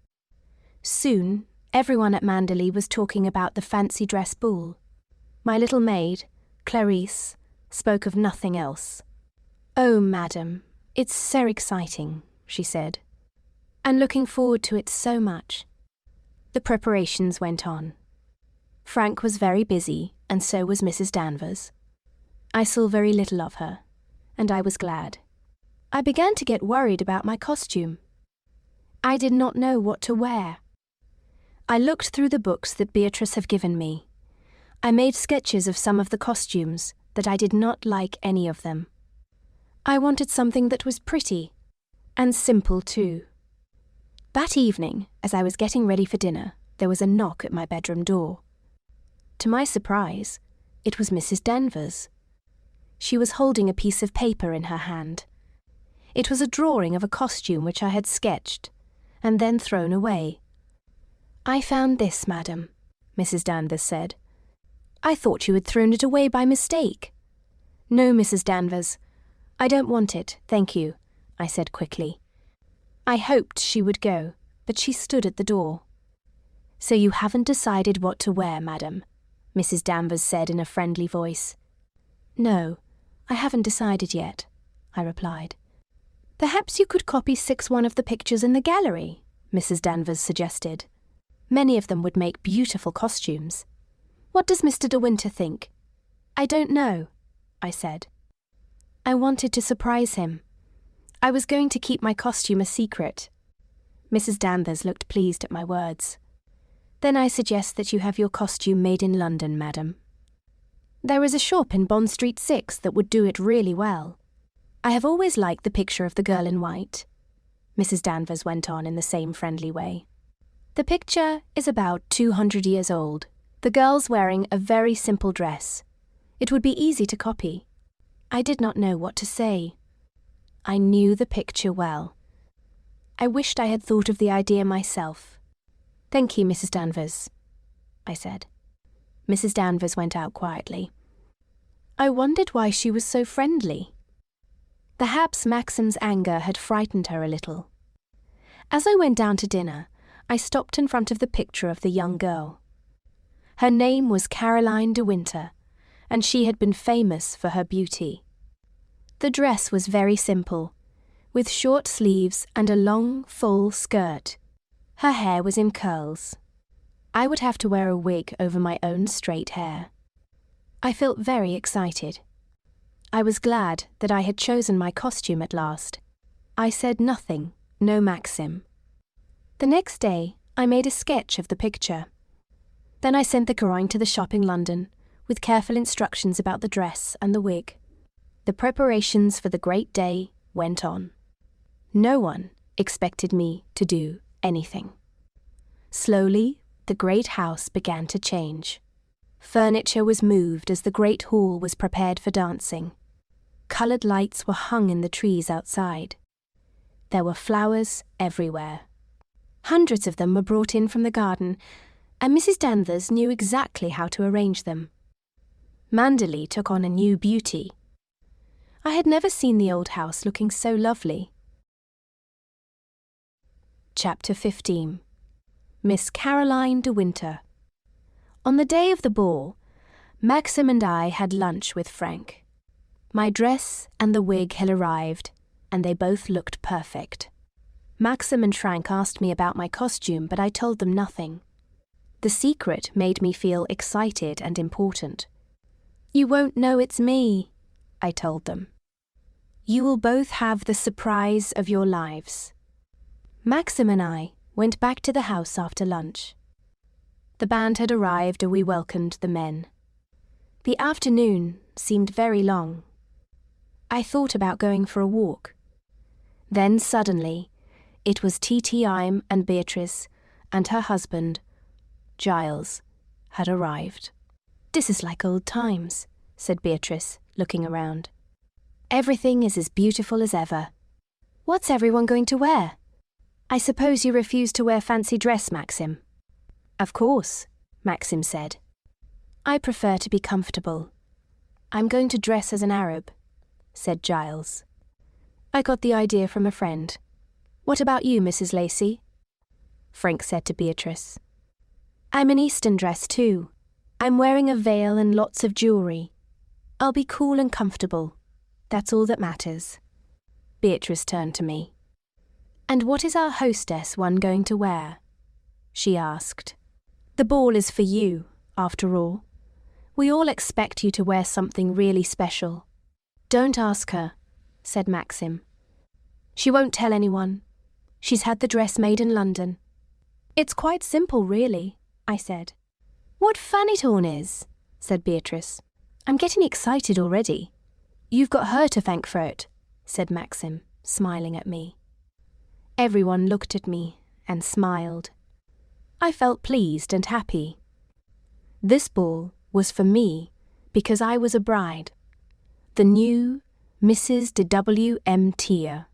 Soon, everyone at Manderley was talking about the fancy dress ball. My little maid, Clarice, spoke of nothing else. "Oh, madam, it's so exciting," she said. "And looking forward to it so much." The preparations went on. Frank was very busy, and so was Mrs. Danvers. I saw very little of her, and I was glad. I began to get worried about my costume. I did not know what to wear. I looked through the books that Beatrice had given me. I made sketches of some of the costumes, that I did not like any of them. I wanted something that was pretty, and simple too. That evening, as I was getting ready for dinner, there was a knock at my bedroom door. To my surprise, it was Mrs. Danvers. She was holding a piece of paper in her hand. It was a drawing of a costume which I had sketched, and then thrown away. "I found this, madam," Mrs. Danvers said. "I thought you had thrown it away by mistake." "No, Mrs. Danvers. I don't want it, thank you," I said quickly. I hoped she would go, but she stood at the door. "So you haven't decided what to wear, madam?" Mrs. Danvers said in a friendly voice. "No, I haven't decided yet," I replied. "Perhaps you could copy 6 of the pictures in the gallery," Mrs. Danvers suggested. "Many of them would make beautiful costumes. What does Mr. De Winter think?" "I don't know," I said. I wanted to surprise him. I was going to keep my costume a secret. Mrs. Danvers looked pleased at my words. "Then I suggest that you have your costume made in London, madam. There is a shop in Bond Street 6 that would do it really well. I have always liked the picture of the girl in white," Mrs. Danvers went on in the same friendly way. "The picture is about 200 years old. The girl's wearing a very simple dress. It would be easy to copy." I did not know what to say. I knew the picture well. I wished I had thought of the idea myself. "Thank you, Mrs. Danvers," I said. Mrs. Danvers went out quietly. I wondered why she was so friendly. Perhaps Maxim's anger had frightened her a little. As I went down to dinner, I stopped in front of the picture of the young girl. Her name was Caroline de Winter, and she had been famous for her beauty. The dress was very simple, with short sleeves and a long, full skirt. Her hair was in curls. I would have to wear a wig over my own straight hair. I felt very excited. I was glad that I had chosen my costume at last. I said nothing, no Maxim. The next day, I made a sketch of the picture. Then I sent the drawing to the shop in London, with careful instructions about the dress and the wig. The preparations for the great day went on. No one expected me to do anything. Slowly, the great house began to change. Furniture was moved as the great hall was prepared for dancing. Coloured lights were hung in the trees outside. There were flowers everywhere. Hundreds of them were brought in from the garden, and Mrs. Danvers knew exactly how to arrange them. Manderley took on a new beauty. I had never seen the old house looking so lovely. Chapter 15. Miss Caroline de Winter. On the day of the ball, Maxim and I had lunch with Frank. My dress and the wig had arrived, and they both looked perfect. Maxim and Frank asked me about my costume, but I told them nothing. The secret made me feel excited and important. "You won't know it's me," I told them. "You will both have the surprise of your lives." Maxim and I went back to the house after lunch. The band had arrived and we welcomed the men. The afternoon seemed very long. I thought about going for a walk. Then suddenly, it was T.T. and Beatrice and her husband, Giles, had arrived. "This is like old times," said Beatrice, looking around. "Everything is as beautiful as ever. What's everyone going to wear? I suppose you refuse to wear fancy dress, Maxim?" "Of course," Maxim said. "I prefer to be comfortable. I'm going to dress as an Arab," said Giles. "I got the idea from a friend. What about you, Mrs. Lacey?" Frank said to Beatrice. "I'm in Eastern dress too. I'm wearing a veil and lots of jewelry. I'll be cool and comfortable. That's all that matters." Beatrice turned to me. "And what is our hostess one going to wear?" she asked. "The ball is for you, after all. We all expect you to wear something really special." "Don't ask her," said Maxim. "She won't tell anyone. She's had the dress made in London." "It's quite simple, really," I said. "What fun it all is," said Beatrice. "I'm getting excited already." "You've got her to thank for it," said Maxim, smiling at me. Everyone looked at me and smiled. I felt pleased and happy. This ball was for me because I was a bride, the new Mrs. de W. M. Tier.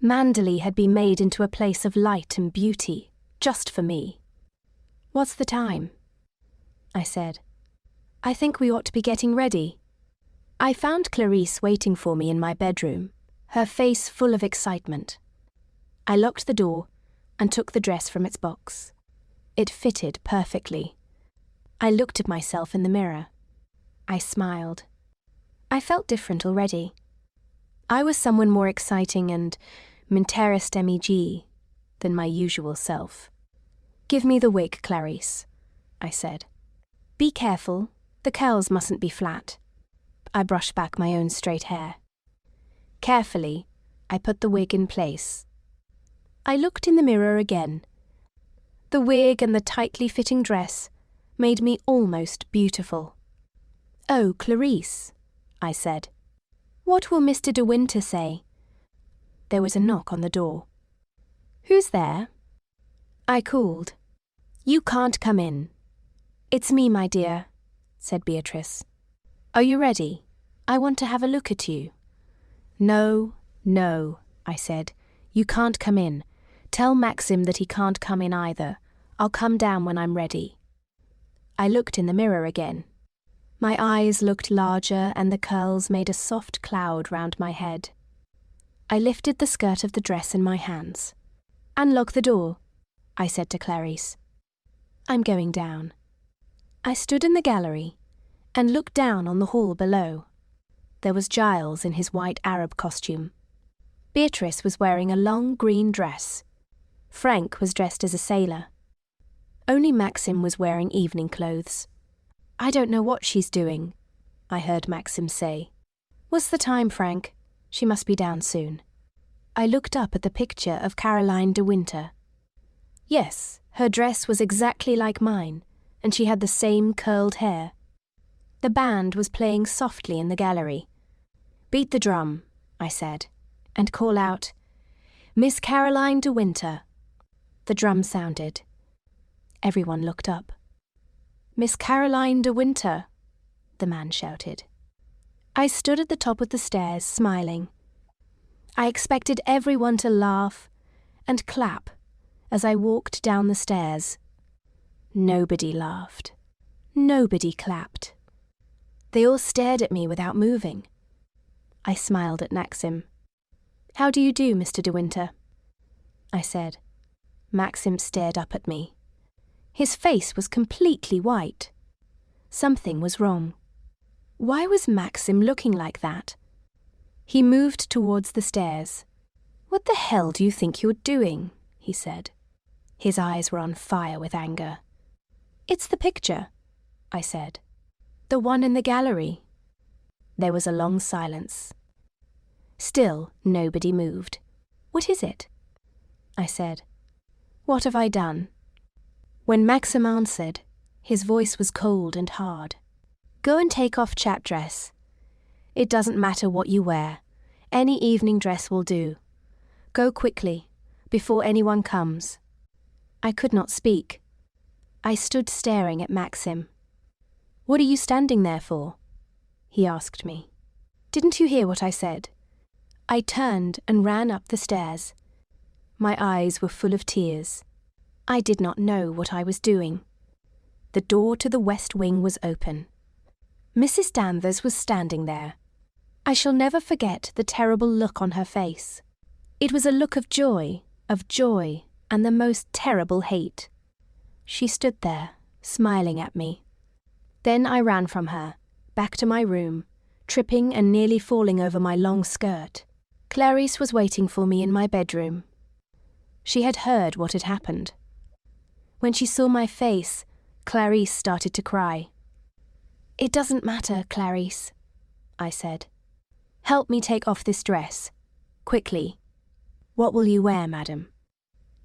Manderley had been made into a place of light and beauty, just for me. "What's the time?" I said. "I think we ought to be getting ready." I found Clarice waiting for me in my bedroom, her face full of excitement. I locked the door and took the dress from its box. It fitted perfectly. I looked at myself in the mirror. I smiled. I felt different already. I was someone more exciting and m'interest meg than my usual self. "Give me the wig, Clarice," I said. "Be careful, the curls mustn't be flat." I brushed back my own straight hair. Carefully, I put the wig in place. I looked in the mirror again. The wig and the tightly fitting dress made me almost beautiful. "Oh, Clarice," I said. "What will Mr. De Winter say?" There was a knock on the door. "Who's there?" I called. "You can't come in." "It's me, my dear," said Beatrice. "Are you ready? I want to have a look at you." No, I said. "You can't come in. Tell Maxim that he can't come in either. I'll come down when I'm ready." I looked in the mirror again. My eyes looked larger and the curls made a soft cloud round my head. I lifted the skirt of the dress in my hands. "Unlock the door," I said to Clarice. "I'm going down." I stood in the gallery and looked down on the hall below. There was Giles in his white Arab costume. Beatrice was wearing a long green dress. Frank was dressed as a sailor. Only Maxim was wearing evening clothes. "I don't know what she's doing," I heard Maxim say. "What's the time, Frank? She must be down soon." I looked up at the picture of Caroline de Winter. Yes, her dress was exactly like mine, and she had the same curled hair. The band was playing softly in the gallery. "Beat the drum," I said, "and call out, 'Miss Caroline de Winter.'" The drum sounded. Everyone looked up. "Miss Caroline de Winter," the man shouted. I stood at the top of the stairs, smiling. I expected everyone to laugh and clap as I walked down the stairs. Nobody laughed. Nobody clapped. They all stared at me without moving. I smiled at Maxim. "How do you do, Mr. De Winter?" I said. Maxim stared up at me. His face was completely white. Something was wrong. Why was Maxim looking like that? He moved towards the stairs. "What the hell do you think you're doing?" he said. His eyes were on fire with anger. "It's the picture," I said. "The one in the gallery." There was a long silence. Still, nobody moved. "What is it?" I said. "What have I done?" When Maxim answered, his voice was cold and hard. "Go and take off chat dress. It doesn't matter what you wear. Any evening dress will do. Go quickly, before anyone comes." I could not speak. I stood staring at Maxim. "What are you standing there for?" he asked me. "Didn't you hear what I said?" I turned and ran up the stairs. My eyes were full of tears. I did not know what I was doing. The door to the west wing was open. Mrs. Danvers was standing there. I shall never forget the terrible look on her face. It was a look of joy, and the most terrible hate. She stood there, smiling at me. Then I ran from her, back to my room, tripping and nearly falling over my long skirt. Clarice was waiting for me in my bedroom. She had heard what had happened. When she saw my face, Clarice started to cry. "It doesn't matter, Clarice," I said. "Help me take off this dress. Quickly." "What will you wear, madam?"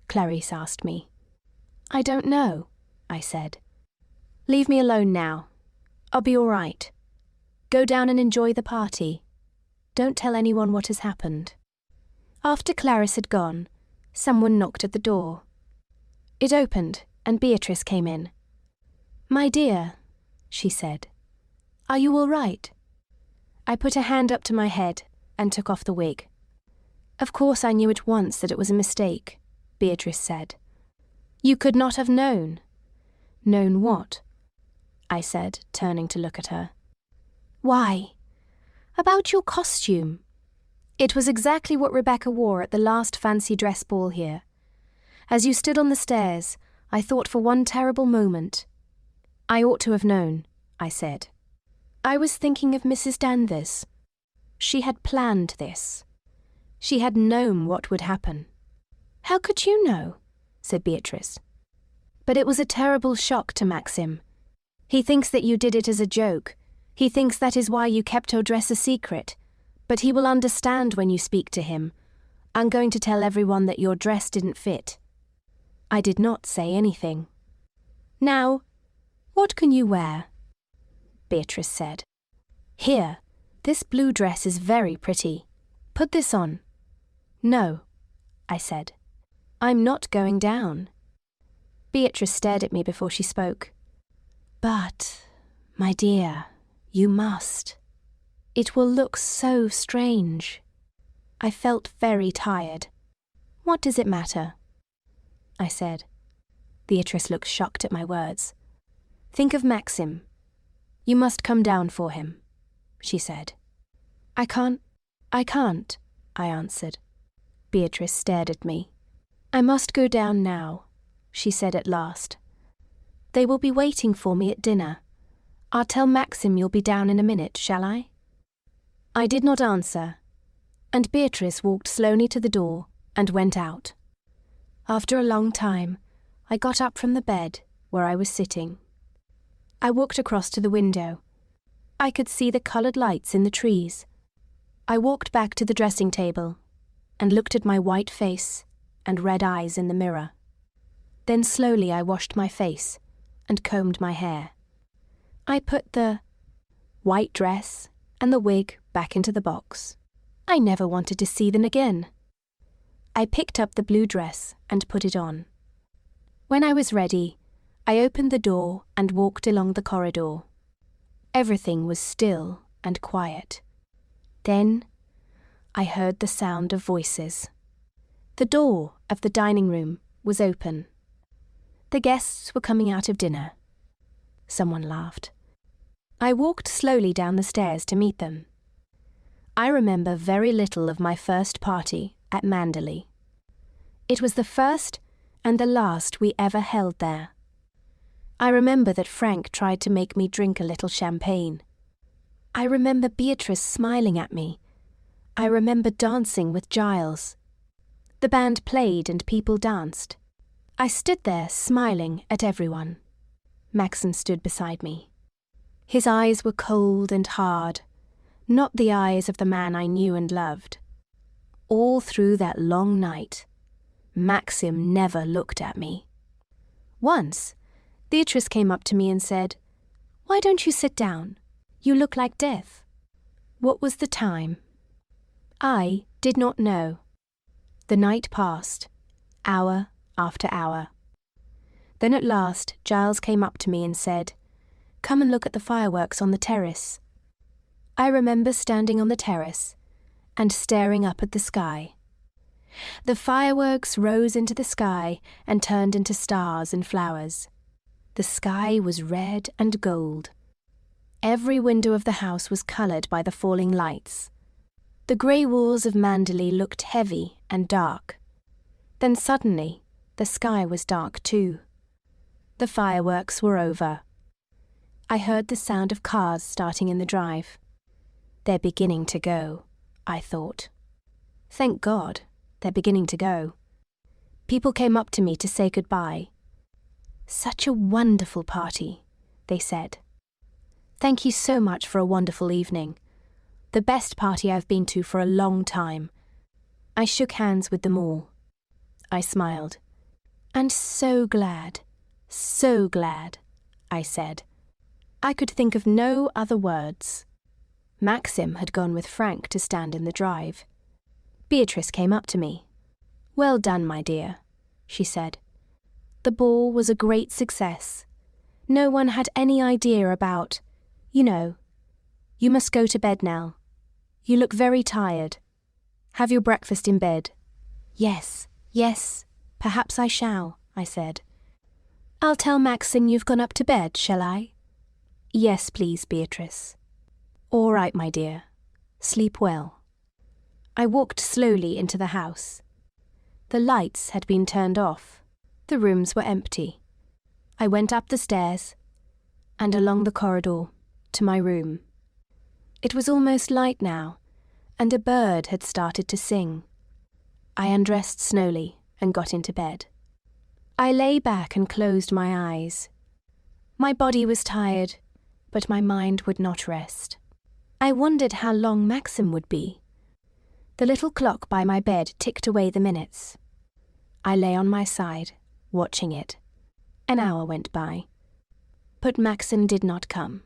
Clarice asked me. "I don't know," I said. "Leave me alone now. I'll be all right. Go down and enjoy the party. Don't tell anyone what has happened." After Clarice had gone, someone knocked at the door. It opened, and Beatrice came in. "My dear," she said, "are you all right?" I put a hand up to my head and took off the wig. "Of course I knew at once that it was a mistake," Beatrice said. "You could not have known." "Known what?" I said, turning to look at her. "Why, about your costume. It was exactly what Rebecca wore at the last fancy dress ball here. As you stood on the stairs, I thought for one terrible moment. I ought to have known," I said. "I was thinking of Mrs. Danvers. She had planned this. She had known what would happen." "How could you know?" said Beatrice. "But it was a terrible shock to Maxim. He thinks that you did it as a joke. He thinks that is why you kept your dress a secret. But he will understand when you speak to him. I'm going to tell everyone that your dress didn't fit." I did not say anything. "Now, what can you wear?" Beatrice said. "Here, this blue dress is very pretty. Put this on." "No," I said. "I'm not going down." Beatrice stared at me before she spoke. "But, my dear, you must. It will look so strange." I felt very tired. "What does it matter?" I said. Beatrice looked shocked at my words. "Think of Maxim. You must come down for him," she said. I can't, I answered. Beatrice stared at me. "I must go down now," she said at last. "They will be waiting for me at dinner. I'll tell Maxim you'll be down in a minute, shall I?" I did not answer, and Beatrice walked slowly to the door and went out. After a long time, I got up from the bed where I was sitting. I walked across to the window. I could see the coloured lights in the trees. I walked back to the dressing table and looked at my white face and red eyes in the mirror. Then slowly I washed my face and combed my hair. I put the white dress and the wig back into the box. I never wanted to see them again. I picked up the blue dress and put it on. When I was ready, I opened the door and walked along the corridor. Everything was still and quiet. Then I heard the sound of voices. The door of the dining room was open. The guests were coming out of dinner. Someone laughed. I walked slowly down the stairs to meet them. I remember very little of my first party at Manderley. It was the first and the last we ever held there. I remember that Frank tried to make me drink a little champagne. I remember Beatrice smiling at me. I remember dancing with Giles. The band played and people danced. I stood there smiling at everyone. Maxim stood beside me. His eyes were cold and hard, not the eyes of the man I knew and loved. All through that long night, Maxim never looked at me. Once, Beatrice came up to me and said, "Why don't you sit down? You look like death." What was the time? I did not know. The night passed, hour after hour. Then at last, Giles came up to me and said, "Come and look at the fireworks on the terrace." I remember standing on the terrace and staring up at the sky. The fireworks rose into the sky and turned into stars and flowers. The sky was red and gold. Every window of the house was coloured by the falling lights. The grey walls of Manderley looked heavy and dark. Then suddenly, the sky was dark too. The fireworks were over. I heard the sound of cars starting in the drive. They're beginning to go, I thought. Thank God, they're beginning to go. People came up to me to say goodbye. "Such a wonderful party," they said. "Thank you so much for a wonderful evening. The best party I've been to for a long time." I shook hands with them all. I smiled. "And so glad, I said. I could think of no other words. Maxim had gone with Frank to stand in the drive. Beatrice came up to me. "Well done, my dear," she said. "The ball was a great success. No one had any idea about, you must go to bed now. You look very tired. Have your breakfast in bed." Yes, perhaps I shall," I said. "I'll tell Maxim you've gone up to bed, shall I?" "Yes, please, Beatrice." "All right, my dear. Sleep well." I walked slowly into the house. The lights had been turned off. The rooms were empty. I went up the stairs and along the corridor to my room. It was almost light now, and a bird had started to sing. I undressed slowly and got into bed. I lay back and closed my eyes. My body was tired, but my mind would not rest. I wondered how long Maxim would be. The little clock by my bed ticked away the minutes. I lay on my side, watching it. An hour went by, but Maxim did not come.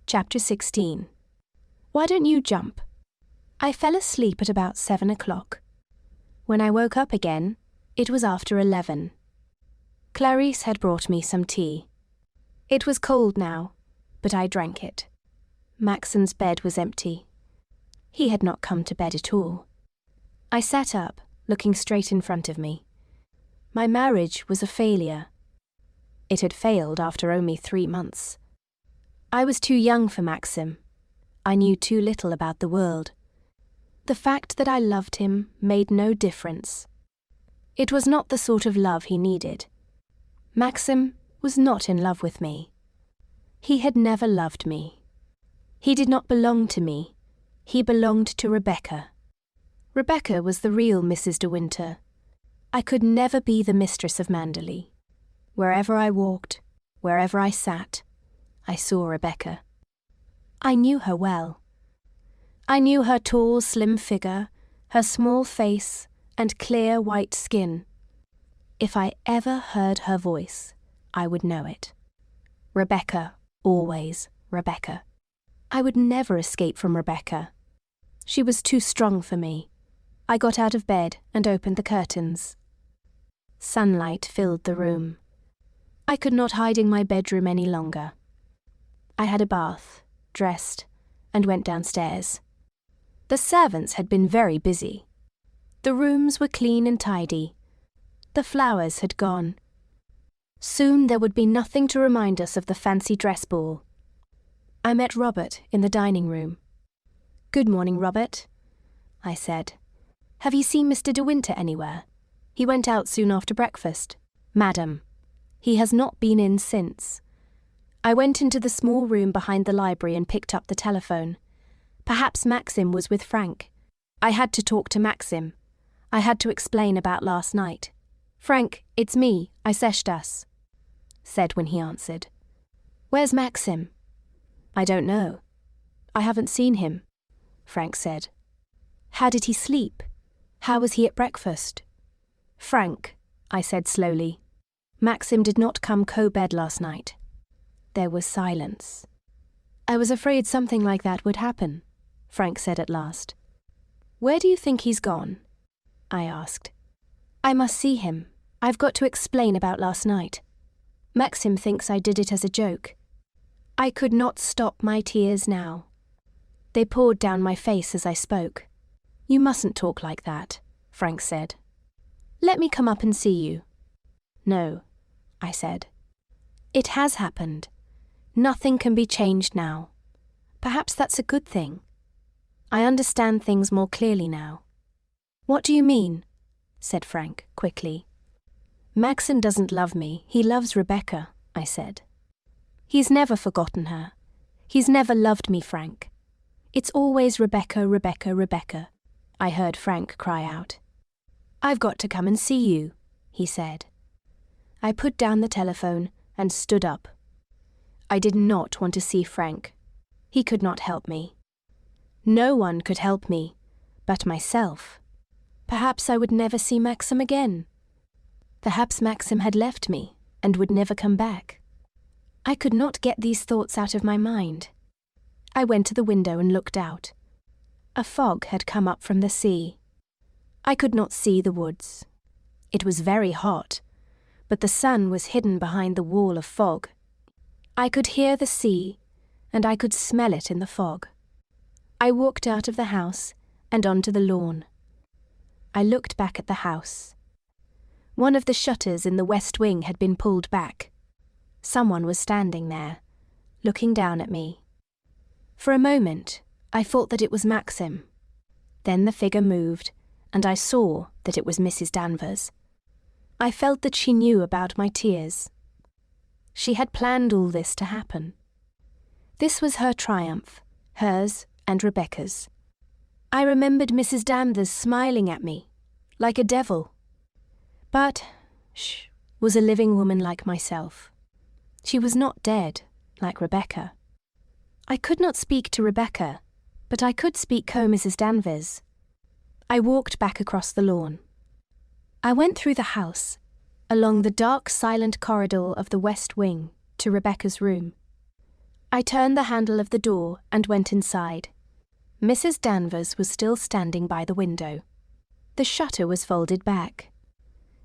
Chapter 16. Why don't you jump? I fell asleep at about 7 o'clock. When I woke up again, it was after 11. Clarice had brought me some tea. It was cold now, but I drank it. Maxim's bed was empty. He had not come to bed at all. I sat up, looking straight in front of me. My marriage was a failure. It had failed after only 3 months. I was too young for Maxim. I knew too little about the world. The fact that I loved him made no difference. It was not the sort of love he needed. Maxim was not in love with me. He had never loved me. He did not belong to me. He belonged to Rebecca. Rebecca was the real Mrs. de Winter. I could never be the mistress of Manderley. Wherever I walked, wherever I sat, I saw Rebecca. I knew her well. I knew her tall, slim figure, her small face, and clear white skin. If I ever heard her voice, I would know it. Rebecca, always Rebecca. I would never escape from Rebecca. She was too strong for me. I got out of bed and opened the curtains. Sunlight filled the room. I could not hide in my bedroom any longer. I had a bath, dressed, and went downstairs. The servants had been very busy. The rooms were clean and tidy. The flowers had gone. Soon there would be nothing to remind us of the fancy dress ball. I met Robert in the dining room. "Good morning, Robert," I said. "Have you seen Mr. de Winter anywhere? He went out soon after breakfast." "Madam, he has not been in since." I went into the small room behind the library and picked up the telephone. Perhaps Maxim was with Frank. I had to talk to Maxim. I had to explain about last night. "Frank, it's me, Icestas," said when he answered. "Where's Maxim?" "I don't know. I haven't seen him," Frank said. "How did he sleep? How was he at breakfast?" "Frank," I said slowly, "Maxim did not come co-bed last night." There was silence. "I was afraid something like that would happen," Frank said at last. "Where do you think he's gone?" I asked. "I must see him. I've got to explain about last night. Maxim thinks I did it as a joke." I could not stop my tears now. They poured down my face as I spoke. "You mustn't talk like that," Frank said. "Let me come up and see you." "No," I said. "It has happened. Nothing can be changed now. Perhaps that's a good thing. I understand things more clearly now." "What do you mean?" said Frank quickly. "Maxim doesn't love me. He loves Rebecca," I said. "He's never forgotten her. He's never loved me, Frank. It's always Rebecca, Rebecca, Rebecca," I heard Frank cry out. "I've got to come and see you," he said. I put down the telephone and stood up. I did not want to see Frank. He could not help me. No one could help me but myself. Perhaps I would never see Maxim again. Perhaps Maxim had left me and would never come back. I could not get these thoughts out of my mind. I went to the window and looked out. A fog had come up from the sea. I could not see the woods. It was very hot, but the sun was hidden behind the wall of fog. I could hear the sea, and I could smell it in the fog. I walked out of the house and onto the lawn. I looked back at the house. One of the shutters in the west wing had been pulled back. Someone was standing there, looking down at me. For a moment, I thought that it was Maxim. Then the figure moved, and I saw that it was Mrs. Danvers. I felt that she knew about my tears. She had planned all this to happen. This was her triumph, hers and Rebecca's. I remembered Mrs. Danvers smiling at me, like a devil. But she was a living woman like myself. She was not dead, like Rebecca. I could not speak to Rebecca, but I could speak to Mrs. Danvers. I walked back across the lawn. I went through the house, along the dark, silent corridor of the west wing, to Rebecca's room. I turned the handle of the door and went inside. Mrs. Danvers was still standing by the window. The shutter was folded back.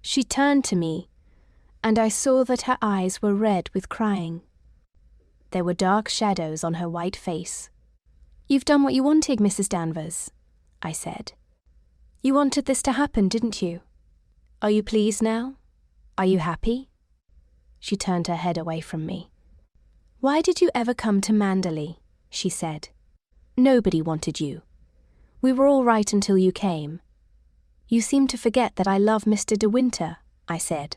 She turned to me, and I saw that her eyes were red with crying. There were dark shadows on her white face. "You've done what you wanted, Mrs. Danvers," I said. "You wanted this to happen, didn't you? Are you pleased now? Are you happy?" She turned her head away from me. "Why did you ever come to Manderley?" she said. "Nobody wanted you. We were all right until you came." "You seem to forget that I love Mr. De Winter," I said.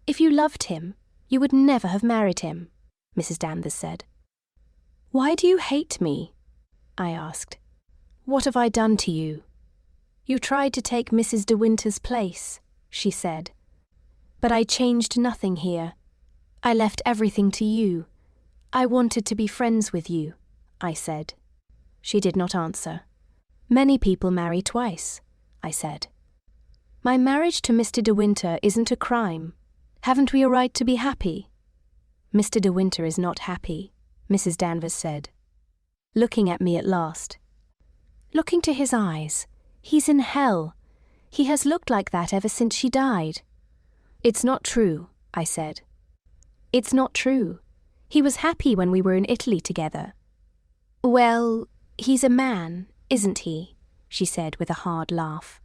"If you loved him, you would never have married him," Mrs. Danvers said. "Why do you hate me?" I asked. "What have I done to you?" "You tried to take Mrs. De Winter's place," she said. "But I changed nothing here. I left everything to you. I wanted to be friends with you," I said. She did not answer. "Many people marry twice," I said. "My marriage to Mr. De Winter isn't a crime. Haven't we a right to be happy?" "Mr. De Winter is not happy," Mrs. Danvers said, looking at me at last. "Look into his eyes. He's in hell. He has looked like that ever since she died." "It's not true," I said. "It's not true. He was happy when we were in Italy together." "Well, he's a man, isn't he?" she said with a hard laugh.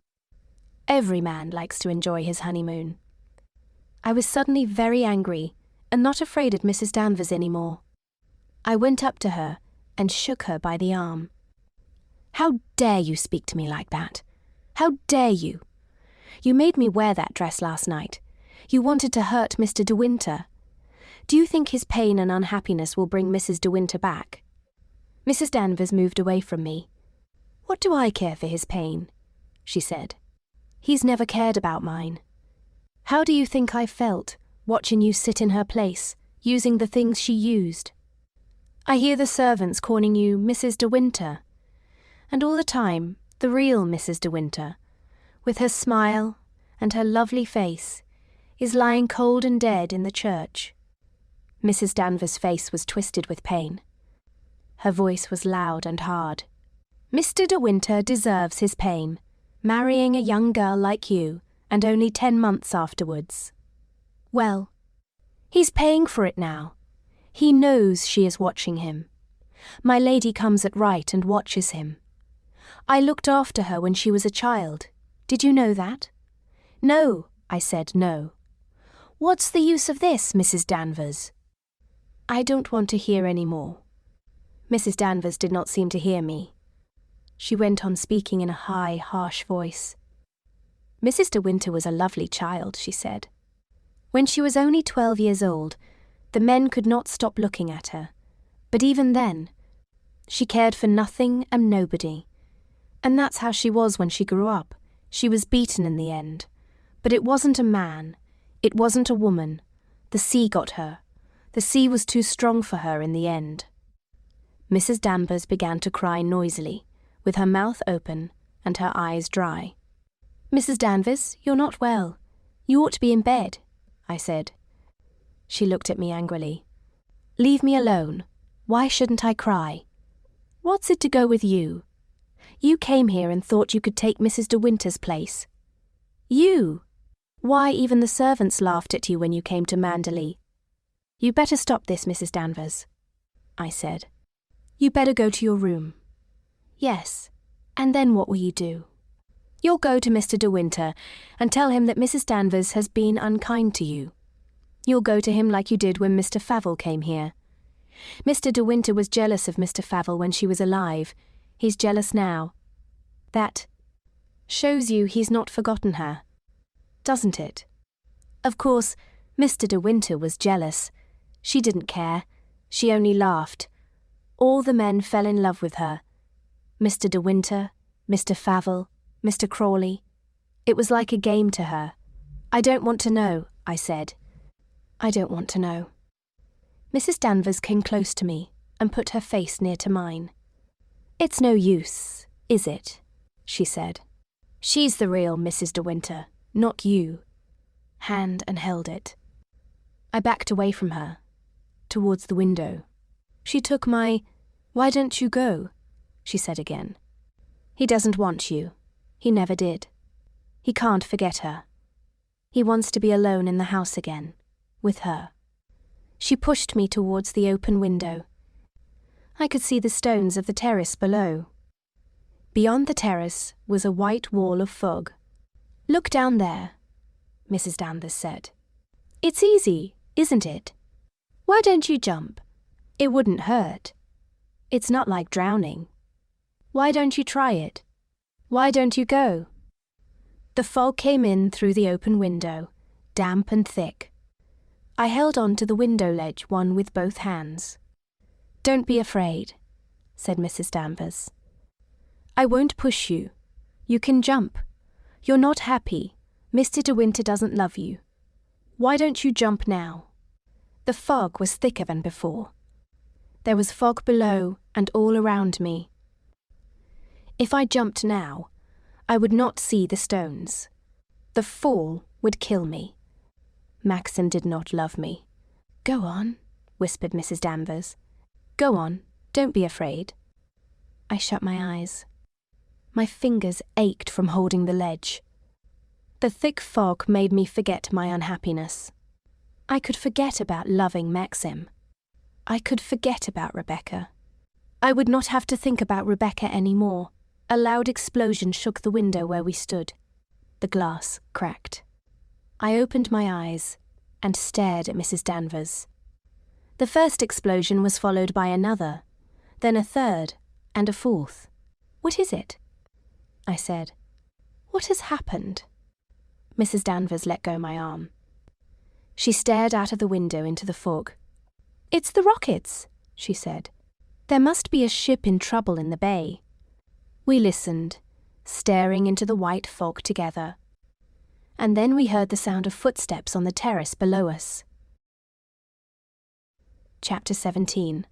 "Every man likes to enjoy his honeymoon." I was suddenly very angry and not afraid of Mrs. Danvers anymore. I went up to her and shook her by the arm. "How dare you speak to me like that? How dare you? You made me wear that dress last night. You wanted to hurt Mr. De Winter. Do you think his pain and unhappiness will bring Mrs. De Winter back?" Mrs. Danvers moved away from me. "What do I care for his pain?" she said. "He's never cared about mine. How do you think I felt, watching you sit in her place, using the things she used? I hear the servants calling you Mrs. De Winter. And all the time, the real Mrs. De Winter, with her smile and her lovely face, is lying cold and dead in the church." Mrs. Danvers' face was twisted with pain. Her voice was loud and hard. "Mr. De Winter deserves his pain, marrying a young girl like you, and only 10 months afterwards. Well, he's paying for it now. He knows she is watching him. My lady comes at right and watches him. I looked after her when she was a child. Did you know that?" "No," I said, "no." "What's the use of this, Mrs. Danvers?" "I don't want to hear any more." Mrs. Danvers did not seem to hear me. She went on speaking in a high, harsh voice. "Mrs. De Winter was a lovely child," she said. "When she was only 12 years old, the men could not stop looking at her. But even then, she cared for nothing and nobody. And that's how she was when she grew up. She was beaten in the end. But it wasn't a man. It wasn't a woman. The sea got her. The sea was too strong for her in the end." Mrs. Danvers began to cry noisily, with her mouth open and her eyes dry. "Mrs. Danvers, you're not well. You ought to be in bed," I said. She looked at me angrily. "Leave me alone. Why shouldn't I cry? What's it to go with you? You came here and thought you could take Mrs. De Winter's place. You! Why, even the servants laughed at you when you came to Manderley. You better stop this, Mrs. Danvers," I said. "You better go to your room." "Yes, and then what will you do?" "You'll go to Mr. De Winter and tell him that Mrs. Danvers has been unkind to you. You'll go to him like you did when Mr. Favell came here. Mr. De Winter was jealous of Mr. Favell when she was alive. He's jealous now. That shows you he's not forgotten her, doesn't it? Of course, Mr. De Winter was jealous. She didn't care. She only laughed. All the men fell in love with her. Mr. De Winter, Mr. Favell, Mr. Crawley. It was like a game to her. "I don't want to know," I said. "I don't want to know." Mrs. Danvers came close to me and put her face near to mine. "It's no use, is it?" she said. "She's the real Mrs. De Winter, not you." And held it. I backed away from her, towards the window. She took my, "Why don't you go?" she said again. "He doesn't want you. He never did. He can't forget her. He wants to be alone in the house again, with her." She pushed me towards the open window. I could see the stones of the terrace below. Beyond the terrace was a white wall of fog. "Look down there," Mrs. Danvers said. "It's easy, isn't it? Why don't you jump? It wouldn't hurt. It's not like drowning. Why don't you try it? Why don't you go?" The fog came in through the open window, damp and thick. I held on to the window ledge one with both hands. "Don't be afraid," said Mrs. Danvers. "I won't push you. You can jump. You're not happy. Mr. De Winter doesn't love you. Why don't you jump now?" The fog was thicker than before. There was fog below and all around me. If I jumped now, I would not see the stones. The fall would kill me. Maxim did not love me. "Go on," whispered Mrs. Danvers. "Go on, don't be afraid." I shut my eyes. My fingers ached from holding the ledge. The thick fog made me forget my unhappiness. I could forget about loving Maxim. I could forget about Rebecca. I would not have to think about Rebecca any more. A loud explosion shook the window where we stood. The glass cracked. I opened my eyes and stared at Mrs. Danvers. The first explosion was followed by another, then a third, and a fourth. "What is it?" I said. "What has happened?" Mrs. Danvers let go my arm. She stared out of the window into the fog. "It's the rockets," she said. There must be a ship in trouble in the bay. We listened, staring into the white fog together. And then we heard the sound of footsteps on the terrace below us. Chapter 17.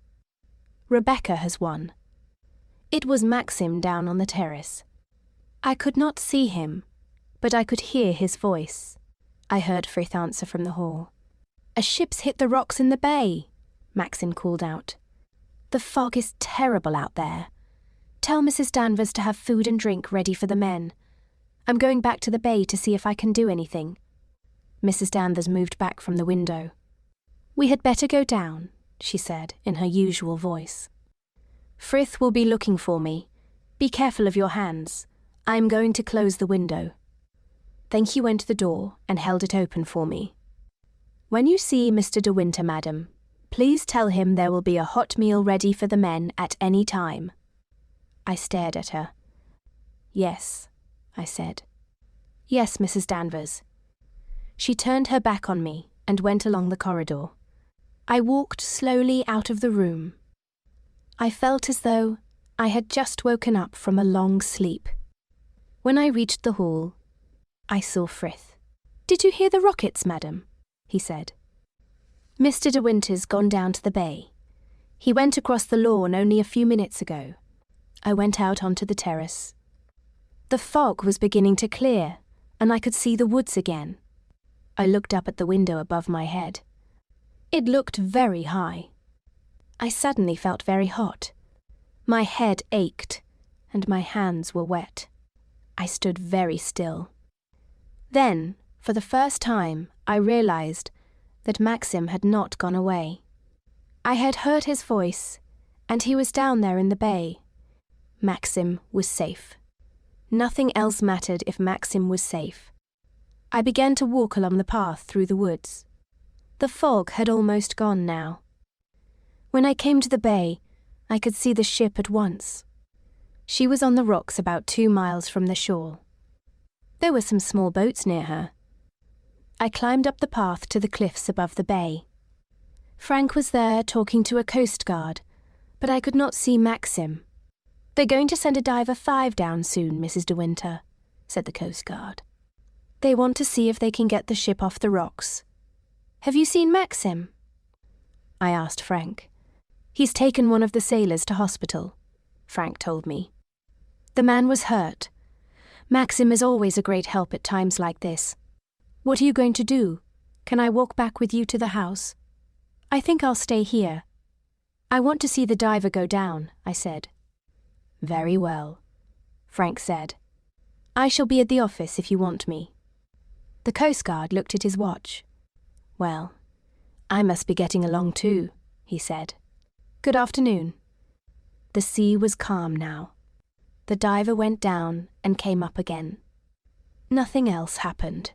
Rebecca has won. It was Maxim down on the terrace. I could not see him, but I could hear his voice. I heard Frith answer from the hall. "A ship's hit the rocks in the bay," Maxim called out. "The fog is terrible out there. Tell Mrs. Danvers to have food and drink ready for the men. I'm going back to the bay to see if I can do anything." Mrs. Danvers moved back from the window. "We had better go down," she said in her usual voice. "Frith will be looking for me. Be careful of your hands. I am going to close the window." Then he went to the door and held it open for me. "When you see Mr. De Winter, madam, please tell him there will be a hot meal ready for the men at any time." I stared at her. "Yes," I said. "Yes, Mrs. Danvers." She turned her back on me and went along the corridor. I walked slowly out of the room. I felt as though I had just woken up from a long sleep. When I reached the hall, I saw Frith. "Did you hear the rockets, madam?" he said. "Mr. De Winter's gone down to the bay. He went across the lawn only a few minutes ago." I went out onto the terrace. The fog was beginning to clear, and I could see the woods again. I looked up at the window above my head. It looked very high. I suddenly felt very hot. My head ached, and my hands were wet. I stood very still. Then, for the first time, I realized that Maxim had not gone away. I had heard his voice, and he was down there in the bay. Maxim was safe. Nothing else mattered if Maxim was safe. I began to walk along the path through the woods. The fog had almost gone now. When I came to the bay, I could see the ship at once. She was on the rocks about 2 miles from the shore. There were some small boats near her. I climbed up the path to the cliffs above the bay. Frank was there talking to a coast guard, but I could not see Maxim. "They're going to send a diver 5 down soon, Mrs. De Winter," said the coast guard. "They want to see if they can get the ship off the rocks. Have you seen Maxim?" I asked Frank. "He's taken one of the sailors to hospital," Frank told me. "The man was hurt. Maxim is always a great help at times like this. What are you going to do? Can I walk back with you to the house?" "I think I'll stay here." "I want to see the diver go down," I said. "Very well," Frank said. "I shall be at the office if you want me." The Coast Guard looked at his watch. "Well, I must be getting along too," he said. "Good afternoon." The sea was calm now. The diver went down and came up again. Nothing else happened.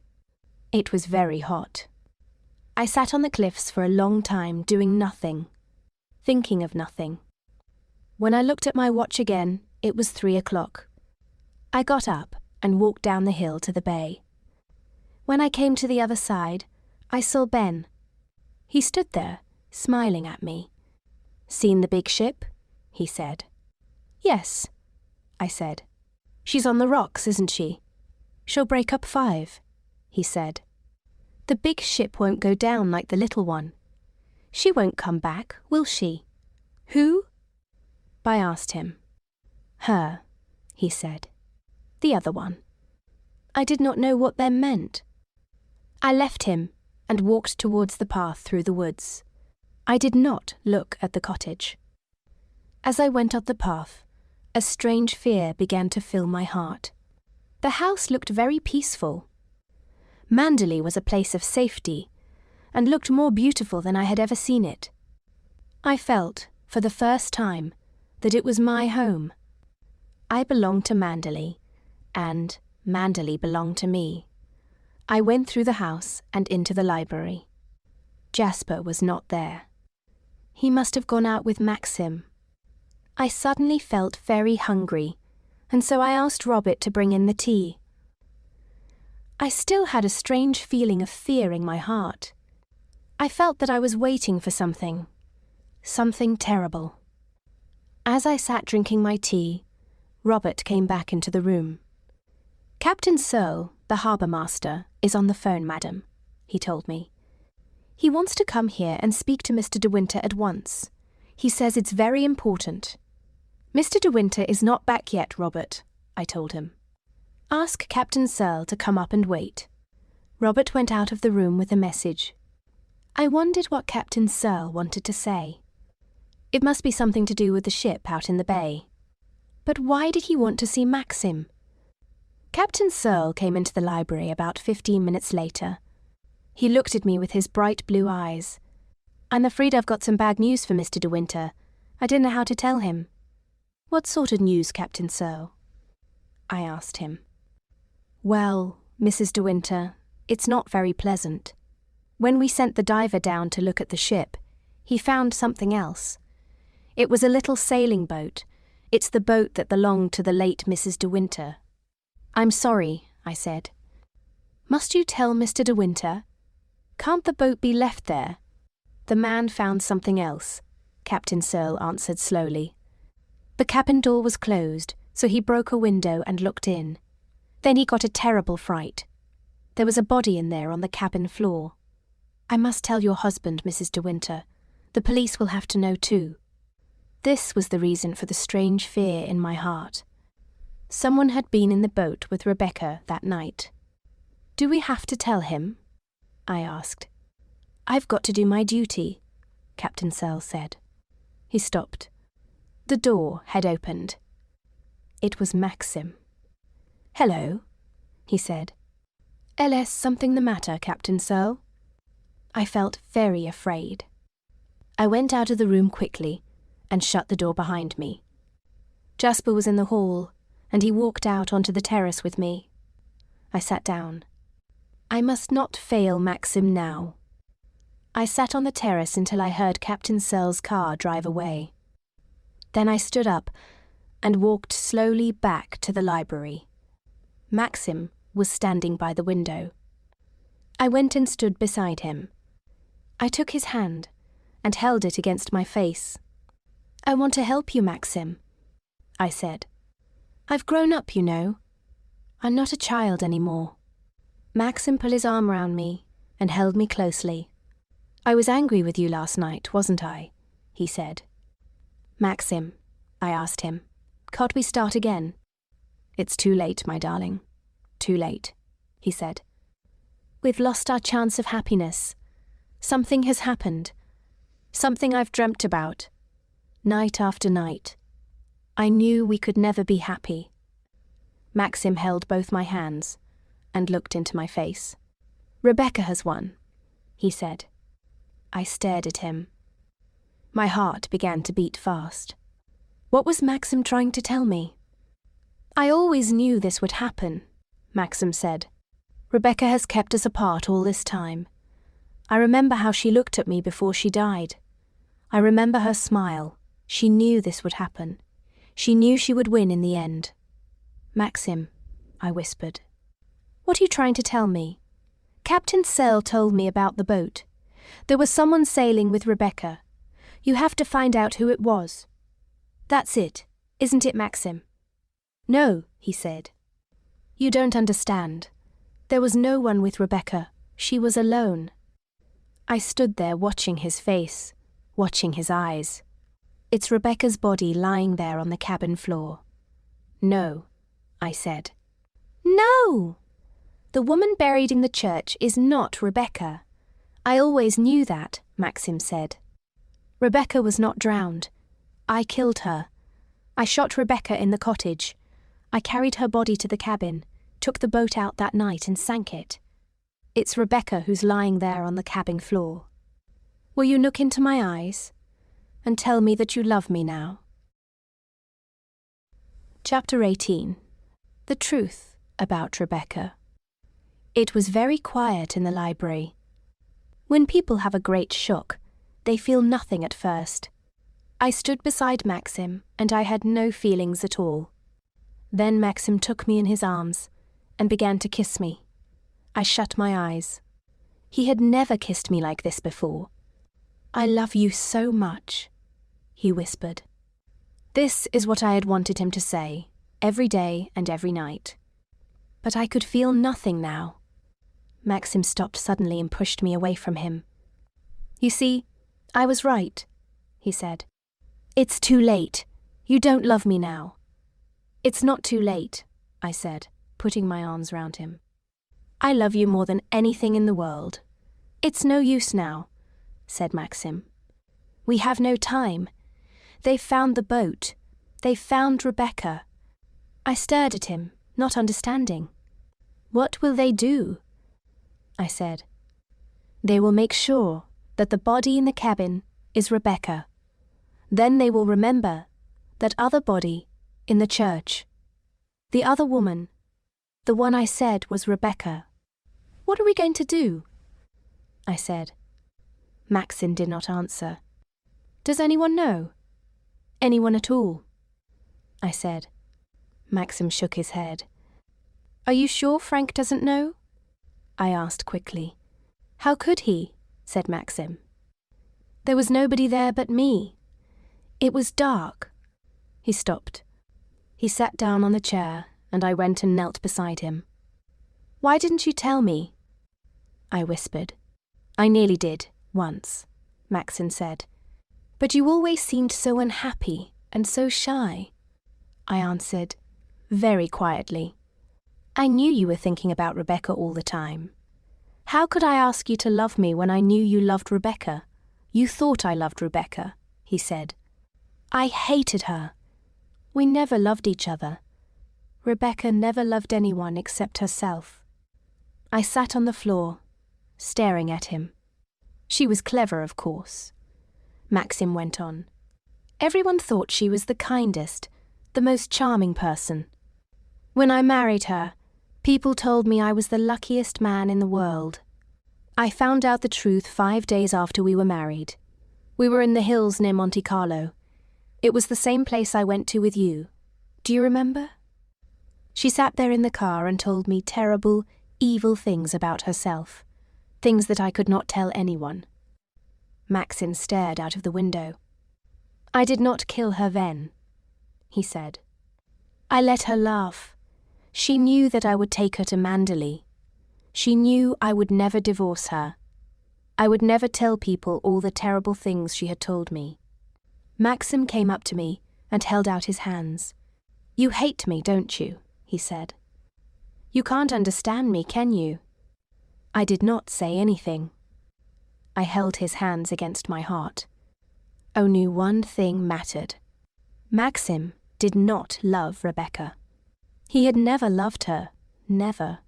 It was very hot. I sat on the cliffs for a long time doing nothing, thinking of nothing. When I looked at my watch again, it was 3 o'clock. I got up and walked down the hill to the bay. When I came to the other side, I saw Ben. He stood there, smiling at me. "Seen the big ship?" he said. "Yes," I said. "She's on the rocks, isn't she? She'll break up 5, he said. "The big ship won't go down like the little one. She won't come back, will she?" "Who?" I asked him. "Her," he said. "The other one." I did not know what them meant. I left him and walked towards the path through the woods. I did not look at the cottage. As I went up the path, a strange fear began to fill my heart. The house looked very peaceful. Manderley was a place of safety, and looked more beautiful than I had ever seen it. I felt, for the first time, that it was my home. I belonged to Manderley, and Manderley belonged to me. I went through the house and into the library. Jasper was not there. He must have gone out with Maxim. I suddenly felt very hungry, and so I asked Robert to bring in the tea. I still had a strange feeling of fear in my heart. I felt that I was waiting for something terrible. As I sat drinking my tea, Robert came back into the room. "Captain Searle, the harbour master, is on the phone, madam," he told me. "He wants to come here and speak to Mr. De Winter at once. He says it's very important." "Mr. De Winter is not back yet, Robert," I told him. "Ask Captain Searle to come up and wait." Robert went out of the room with a message. I wondered what Captain Searle wanted to say. It must be something to do with the ship out in the bay. But why did he want to see Maxim? Captain Searle came into the library about 15 minutes later. He looked at me with his bright blue eyes. "I'm afraid I've got some bad news for Mr. De Winter. I don't know how to tell him." "What sort of news, Captain Searle?" I asked him. "Well, Mrs. De Winter, it's not very pleasant. When we sent the diver down to look at the ship, he found something else. It was a little sailing boat. It's the boat that belonged to the late Mrs. De Winter." "I'm sorry," I said. "Must you tell Mr. De Winter? Can't the boat be left there?" "The man found something else," Captain Searle answered slowly. "The cabin door was closed, so he broke a window and looked in. Then he got a terrible fright. There was a body in there on the cabin floor. I must tell your husband, Mrs. De Winter. The police will have to know too." This was the reason for the strange fear in my heart. Someone had been in the boat with Rebecca that night. "Do we have to tell him?" I asked. "I've got to do my duty," Captain Searle said. He stopped. The door had opened. It was Maxim. "Hello," he said. "LS something the matter, Captain Searle?" I felt very afraid. I went out of the room quickly and shut the door behind me. Jasper was in the hall, and he walked out onto the terrace with me. I sat down. I must not fail Maxim now. I sat on the terrace until I heard Captain Searle's car drive away. Then I stood up and walked slowly back to the library. Maxim was standing by the window. I went and stood beside him. I took his hand and held it against my face. "I want to help you, Maxim," I said. "I've grown up, you know. I'm not a child anymore." Maxim put his arm round me and held me closely. "I was angry with you last night, wasn't I?" he said. "Maxim," I asked him, "can't we start again?" "It's too late, my darling. Too late," he said. "We've lost our chance of happiness. Something has happened. Something I've dreamt about. Night after night. I knew we could never be happy." Maxim held both my hands and looked into my face. "Rebecca has won," he said. I stared at him. My heart began to beat fast. What was Maxim trying to tell me? "I always knew this would happen," Maxim said. "Rebecca has kept us apart all this time. I remember how she looked at me before she died. I remember her smile. She knew this would happen. She knew she would win in the end." "Maxim," I whispered. "What are you trying to tell me? Captain Searle told me about the boat. There was someone sailing with Rebecca. You have to find out who it was. That's it, isn't it, Maxim?" "No," he said. "You don't understand. There was no one with Rebecca. She was alone." I stood there watching his face, watching his eyes. "It's Rebecca's body lying there on the cabin floor." "No," I said. "No! The woman buried in the church is not Rebecca. I always knew that," Maxim said. "Rebecca was not drowned. I killed her. I shot Rebecca in the cottage. I carried her body to the cabin, took the boat out that night and sank it. It's Rebecca who's lying there on the cabin floor. Will you look into my eyes and tell me that you love me now?" Chapter 18. The Truth About Rebecca. It was very quiet in the library. When people have a great shock, they feel nothing at first. I stood beside Maxim, and I had no feelings at all. Then Maxim took me in his arms and began to kiss me. I shut my eyes. He had never kissed me like this before. "I love you so much," he whispered. This is what I had wanted him to say, every day and every night. But I could feel nothing now. Maxim stopped suddenly and pushed me away from him. You see, I was right, he said. It's too late. You don't love me now. It's not too late, I said, putting my arms round him. I love you more than anything in the world. It's no use now, said Maxim. We have no time. They've found the boat. They've found Rebecca. I stared at him, not understanding. What will they do? I said. They will make sure that the body in the cabin is Rebecca. Then they will remember that other body in the church. The other woman, the one I said was Rebecca. What are we going to do? I said. Maxim did not answer. Does anyone know? Anyone at all? I said. Maxim shook his head. Are you sure Frank doesn't know? I asked quickly. How could he? Said Maxim. There was nobody there but me. It was dark. He stopped. He sat down on the chair, and I went and knelt beside him. Why didn't you tell me? I whispered. I nearly did, once, Maxim said. But you always seemed so unhappy and so shy. I answered, very quietly. I knew you were thinking about Rebecca all the time. How could I ask you to love me when I knew you loved Rebecca? You thought I loved Rebecca, he said. I hated her. We never loved each other. Rebecca never loved anyone except herself. I sat on the floor, staring at him. She was clever, of course. Maxim went on. Everyone thought she was the kindest, the most charming person. When I married her, people told me I was the luckiest man in the world. I found out the truth 5 days after we were married. We were in the hills near Monte Carlo. It was the same place I went to with you. Do you remember? She sat there in the car and told me terrible, evil things about herself, things that I could not tell anyone. Maxim stared out of the window. I did not kill her then, he said. I let her laugh. She knew that I would take her to Manderley. She knew I would never divorce her. I would never tell people all the terrible things she had told me. Maxim came up to me and held out his hands. You hate me, don't you? He said. You can't understand me, can you? I did not say anything. I held his hands against my heart. Only one thing mattered. Maxim did not love Rebecca. He had never loved her. Never.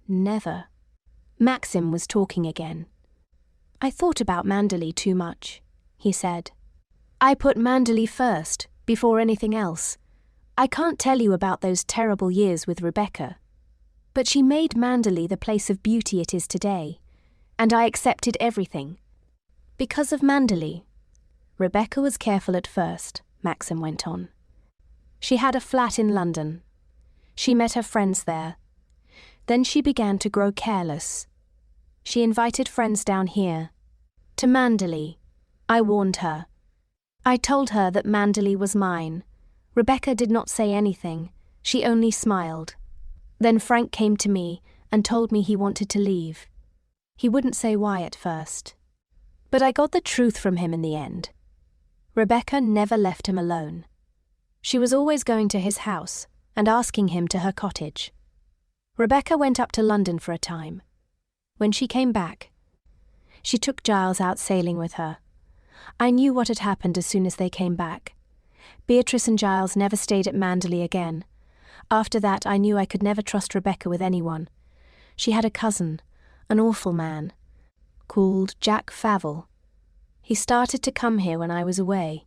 Never. Maxim was talking again. I thought about Manderley too much, he said. I put Manderley first, before anything else. I can't tell you about those terrible years with Rebecca. But she made Manderley the place of beauty it is today, and I accepted everything. Because of Manderley. Rebecca was careful at first, Maxim went on. She had a flat in London. She met her friends there. Then she began to grow careless. She invited friends down here. To Manderley. I warned her. I told her that Manderley was mine. Rebecca did not say anything. She only smiled. Then Frank came to me and told me he wanted to leave. He wouldn't say why at first. But I got the truth from him in the end. Rebecca never left him alone. She was always going to his house and asking him to her cottage. Rebecca went up to London for a time. When she came back, she took Giles out sailing with her. I knew what had happened as soon as they came back. Beatrice and Giles never stayed at Manderley again. After that, I knew I could never trust Rebecca with anyone. She had a cousin, an awful man, called Jack Favell. He started to come here when I was away.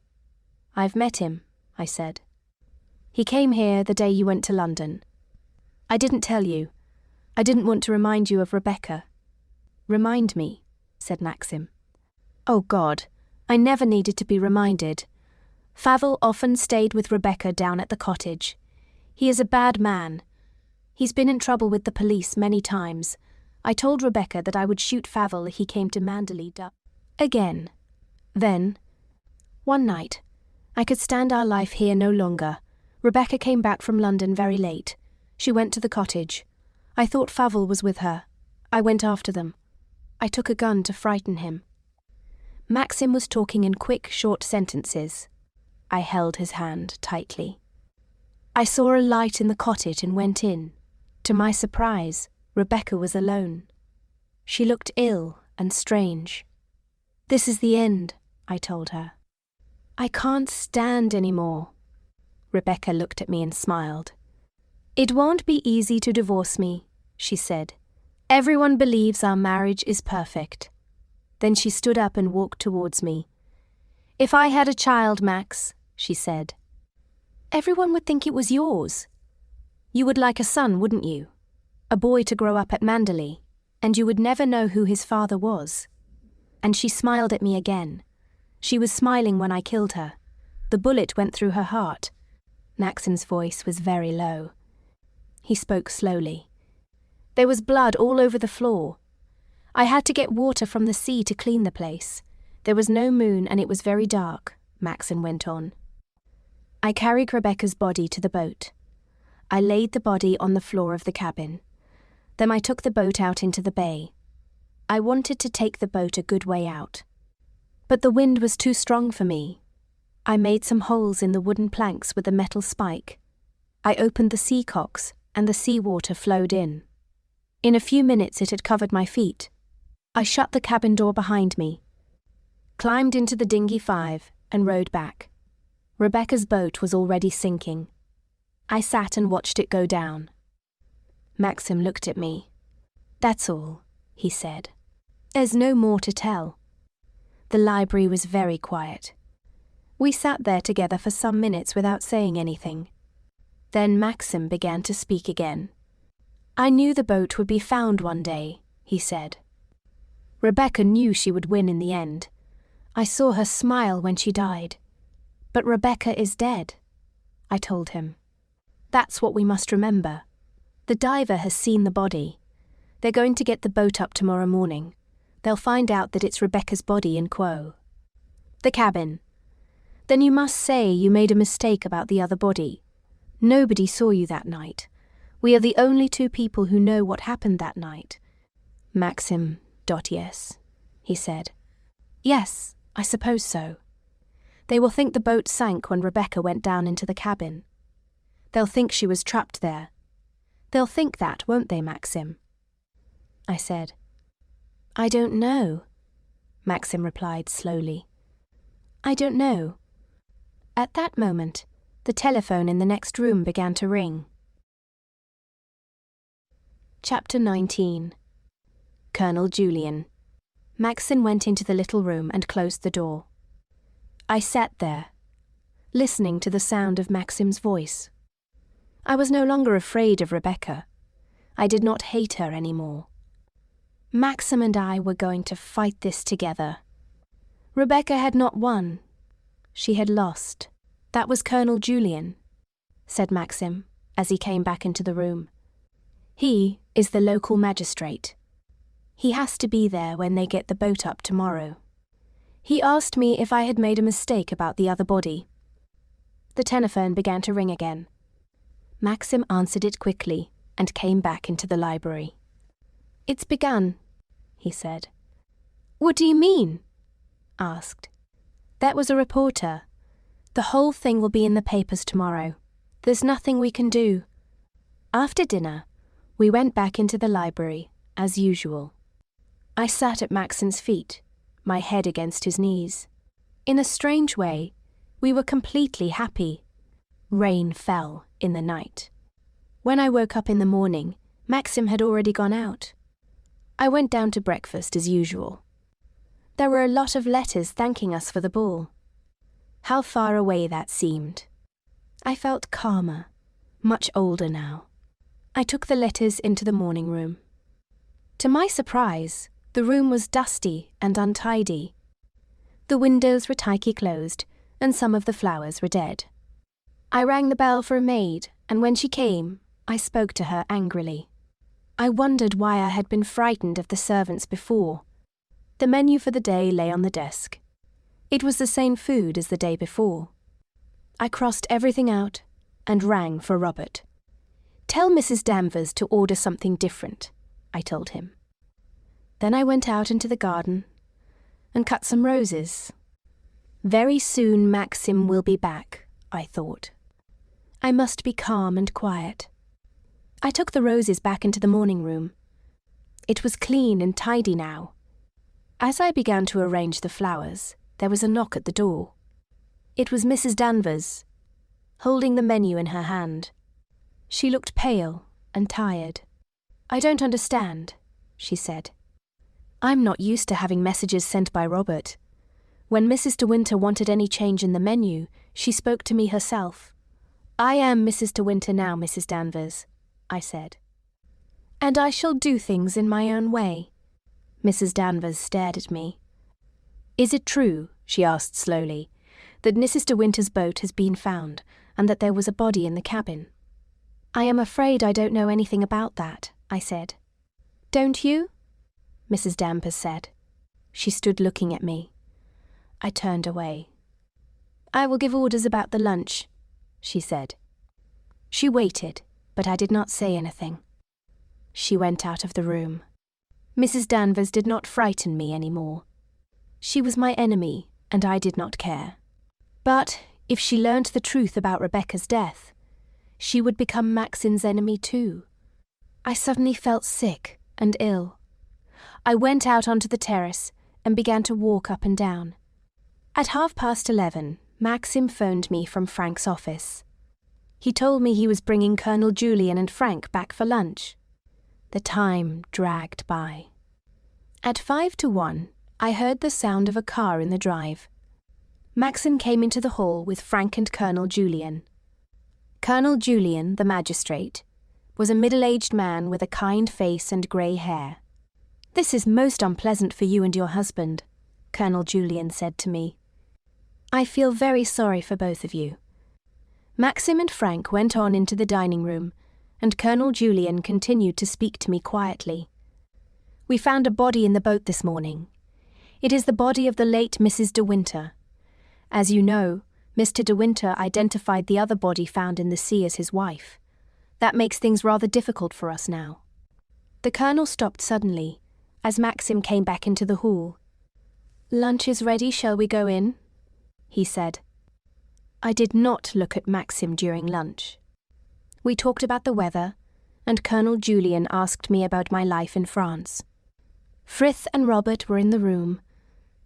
I've met him, I said. He came here the day you went to London. I didn't tell you. I didn't want to remind you of Rebecca. Remind me, said Maxim. Oh God, I never needed to be reminded. Favell often stayed with Rebecca down at the cottage. He is a bad man. He's been in trouble with the police many times. I told Rebecca that I would shoot Favell if he came to Manderley again. Then, one night, I could stand our life here no longer. Rebecca came back from London very late. She went to the cottage. I thought Favell was with her. I went after them. I took a gun to frighten him. Maxim was talking in quick, short sentences. I held his hand tightly. I saw a light in the cottage and went in. To my surprise, Rebecca was alone. She looked ill and strange. "This is the end," I told her. "I can't stand any more." Rebecca looked at me and smiled. "It won't be easy to divorce me," she said. "Everyone believes our marriage is perfect." Then she stood up and walked towards me. "If I had a child, Max," she said, "everyone would think it was yours. You would like a son, wouldn't you? A boy to grow up at Manderley, and you would never know who his father was." And she smiled at me again. She was smiling when I killed her. The bullet went through her heart. Maxim's voice was very low. He spoke slowly. "There was blood all over the floor. I had to get water from the sea to clean the place. There was no moon and it was very dark," Maxim went on. "I carried Rebecca's body to the boat. I laid the body on the floor of the cabin. Then I took the boat out into the bay. I wanted to take the boat a good way out. But the wind was too strong for me. I made some holes in the wooden planks with a metal spike. I opened the sea cocks and the sea water flowed in. In a few minutes it had covered my feet. I shut the cabin door behind me, climbed into the dinghy 5 and rowed back. Rebecca's boat was already sinking. I sat and watched it go down. Maxim looked at me. "That's all," he said. "There's no more to tell." The library was very quiet. We sat there together for some minutes without saying anything. Then Maxim began to speak again. "I knew the boat would be found one day," he said. "Rebecca knew she would win in the end. I saw her smile when she died. But Rebecca is dead," I told him. "That's what we must remember. The diver has seen the body. They're going to get the boat up tomorrow morning. They'll find out that it's Rebecca's body in Quo. The cabin. Then you must say you made a mistake about the other body. Nobody saw you that night. We are the only two people who know what happened that night." Maxim. Yes, he said. "Yes, I suppose so. They will think the boat sank when Rebecca went down into the cabin. They'll think she was trapped there. They'll think that, won't they, Maxim?" I said. "I don't know," Maxim replied slowly. "I don't know." At that moment, the telephone in the next room began to ring. Chapter 19. Colonel Julian. Maxim went into the little room and closed the door. I sat there, listening to the sound of Maxim's voice. I was no longer afraid of Rebecca. I did not hate her anymore. Maxim and I were going to fight this together. Rebecca had not won. She had lost. "That was Colonel Julian," said Maxim as he came back into the room. "He is the local magistrate. He has to be there when they get the boat up tomorrow. He asked me if I had made a mistake about the other body." The telephone began to ring again. Maxim answered it quickly and came back into the library. "It's begun," he said. "What do you mean?" asked. "That was a reporter. The whole thing will be in the papers tomorrow. There's nothing we can do." After dinner, we went back into the library, as usual. I sat at Maxim's feet, my head against his knees. In a strange way, we were completely happy. Rain fell in the night. When I woke up in the morning, Maxim had already gone out. I went down to breakfast as usual. There were a lot of letters thanking us for the ball. How far away that seemed. I felt calmer, much older now. I took the letters into the morning room. To my surprise, the room was dusty and untidy. The windows were tightly closed, and some of the flowers were dead. I rang the bell for a maid, and when she came, I spoke to her angrily. I wondered why I had been frightened of the servants before. The menu for the day lay on the desk. It was the same food as the day before. I crossed everything out and rang for Robert. "Tell Mrs. Danvers to order something different," I told him. Then I went out into the garden and cut some roses. Very soon Maxim will be back, I thought. I must be calm and quiet. I took the roses back into the morning room. It was clean and tidy now. As I began to arrange the flowers, there was a knock at the door. It was Mrs. Danvers, holding the menu in her hand. She looked pale and tired. "I don't understand," she said. "I'm not used to having messages sent by Robert. When Mrs. De Winter wanted any change in the menu, she spoke to me herself." "I am Mrs. De Winter now, Mrs. Danvers," I said. "And I shall do things in my own way." Mrs. Danvers stared at me. "Is it true," she asked slowly, "that Mrs. De Winter's boat has been found and that there was a body in the cabin?" "I am afraid I don't know anything about that," I said. "Don't you?" Mrs. Danvers said. She stood looking at me. I turned away. "I will give orders about the lunch," she said. She waited, but I did not say anything. She went out of the room. Mrs. Danvers did not frighten me any more. She was my enemy, and I did not care. But if she learned the truth about Rebecca's death, she would become Maxim's enemy too. I suddenly felt sick and ill. I went out onto the terrace and began to walk up and down. At 11:30, Maxim phoned me from Frank's office. He told me he was bringing Colonel Julian and Frank back for lunch. The time dragged by. At 1:55, I heard the sound of a car in the drive. Maxim came into the hall with Frank and Colonel Julian. Colonel Julian, the magistrate, was a middle-aged man with a kind face and grey hair. "This is most unpleasant for you and your husband," Colonel Julian said to me. "I feel very sorry for both of you." Maxim and Frank went on into the dining room, and Colonel Julian continued to speak to me quietly. "We found a body in the boat this morning. It is the body of the late Mrs. De Winter. As you know, Mr. De Winter identified the other body found in the sea as his wife. That makes things rather difficult for us now." The Colonel stopped suddenly, as Maxim came back into the hall. "Lunch is ready, shall we go in?" he said. I did not look at Maxim during lunch. We talked about the weather, and Colonel Julian asked me about my life in France. Frith and Robert were in the room,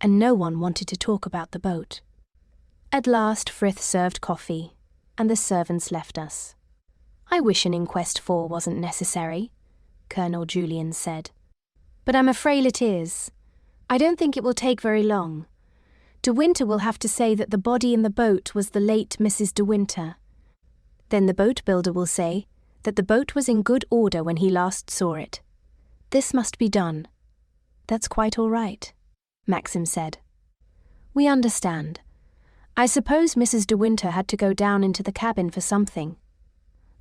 and no one wanted to talk about the boat. At last Frith served coffee, and the servants left us. "I wish an inquest for wasn't necessary," Colonel Julian said. "But I'm afraid it is. I don't think it will take very long. De Winter will have to say that the body in the boat was the late Mrs. De Winter. Then the boat builder will say that the boat was in good order when he last saw it. This must be done." "That's quite all right," Maxim said. "We understand. I suppose Mrs. De Winter had to go down into the cabin for something.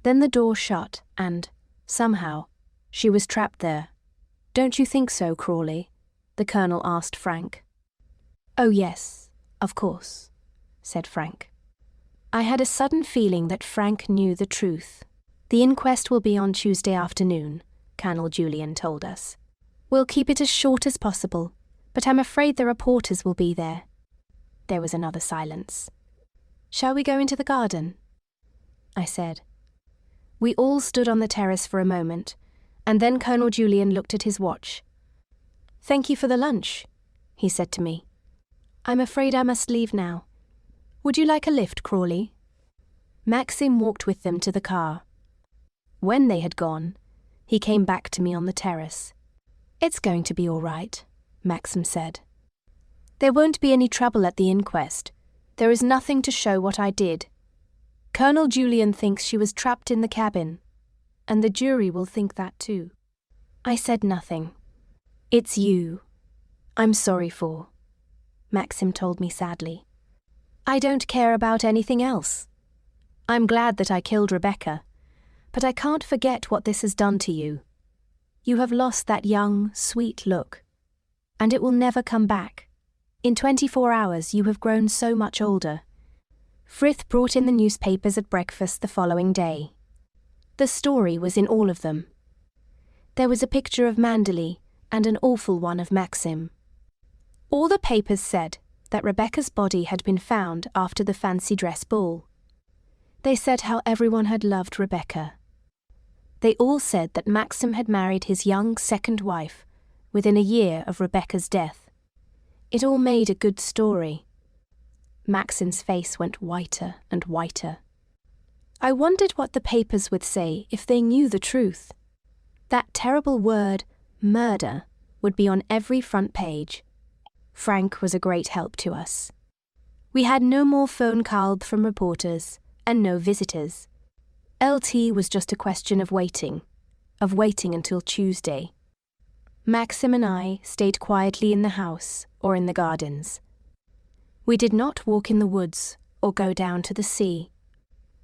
Then the door shut and, somehow, she was trapped there. Don't you think so, Crawley?" the Colonel asked Frank. "Oh yes, of course," said Frank. I had a sudden feeling that Frank knew the truth. "The inquest will be on Tuesday afternoon," Colonel Julian told us. "We'll keep it as short as possible, but I'm afraid the reporters will be there." There was another silence. "Shall we go into the garden?" I said. We all stood on the terrace for a moment, and then Colonel Julian looked at his watch. "Thank you for the lunch," he said to me. "I'm afraid I must leave now. Would you like a lift, Crawley?" Maxim walked with them to the car. When they had gone, he came back to me on the terrace. "It's going to be all right," Maxim said. "There won't be any trouble at the inquest. There is nothing to show what I did. Colonel Julian thinks she was trapped in the cabin, and the jury will think that too." I said nothing. "It's you I'm sorry for," Maxim told me sadly. "I don't care about anything else. I'm glad that I killed Rebecca, but I can't forget what this has done to you. You have lost that young, sweet look, and it will never come back. In 24 hours you have grown so much older. Frith brought in the newspapers at breakfast the following day. The story was in all of them. There was a picture of Manderley and an awful one of Maxim. All the papers said that Rebecca's body had been found after the fancy dress ball. They said how everyone had loved Rebecca. They all said that Maxim had married his young second wife within a year of Rebecca's death. It all made a good story. Maxim's face went whiter and whiter. I wondered what the papers would say if they knew the truth. That terrible word, murder, would be on every front page. Frank was a great help to us. We had no more phone calls from reporters and no visitors. LT was just a question of waiting until Tuesday. Maxim and I stayed quietly in the house or in the gardens. We did not walk in the woods or go down to the sea.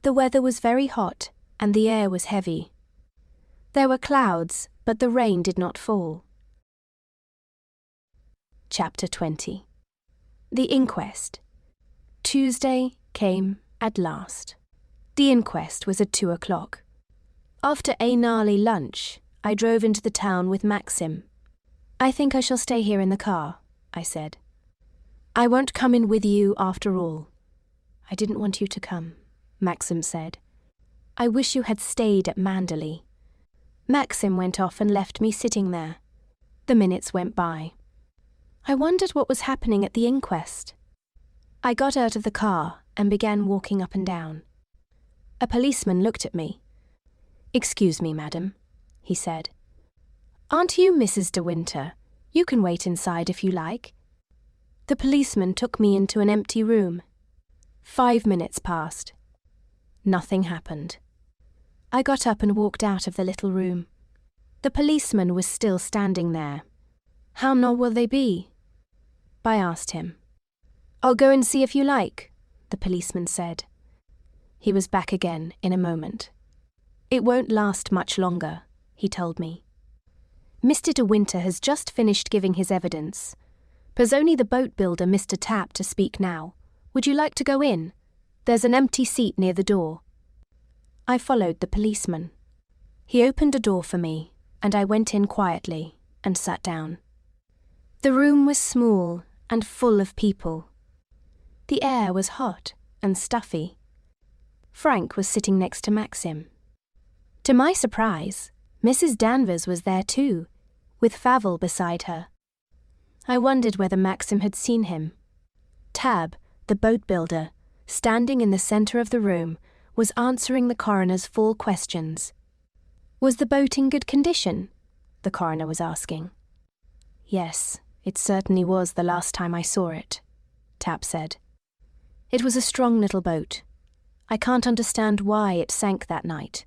The weather was very hot and the air was heavy. There were clouds, but the rain did not fall. Chapter 20. The Inquest. Tuesday came at last. The inquest was at 2:00. After a gnarly lunch, I drove into the town with Maxim. I think I shall stay here in the car, I said. I won't come in with you after all. I didn't want you to come, Maxim said. I wish you had stayed at Manderley. Maxim went off and left me sitting there. The minutes went by. I wondered what was happening at the inquest. I got out of the car and began walking up and down. A policeman looked at me. "Excuse me, madam," he said. "Aren't you Mrs. De Winter? You can wait inside if you like." The policeman took me into an empty room. 5 minutes passed. Nothing happened. I got up and walked out of the little room. The policeman was still standing there. "How long will they be?" I asked him. "I'll go and see if you like," the policeman said. He was back again in a moment. "It won't last much longer," he told me. "Mr. De Winter has just finished giving his evidence. There's only the boat builder, Mr. Tapp, to speak now. Would you like to go in? There's an empty seat near the door." I followed the policeman. He opened a door for me, and I went in quietly and sat down. The room was small and full of people. The air was hot and stuffy. Frank was sitting next to Maxim. To my surprise, Mrs. Danvers was there too, with Favell beside her. I wondered whether Maxim had seen him. Tab, the boat builder, standing in the centre of the room, was answering the coroner's full questions. "Was the boat in good condition?" the coroner was asking. "Yes, it certainly was the last time I saw it," Tab said. "It was a strong little boat. I can't understand why it sank that night.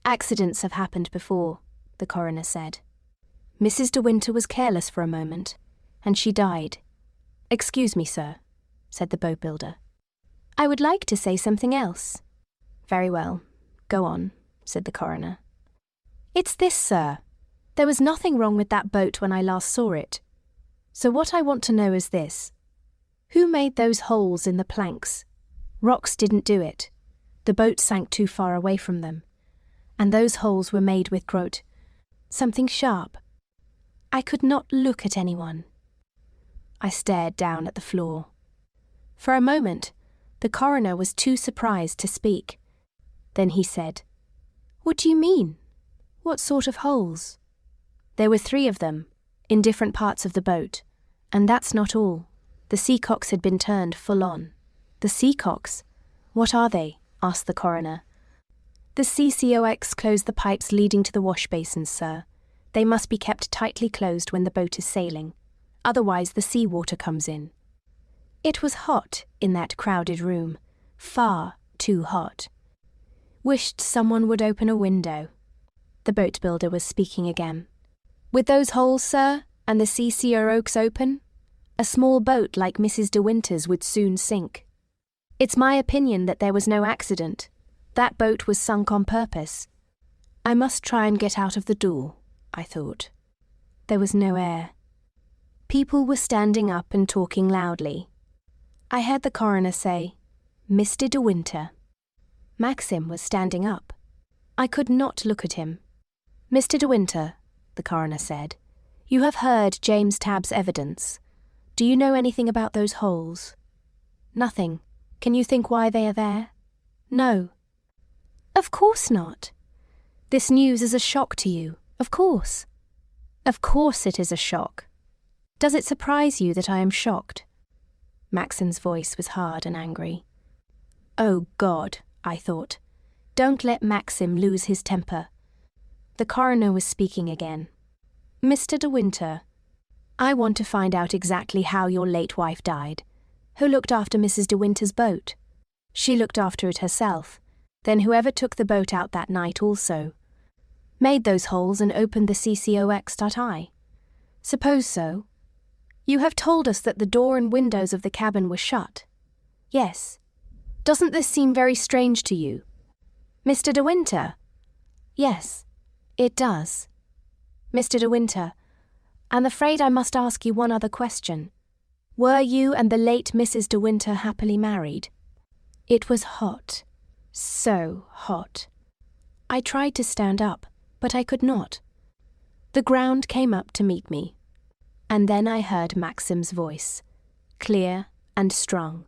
Accidents have happened before," the coroner said. "Mrs. De Winter was careless for a moment, and she died." "Excuse me, sir," said the boat builder. "I would like to say something else." "Very well, go on," said the coroner. "It's this, sir. There was nothing wrong with that boat when I last saw it. So what I want to know is this. Who made those holes in the planks? Rocks didn't do it. The boat sank too far away from them. And those holes were made with, quote, something sharp. I could not look at anyone." I stared down at the floor. For a moment, the coroner was too surprised to speak. Then he said, "What do you mean? What sort of holes?" "There were 3 of them, in different parts of the boat. And that's not all. The seacocks had been turned full on." "The seacocks? What are they?" asked the coroner. "The CCOX close the pipes leading to the wash basins, sir. They must be kept tightly closed when the boat is sailing. Otherwise the sea water comes in." It was hot in that crowded room. Far too hot. Wished someone would open a window. The boat builder was speaking again. "With those holes, sir, and the CCOX open, a small boat like Mrs. De Winter's would soon sink. It's my opinion that there was no accident. That boat was sunk on purpose." I must try and get out of the door, I thought. There was no air. People were standing up and talking loudly. I heard the coroner say, Mr. De Winter. Maxim was standing up. I could not look at him. Mr. De Winter, the coroner said, you have heard James Tabb's evidence. Do you know anything about those holes? Nothing. Can you think why they are there? No. Of course not. This news is a shock to you, of course. Of course it is a shock. Does it surprise you that I am shocked? Maxim's voice was hard and angry. Oh God, I thought. Don't let Maxim lose his temper. The coroner was speaking again. Mr. De Winter, I want to find out exactly how your late wife died. Who looked after Mrs. De Winter's boat? She looked after it herself. Then whoever took the boat out that night also. Made those holes and opened the CCOX.I. Suppose so. You have told us that the door and windows of the cabin were shut. Yes. Doesn't this seem very strange to you? Mr. De Winter? Yes, it does. Mr. De Winter, I'm afraid I must ask you one other question. Were you and the late Mrs. De Winter happily married? It was hot. So hot. I tried to stand up, but I could not. The ground came up to meet me. And then I heard Maxim's voice, clear and strong.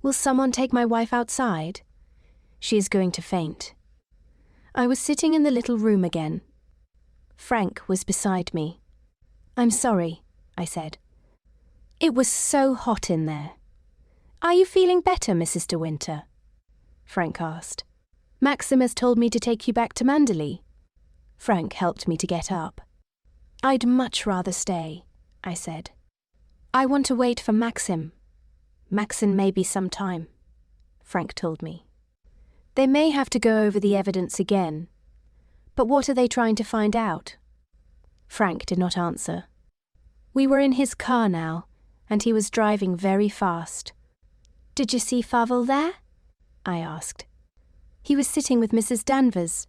Will someone take my wife outside? She is going to faint. I was sitting in the little room again. Frank was beside me. I'm sorry, I said. It was so hot in there. Are you feeling better, Mrs. De Winter? Frank asked. Maxim has told me to take you back to Manderley. Frank helped me to get up. I'd much rather stay, I said. I want to wait for Maxim. Maxim may be some time, Frank told me. They may have to go over the evidence again. But what are they trying to find out? Frank did not answer. We were in his car now, and he was driving very fast. Did you see Favell there? I asked. He was sitting with Mrs. Danvers.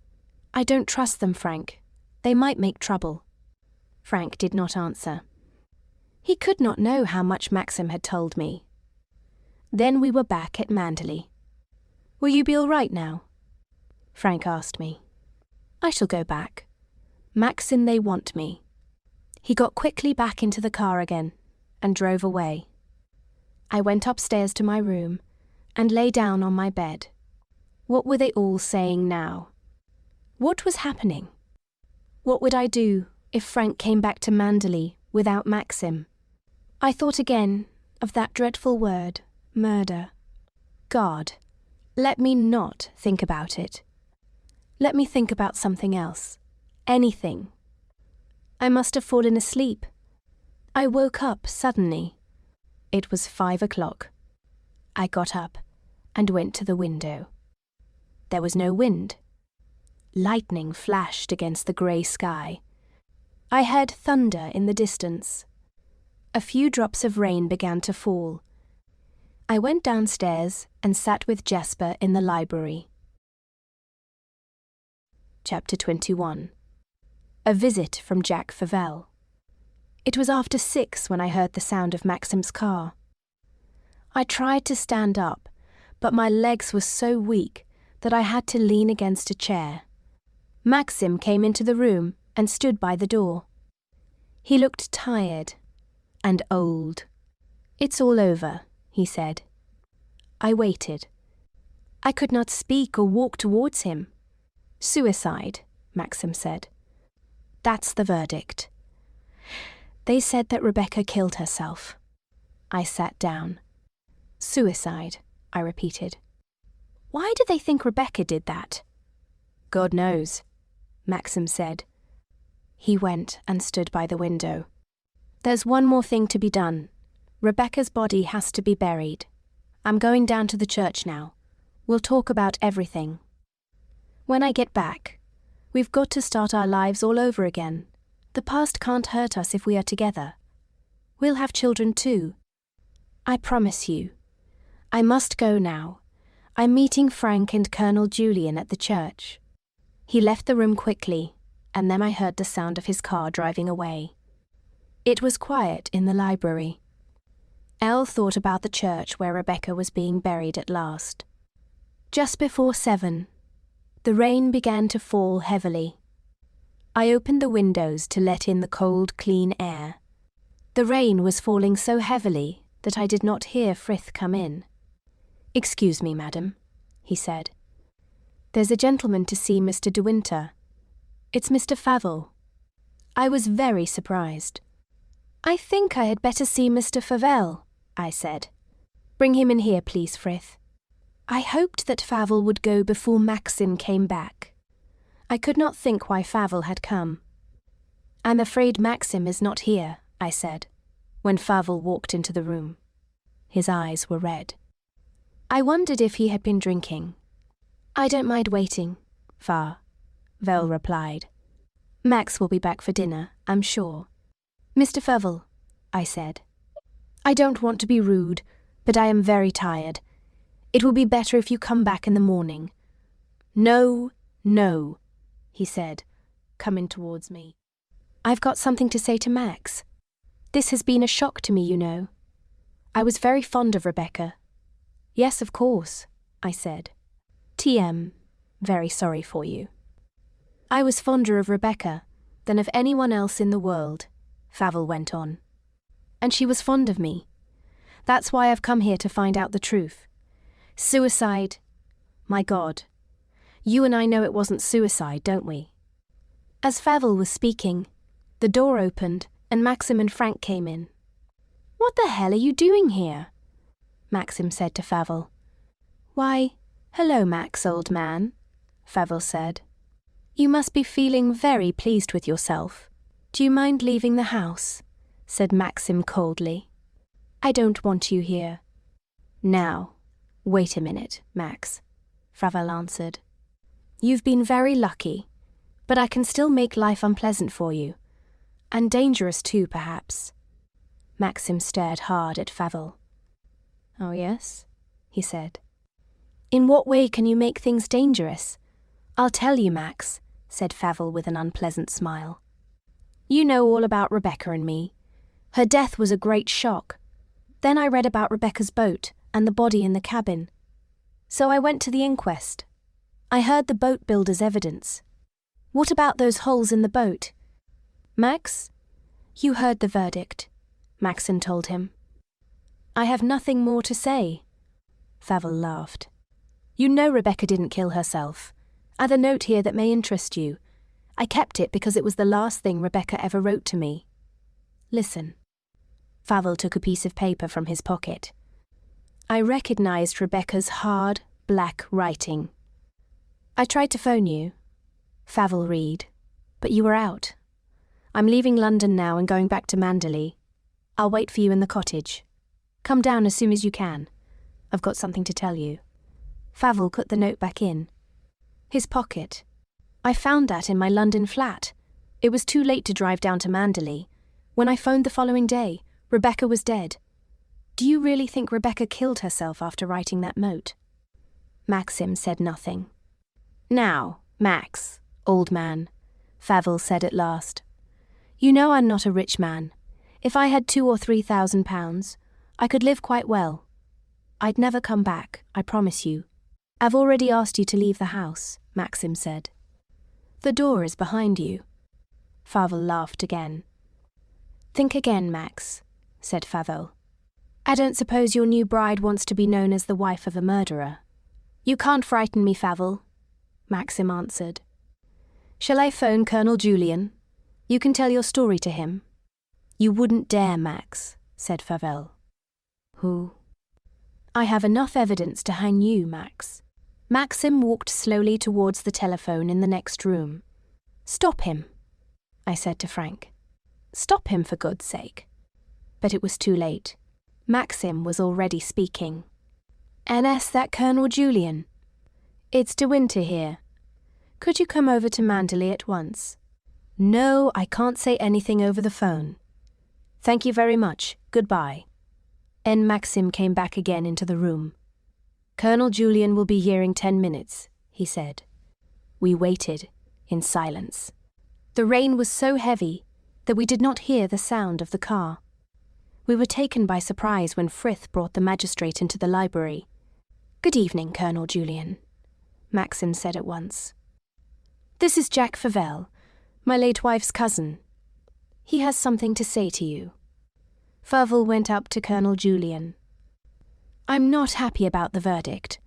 I don't trust them, Frank. They might make trouble. Frank did not answer. He could not know how much Maxim had told me. Then we were back at Manderley. Will you be all right now? Frank asked me. I shall go back. Maxim, they want me. He got quickly back into the car again and drove away. I went upstairs to my room and lay down on my bed. What were they all saying now? What was happening? What would I do if Frank came back to Manderley without Maxim? I thought again of that dreadful word, murder. God, let me not think about it. Let me think about something else. Anything. I must have fallen asleep. I woke up suddenly. It was 5 o'clock. I got up and went to the window. There was no wind. Lightning flashed against the grey sky. I heard thunder in the distance. A few drops of rain began to fall. I went downstairs and sat with Jasper in the library. Chapter 21. A visit from Jack Favell. It was after 6 when I heard the sound of Maxim's car. I tried to stand up, but my legs were so weak that I had to lean against a chair. Maxim came into the room and stood by the door. He looked tired and old. It's all over, he said. I waited. I could not speak or walk towards him. Suicide, Maxim said. That's the verdict. They said that Rebecca killed herself. I sat down. Suicide, I repeated. Why did they think Rebecca did that? God knows, Maxim said. He went and stood by the window. There's one more thing to be done. Rebecca's body has to be buried. I'm going down to the church now. We'll talk about everything. When I get back, we've got to start our lives all over again. The past can't hurt us if we are together. We'll have children too. I promise you. I must go now. I'm meeting Frank and Colonel Julian at the church. He left the room quickly, and then I heard the sound of his car driving away. It was quiet in the library. Elle thought about the church where Rebecca was being buried at last. Just before 7, the rain began to fall heavily. I opened the windows to let in the cold, clean air. The rain was falling so heavily that I did not hear Frith come in. "Excuse me, madam," he said. "There's a gentleman to see Mr. De Winter. It's Mr. Favell." I was very surprised. "I think I had better see Mr. Favell," I said. "Bring him in here, please, Frith." I hoped that Favell would go before Maxim came back. I could not think why Favell had come. "I'm afraid Maxim is not here," I said, when Favell walked into the room. His eyes were red. I wondered if he had been drinking. "I don't mind waiting, Favell replied. "Max will be back for dinner, I'm sure." "Mr. Favell," I said, "I don't want to be rude, but I am very tired. It will be better if you come back in the morning." "No, no," he said, coming towards me. "I've got something to say to Max. This has been a shock to me, you know. I was very fond of Rebecca." "Yes, of course," I said. "TM, very sorry for you." "I was fonder of Rebecca than of anyone else in the world," Favell went on. "And she was fond of me. That's why I've come here to find out the truth. Suicide. My God. You and I know it wasn't suicide, don't we?" As Favell was speaking, the door opened and Maxim and Frank came in. "What the hell are you doing here?" Maxim said to Favell. "Why, hello, Max, old man," Favell said. "You must be feeling very pleased with yourself. Do you mind leaving the house?" said Maxim coldly. "I don't want you here." "Now, wait a minute, Max," Favell answered. "You've been very lucky, but I can still make life unpleasant for you. And dangerous too, perhaps." Maxim stared hard at Favell. "Oh, yes?" he said. "In what way can you make things dangerous?" "I'll tell you, Max," said Favell with an unpleasant smile. "You know all about Rebecca and me. Her death was a great shock. Then I read about Rebecca's boat and the body in the cabin. So I went to the inquest. I heard the boat builder's evidence. What about those holes in the boat?" "Max, you heard the verdict," Maxim told him. "I have nothing more to say." Favell laughed. "You know Rebecca didn't kill herself. I've a note here that may interest you. I kept it because it was the last thing Rebecca ever wrote to me. Listen." Favell took a piece of paper from his pocket. I recognized Rebecca's hard, black writing. "I tried to phone you," Favell read, "but you were out. I'm leaving London now and going back to Manderley. I'll wait for you in the cottage. Come down as soon as you can. I've got something to tell you." Favell put the note back in his pocket. "I found that in my London flat. It was too late to drive down to Manderley. When I phoned the following day, Rebecca was dead. Do you really think Rebecca killed herself after writing that note?" Maxim said nothing. "Now, Max, old man," Favell said at last. "You know I'm not a rich man. If I had £2,000 or £3,000, I could live quite well. I'd never come back, I promise you. I've already asked you to leave the house," Maxim said. "The door is behind you." Favell laughed again. "Think again, Max," said Favell. "I don't suppose your new bride wants to be known as the wife of a murderer." "You can't frighten me, Favell," Maxim answered. "Shall I phone Colonel Julian? You can tell your story to him." "You wouldn't dare, Max," said Favell. "Who?" "I have enough evidence to hang you, Max." Maxim walked slowly towards the telephone in the next room. "Stop him," I said to Frank. "Stop him, for God's sake." But it was too late. Maxim was already speaking. "NS, that Colonel Julian. It's De Winter here. Could you come over to Manderley at once?" "No, I can't say anything over the phone." "Thank you very much. Goodbye." And Maxim came back again into the room. "Colonel Julian will be here in 10 minutes, he said. We waited in silence. The rain was so heavy that we did not hear the sound of the car. We were taken by surprise when Frith brought the magistrate into the library. "Good evening, Colonel Julian," Maxim said at once. "This is Jack Favell, my late wife's cousin. He has something to say to you." Favell went up to Colonel Julian. "I'm not happy about the verdict.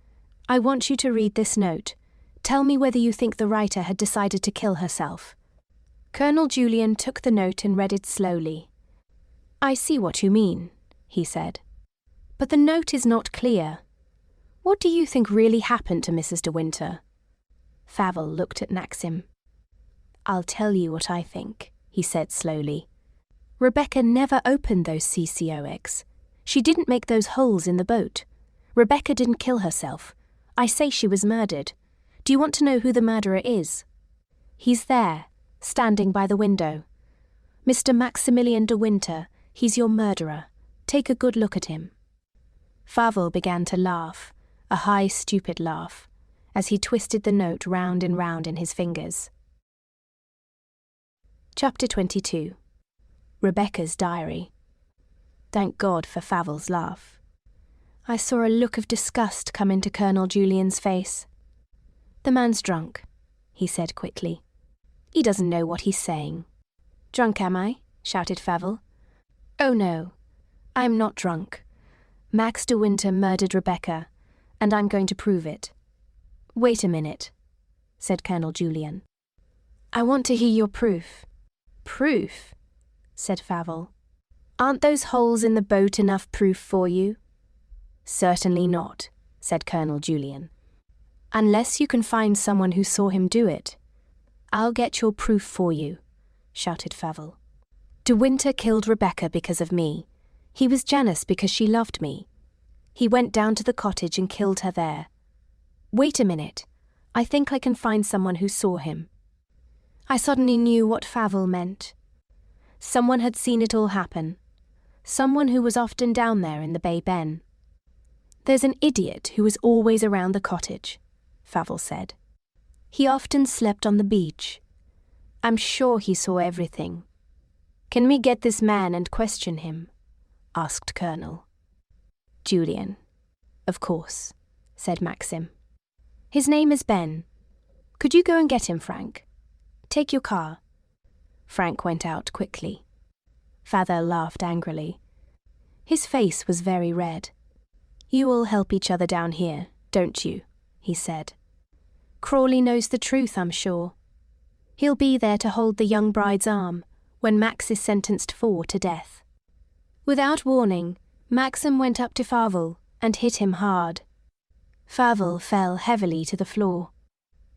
I want you to read this note. Tell me whether you think the writer had decided to kill herself." Colonel Julian took the note and read it slowly. "I see what you mean," he said. "But the note is not clear. What do you think really happened to Mrs. de Winter?" Favell looked at Maxim. "I'll tell you what I think," he said slowly. "Rebecca never opened those CCOX. She didn't make those holes in the boat. Rebecca didn't kill herself. I say she was murdered. Do you want to know who the murderer is? He's there, standing by the window. Mr. Maximilian de Winter, he's your murderer. Take a good look at him." Favell began to laugh, a high, stupid laugh, as he twisted the note round and round in his fingers. Chapter 22. Rebecca's Diary. Thank God for Favell's laugh. I saw a look of disgust come into Colonel Julian's face. "The man's drunk," he said quickly. "He doesn't know what he's saying." "Drunk, am I?" shouted Favell. "Oh no, I'm not drunk. Max de Winter murdered Rebecca, and I'm going to prove it." "Wait a minute," said Colonel Julian. "I want to hear your proof." "Proof?" said Favell. "Aren't those holes in the boat enough proof for you?" "Certainly not," said Colonel Julian. "Unless you can find someone who saw him do it." "I'll get your proof for you," shouted Favell. "De Winter killed Rebecca because of me. He was jealous because she loved me. He went down to the cottage and killed her there. Wait a minute. I think I can find someone who saw him." I suddenly knew what Favell meant. Someone had seen it all happen. Someone who was often down there in the Bay Ben. "There's an idiot who was always around the cottage," Favell said. "He often slept on the beach. I'm sure he saw everything." "Can we get this man and question him?" asked Colonel Julian. "Of course," said Maxim. "His name is Ben. Could you go and get him, Frank? Take your car." Frank went out quickly. Father laughed angrily. His face was very red. "You all help each other down here, don't you?" he said. "Crawley knows the truth, I'm sure. He'll be there to hold the young bride's arm when Max is sentenced to death." Without warning, Maxim went up to Favell and hit him hard. Favell fell heavily to the floor.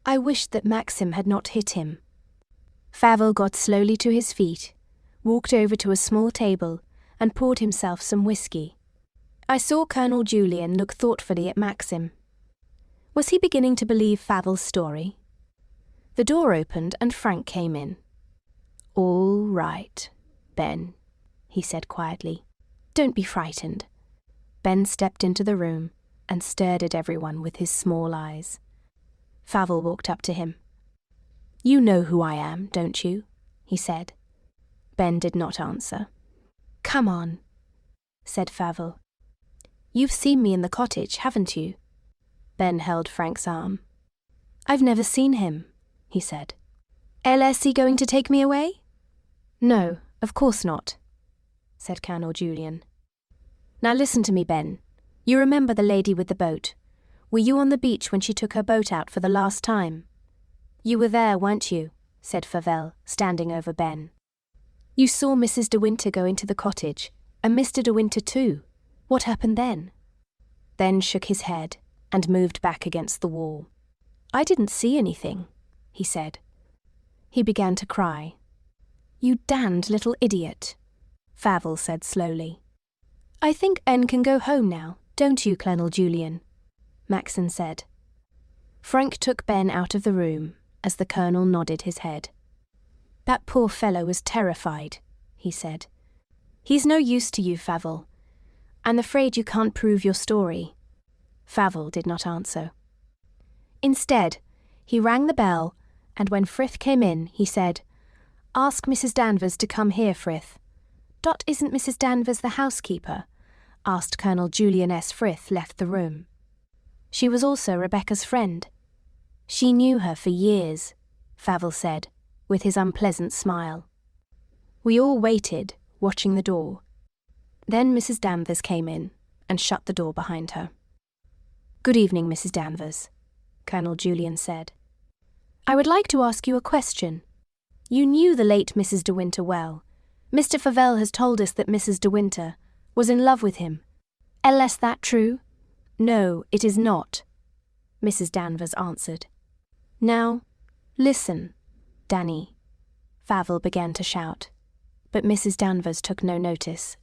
I wished that Maxim had not hit him. Favell got slowly to his feet, walked over to a small table, and poured himself some whiskey. I saw Colonel Julian look thoughtfully at Maxim. Was he beginning to believe Favell's story? The door opened and Frank came in. "All right, Ben," he said quietly. "Don't be frightened." Ben stepped into the room and stared at everyone with his small eyes. Favell walked up to him. "You know who I am, don't you?" he said. Ben did not answer. "Come on," said Favell. "You've seen me in the cottage, haven't you?" Ben held Frank's arm. "I've never seen him," he said. "LSE going to take me away?" "No, of course not," said Colonel Julian. "Now listen to me, Ben. You remember the lady with the boat. Were you on the beach when she took her boat out for the last time?" "You were there, weren't you?" said Favell, standing over Ben. "You saw Mrs. de Winter go into the cottage, and Mr. de Winter too. What happened then?" Ben shook his head and moved back against the wall. "I didn't see anything," he said. He began to cry. "You damned little idiot," Favell said slowly. "I think Ben can go home now, don't you, Colonel Julian?" Maxim said. Frank took Ben out of the room as the Colonel nodded his head. "That poor fellow was terrified," he said. "He's no use to you, Favell. I'm afraid you can't prove your story." Favell did not answer. Instead, he rang the bell, and when Frith came in, he said, "Ask Mrs. Danvers to come here, Frith. Dot, isn't Mrs. Danvers the housekeeper? Asked Colonel Julian S. Frith left the room. She was also Rebecca's friend. She knew her for years, Favell said, with his unpleasant smile. We all waited, watching the door. Then Mrs. Danvers came in and shut the door behind her. Good evening, Mrs. Danvers, Colonel Julian said. I would like to ask you a question. You knew the late Mrs. De Winter well. Mr. Favell has told us that Mrs. De Winter was in love with him. Is that true? No, it is not, Mrs. Danvers answered. Now, listen, Danny, Favell began to shout, but Mrs. Danvers took no notice.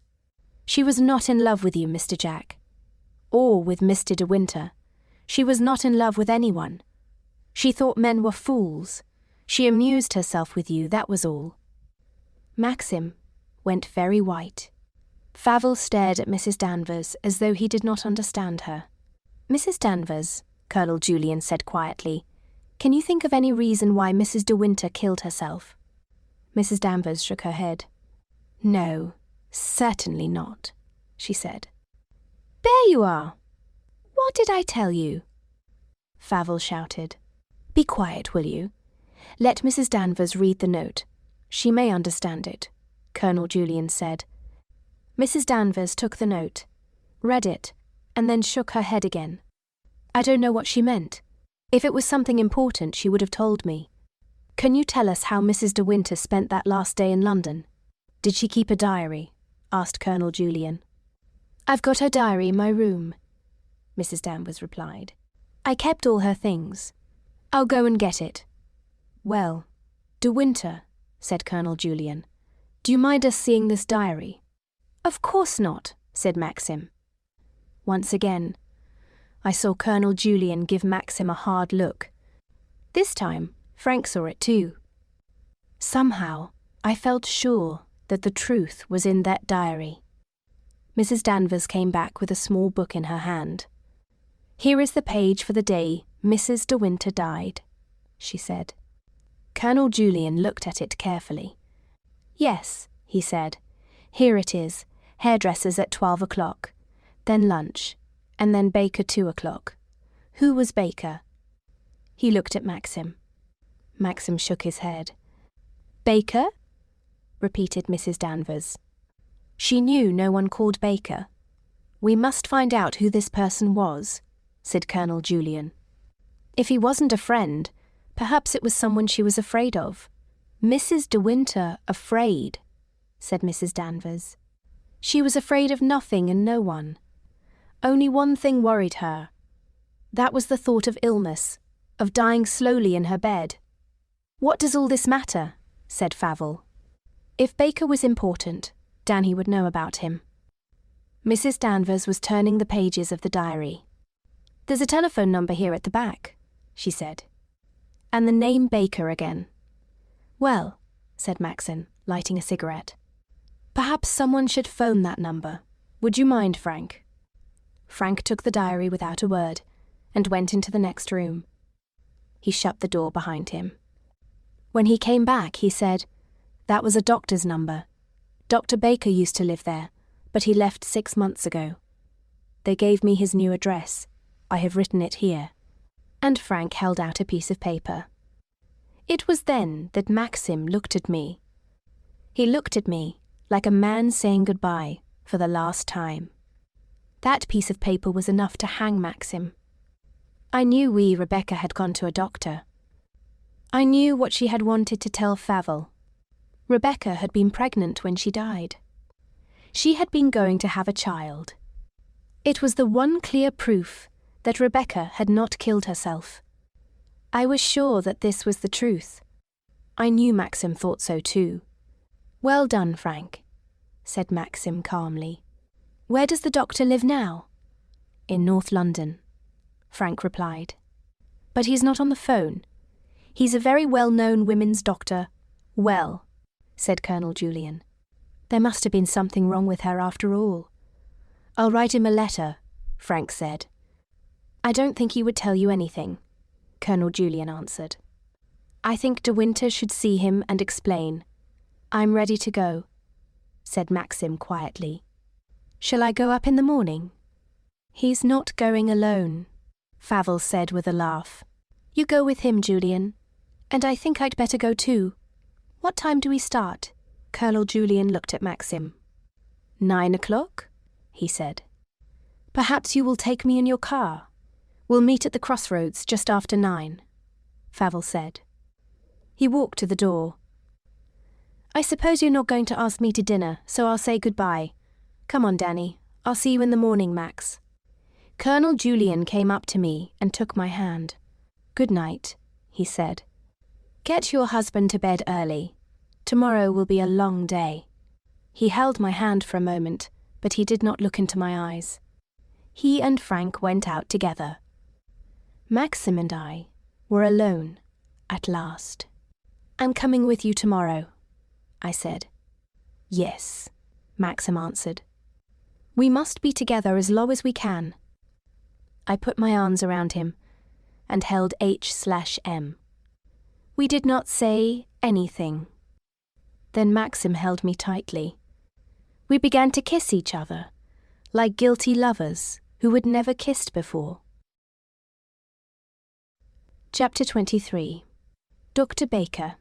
She was not in love with you, Mr. Jack, or with Mr. De Winter. She was not in love with anyone. She thought men were fools. She amused herself with you, that was all. Maxim went very white. Favell stared at Mrs. Danvers as though he did not understand her. Mrs. Danvers, Colonel Julian said quietly, can you think of any reason why Mrs. De Winter killed herself? Mrs. Danvers shook her head. No, certainly not, she said. There you are. What did I tell you? Favell shouted. Be quiet, will you? Let Mrs. Danvers read the note. She may understand it, Colonel Julian said. Mrs. Danvers took the note, read it, and then shook her head again. I don't know what she meant. If it was something important, she would have told me. Can you tell us how Mrs. De Winter spent that last day in London? Did she keep a diary? Asked Colonel Julian. I've got her diary in my room, Mrs. Danvers replied. I kept all her things. I'll go and get it. Well, De Winter, said Colonel Julian, do you mind us seeing this diary? Of course not, said Maxim. Once again, I saw Colonel Julian give Maxim a hard look. This time, Frank saw it too. Somehow, I felt sure that the truth was in that diary. Mrs. Danvers came back with a small book in her hand. Here is the page for the day Mrs. De Winter died, she said. Colonel Julian looked at it carefully. Yes, he said. Here it is. Hairdressers at 12 o'clock. Then lunch. And then Baker 2 o'clock. Who was Baker? He looked at Maxim. Maxim shook his head. Baker? Repeated Mrs. Danvers. She knew no one called Baker. We must find out who this person was, said Colonel Julian. If he wasn't a friend, perhaps it was someone she was afraid of. Mrs. De Winter afraid, said Mrs. Danvers. She was afraid of nothing and no one. Only one thing worried her. That was the thought of illness, of dying slowly in her bed. What does all this matter? Said Favell. If Baker was important, Danny would know about him. Mrs. Danvers was turning the pages of the diary. There's a telephone number here at the back, she said. And the name Baker again. Well, said Maxim, lighting a cigarette. Perhaps someone should phone that number. Would you mind, Frank? Frank took the diary without a word and went into the next room. He shut the door behind him. When he came back, he said, that was a doctor's number. Dr. Baker used to live there, but he left 6 months ago. They gave me his new address. I have written it here. And Frank held out a piece of paper. It was then that Maxim looked at me. He looked at me like a man saying goodbye for the last time. That piece of paper was enough to hang Maxim. I knew Rebecca had gone to a doctor. I knew what she had wanted to tell Favell. Rebecca had been pregnant when she died. She had been going to have a child. It was the one clear proof that Rebecca had not killed herself. I was sure that this was the truth. I knew Maxim thought so too. Well done, Frank, said Maxim calmly. Where does the doctor live now? In North London, Frank replied. But he's not on the phone. He's a very well-known women's doctor. Well, said Colonel Julian. There must have been something wrong with her after all. I'll write him a letter, Frank said. I don't think he would tell you anything, Colonel Julian answered. I think De Winter should see him and explain. I'm ready to go. said Maxim quietly. "Shall I go up in the morning?" "He's not going alone," Favell said with a laugh. "You go with him, Julian. And I think I'd better go too. What time do we start?" Colonel Julian looked at Maxim. 9 o'clock, he said. "Perhaps you will take me in your car. We'll meet at the crossroads just after 9, Favell said. He walked to the door. "I suppose you're not going to ask me to dinner, so I'll say goodbye. Come on, Danny. I'll see you in the morning, Max." Colonel Julian came up to me and took my hand. "Good night," he said. "Get your husband to bed early. Tomorrow will be a long day." He held my hand for a moment, but he did not look into my eyes. He and Frank went out together. Maxim and I were alone at last. "I'm coming with you tomorrow," I said. "Yes," Maxim answered. "We must be together as long as we can." I put my arms around him and held H/M. We did not say anything. Then Maxim held me tightly. We began to kiss each other, like guilty lovers who had never kissed before. Chapter 23. Dr. Baker.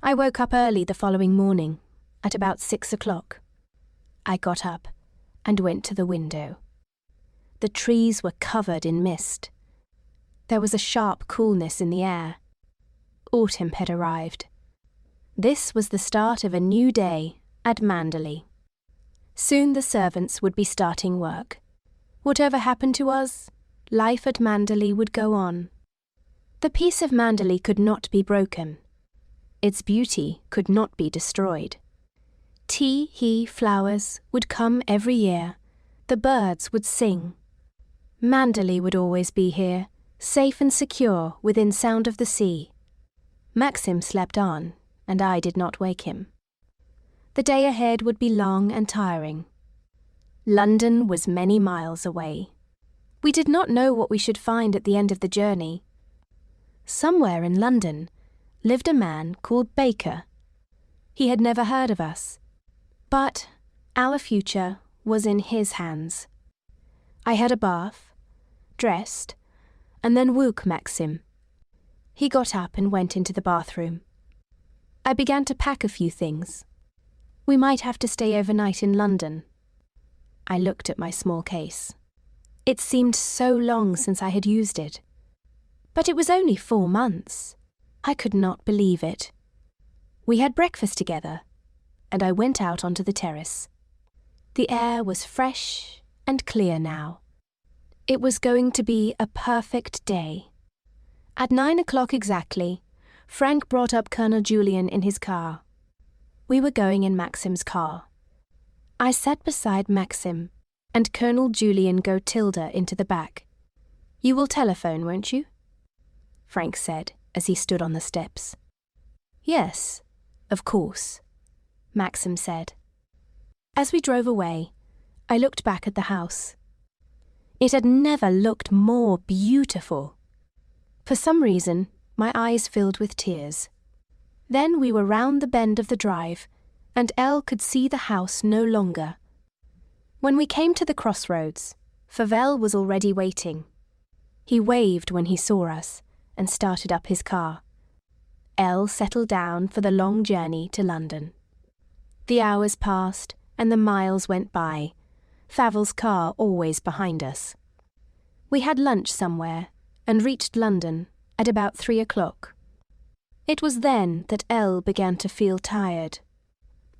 I woke up early the following morning, at about 6 o'clock. I got up and went to the window. The trees were covered in mist. There was a sharp coolness in the air. Autumn had arrived. This was the start of a new day at Manderley. Soon the servants would be starting work. Whatever happened to us, life at Manderley would go on. The peace of Manderley could not be broken. Its beauty could not be destroyed. He flowers would come every year. The birds would sing. Manderley would always be here, safe and secure within sound of the sea. Maxim slept on, and I did not wake him. The day ahead would be long and tiring. London was many miles away. We did not know what we should find at the end of the journey. Somewhere in London lived a man called Baker. He had never heard of us, but our future was in his hands. I had a bath, dressed, and then woke Maxim. He got up and went into the bathroom. I began to pack a few things. We might have to stay overnight in London. I looked at my small case. It seemed so long since I had used it. But it was only 4 months. I could not believe it. We had breakfast together, and I went out onto the terrace. The air was fresh and clear now. It was going to be a perfect day. At 9 o'clock exactly, Frank brought up Colonel Julian in his car. We were going in Maxim's car. I sat beside Maxim, and Colonel Julian go Tilda into the back. "You will telephone, won't you?" Frank said as he stood on the steps. "Yes, of course," Maxim said. As we drove away, I looked back at the house. It had never looked more beautiful. For some reason, my eyes filled with tears. Then we were round the bend of the drive, and Elle could see the house no longer. When we came to the crossroads, Favell was already waiting. He waved when he saw us and started up his car. Elle settled down for the long journey to London. The hours passed and the miles went by, Favell's car always behind us. We had lunch somewhere and reached London at about 3 o'clock. It was then that Elle began to feel tired.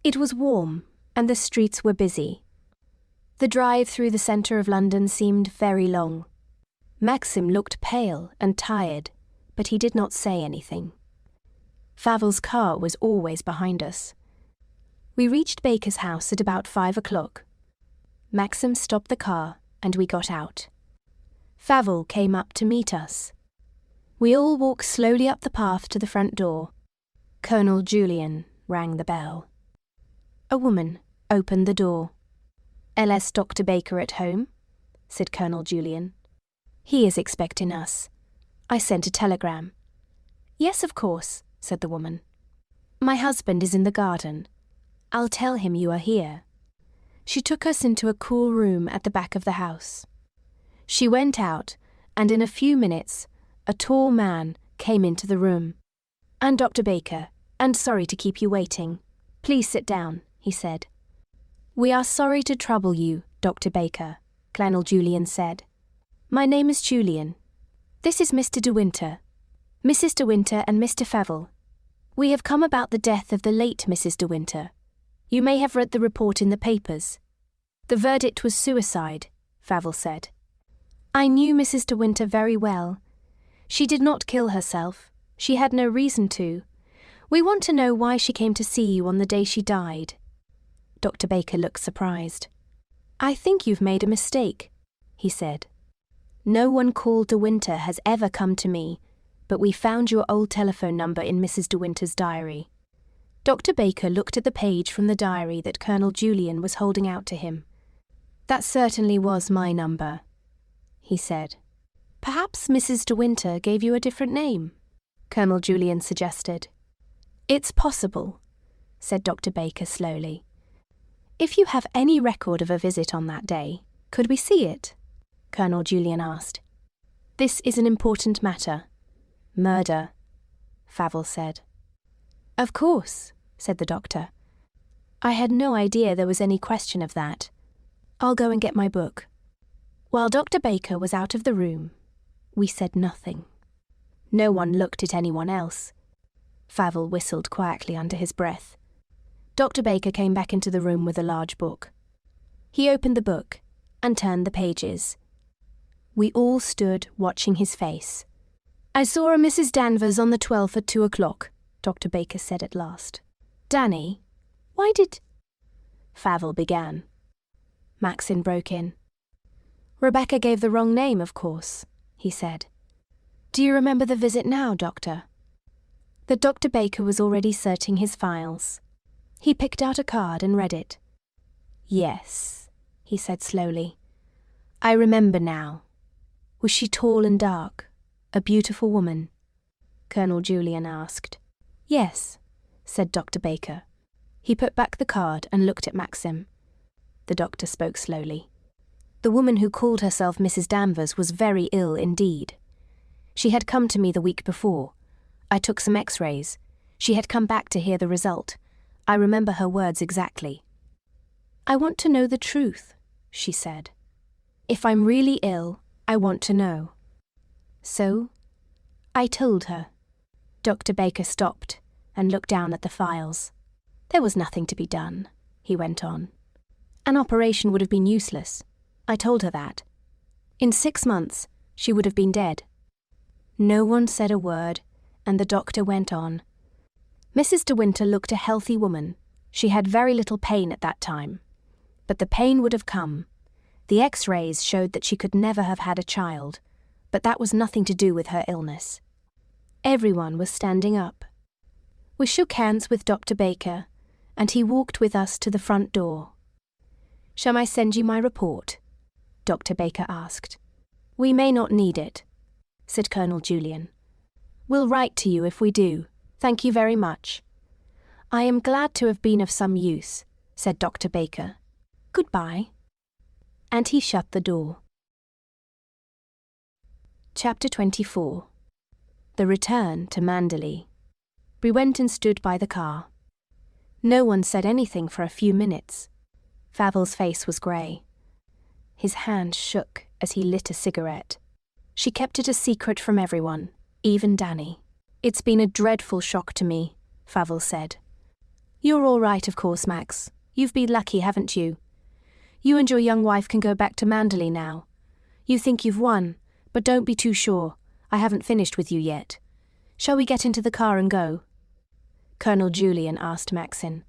It was warm and the streets were busy. The drive through the centre of London seemed very long. Maxim looked pale and tired, but he did not say anything. Favell's car was always behind us. We reached Baker's house at about 5 o'clock. Maxim stopped the car and we got out. Favell came up to meet us. We all walked slowly up the path to the front door. Colonel Julian rang the bell. A woman opened the door. "LS Dr. Baker at home?" said Colonel Julian. "He is expecting us. I sent a telegram." "Yes, of course," said the woman. "My husband is in the garden. I'll tell him you are here." She took us into a cool room at the back of the house. She went out, and in a few minutes, a tall man came into the room. "I'm Dr. Baker, and sorry to keep you waiting. Please sit down," he said. "We are sorry to trouble you, Dr. Baker," Colonel Julian said. "My name is Julian. This is Mr. De Winter, Mrs. De Winter and Mr. Favell. We have come about the death of the late Mrs. De Winter. You may have read the report in the papers. The verdict was suicide," Favell said. "I knew Mrs. De Winter very well. She did not kill herself. She had no reason to. We want to know why she came to see you on the day she died." Dr. Baker looked surprised. "I think you've made a mistake," he said. "No one called De Winter has ever come to me, but we found your old telephone number in Mrs. De Winter's diary." Dr. Baker looked at the page from the diary that Colonel Julian was holding out to him. "That certainly was my number," he said. "Perhaps Mrs. De Winter gave you a different name," Colonel Julian suggested. "It's possible," said Dr. Baker slowly. "If you have any record of a visit on that day, could we see it?" Colonel Julian asked. "This is an important matter. Murder," Favell said. "Of course," said the doctor. "I had no idea there was any question of that. I'll go and get my book." While Dr. Baker was out of the room, we said nothing. No one looked at anyone else. Favell whistled quietly under his breath. Dr. Baker came back into the room with a large book. He opened the book and turned the pages. We all stood watching his face. "I saw a Mrs. Danvers on the 12th at 2 o'clock, Dr. Baker said at last. "Danny, why did—" Favell began. Maxim broke in. "Rebecca gave the wrong name, of course," he said. "Do you remember the visit now, Doctor?" The Dr. Baker was already searching his files. He picked out a card and read it. "Yes," he said slowly. "I remember now. Was she tall and dark? A beautiful woman?" Colonel Julian asked. "Yes," said Dr. Baker. He put back the card and looked at Maxim. The doctor spoke slowly. "The woman who called herself Mrs. Danvers was very ill indeed. She had come to me the week before. I took some x-rays. She had come back to hear the result. I remember her words exactly. 'I want to know the truth,' she said. 'If I'm really ill, I want to know.' So, I told her." Dr. Baker stopped and looked down at the files. "There was nothing to be done," he went on. "An operation would have been useless. I told her that. In 6 months, she would have been dead." No one said a word, and the doctor went on. "Mrs. De Winter looked a healthy woman. She had very little pain at that time. But the pain would have come. The x-rays showed that she could never have had a child, but that was nothing to do with her illness." Everyone was standing up. We shook hands with Dr. Baker, and he walked with us to the front door. "Shall I send you my report?" Dr. Baker asked. "We may not need it," said Colonel Julian. "We'll write to you if we do. Thank you very much." "I am glad to have been of some use," said Dr. Baker. "Goodbye." And he shut the door. Chapter 24. The Return to Manderley. We went and stood by the car. No one said anything for a few minutes. Favell's face was grey. His hand shook as he lit a cigarette. "She kept it a secret from everyone, even Danny. It's been a dreadful shock to me," Favell said. "You're all right, of course, Max. You've been lucky, haven't you? You and your young wife can go back to Manderley now. You think you've won, but don't be too sure. I haven't finished with you yet. Shall we get into the car and go?" Colonel Julian asked Maxim.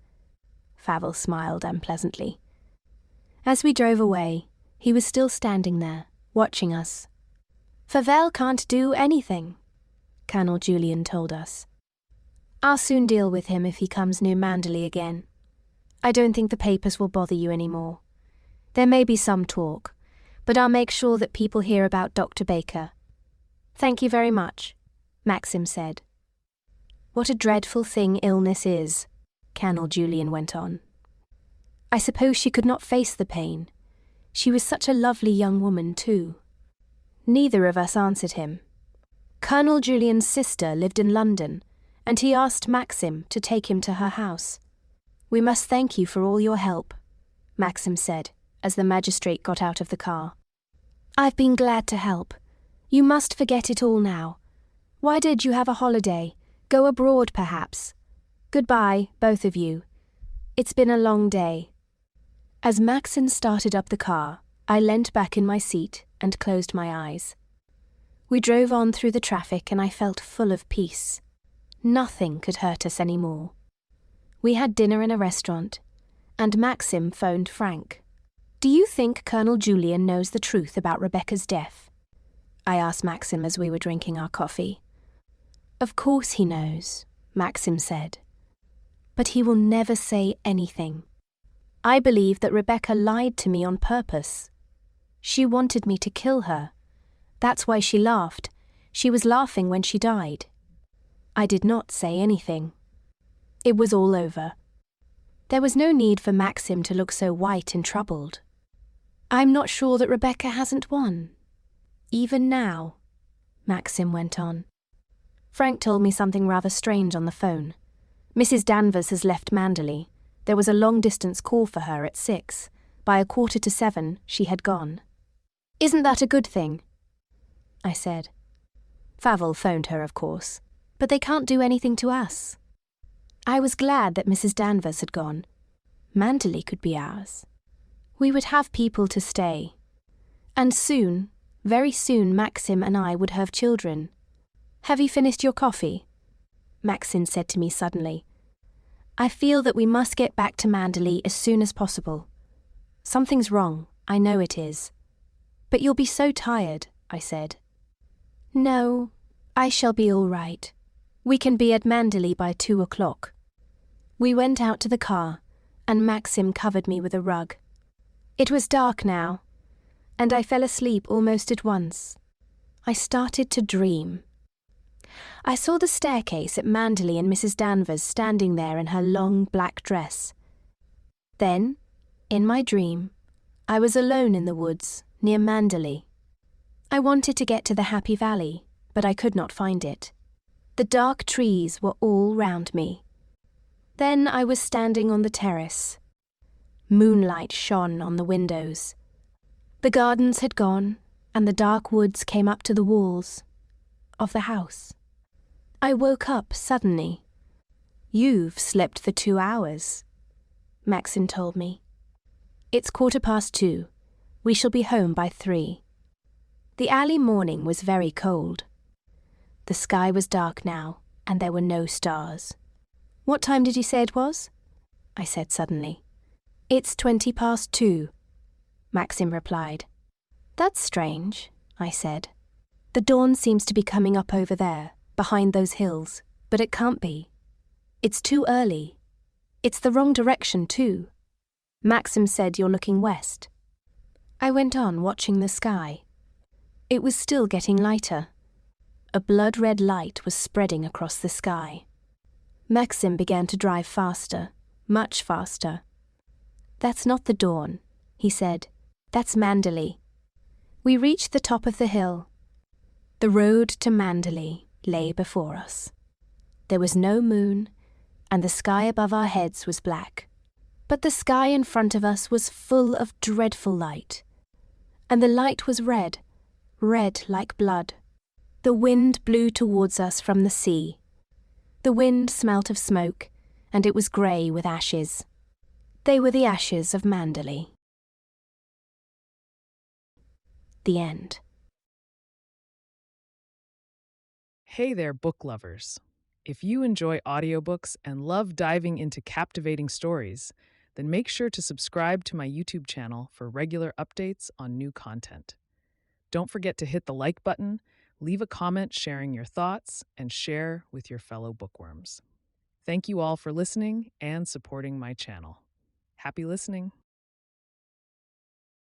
Favell smiled unpleasantly. As we drove away, he was still standing there, watching us. "Favell can't do anything," Colonel Julian told us. "I'll soon deal with him if he comes near Manderley again. I don't think the papers will bother you anymore. There may be some talk, but I'll make sure that people hear about Dr. Baker." "Thank you very much," Maxim said. "What a dreadful thing illness is," Colonel Julian went on. I suppose she could not face the pain. She was such a lovely young woman, too. Neither of us answered him. Colonel Julian's sister lived in London, and he asked Maxim to take him to her house. "We must thank you for all your help," Maxim said, as the magistrate got out of the car. "I've been glad to help. You must forget it all now. Why did you have a holiday? Go abroad, perhaps. Goodbye, both of you. It's been a long day." As Maxim started up the car, I leant back in my seat and closed my eyes. We drove on through the traffic and I felt full of peace. Nothing could hurt us anymore. We had dinner in a restaurant, and Maxim phoned Frank. "Do you think Colonel Julian knows the truth about Rebecca's death?" I asked Maxim as we were drinking our coffee. "Of course he knows," Maxim said. "But he will never say anything. I believe that Rebecca lied to me on purpose. She wanted me to kill her. That's why she laughed. She was laughing when she died." I did not say anything. It was all over. There was no need for Maxim to look so white and troubled. "I'm not sure that Rebecca hasn't won. Even now," Maxim went on. "Frank told me something rather strange on the phone. Mrs. Danvers has left Manderley. There was a long-distance call for her at 6. By 6:45, she had gone." "Isn't that a good thing?" I said. "Favell phoned her, of course, but they can't do anything to us." I was glad that Mrs. Danvers had gone. Manderley could be ours. We would have people to stay. And soon, very soon, Maxim and I would have children. "Have you finished your coffee?" Maxim said to me suddenly. "I feel that we must get back to Manderley as soon as possible. Something's wrong, I know it is. But you'll be so tired," I said. "No, I shall be all right. We can be at Manderley by 2:00. We went out to the car, and Maxim covered me with a rug. It was dark now, and I fell asleep almost at once. I started to dream. I saw the staircase at Manderley and Mrs. Danvers standing there in her long black dress. Then, in my dream, I was alone in the woods near Manderley. I wanted to get to the Happy Valley, but I could not find it. The dark trees were all round me. Then I was standing on the terrace. Moonlight shone on the windows. The gardens had gone, and the dark woods came up to the walls of the house. I woke up suddenly. "You've slept for 2 hours," Maxim told me. "It's 2:15. We shall be home by 3. The early morning was very cold. The sky was dark now, and there were no stars. "What time did you say it was?" I said suddenly. "It's 2:20, Maxim replied. "That's strange," I said. "The dawn seems to be coming up over there, behind those hills, but it can't be. It's too early. It's the wrong direction, too. Maxim said you're looking west." I went on watching the sky. It was still getting lighter. A blood-red light was spreading across the sky. Maxim began to drive faster, much faster. "That's not the dawn," he said. "That's Manderley." We reached the top of the hill. The road to Manderley lay before us. There was no moon, and the sky above our heads was black. But the sky in front of us was full of dreadful light. And the light was red, red like blood. The wind blew towards us from the sea. The wind smelt of smoke, and it was grey with ashes. They were the ashes of Manderley. The end. Hey there, book lovers. If you enjoy audiobooks and love diving into captivating stories, then make sure to subscribe to my YouTube channel for regular updates on new content. Don't forget to hit the like button, leave a comment sharing your thoughts, and share with your fellow bookworms. Thank you all for listening and supporting my channel. Happy listening.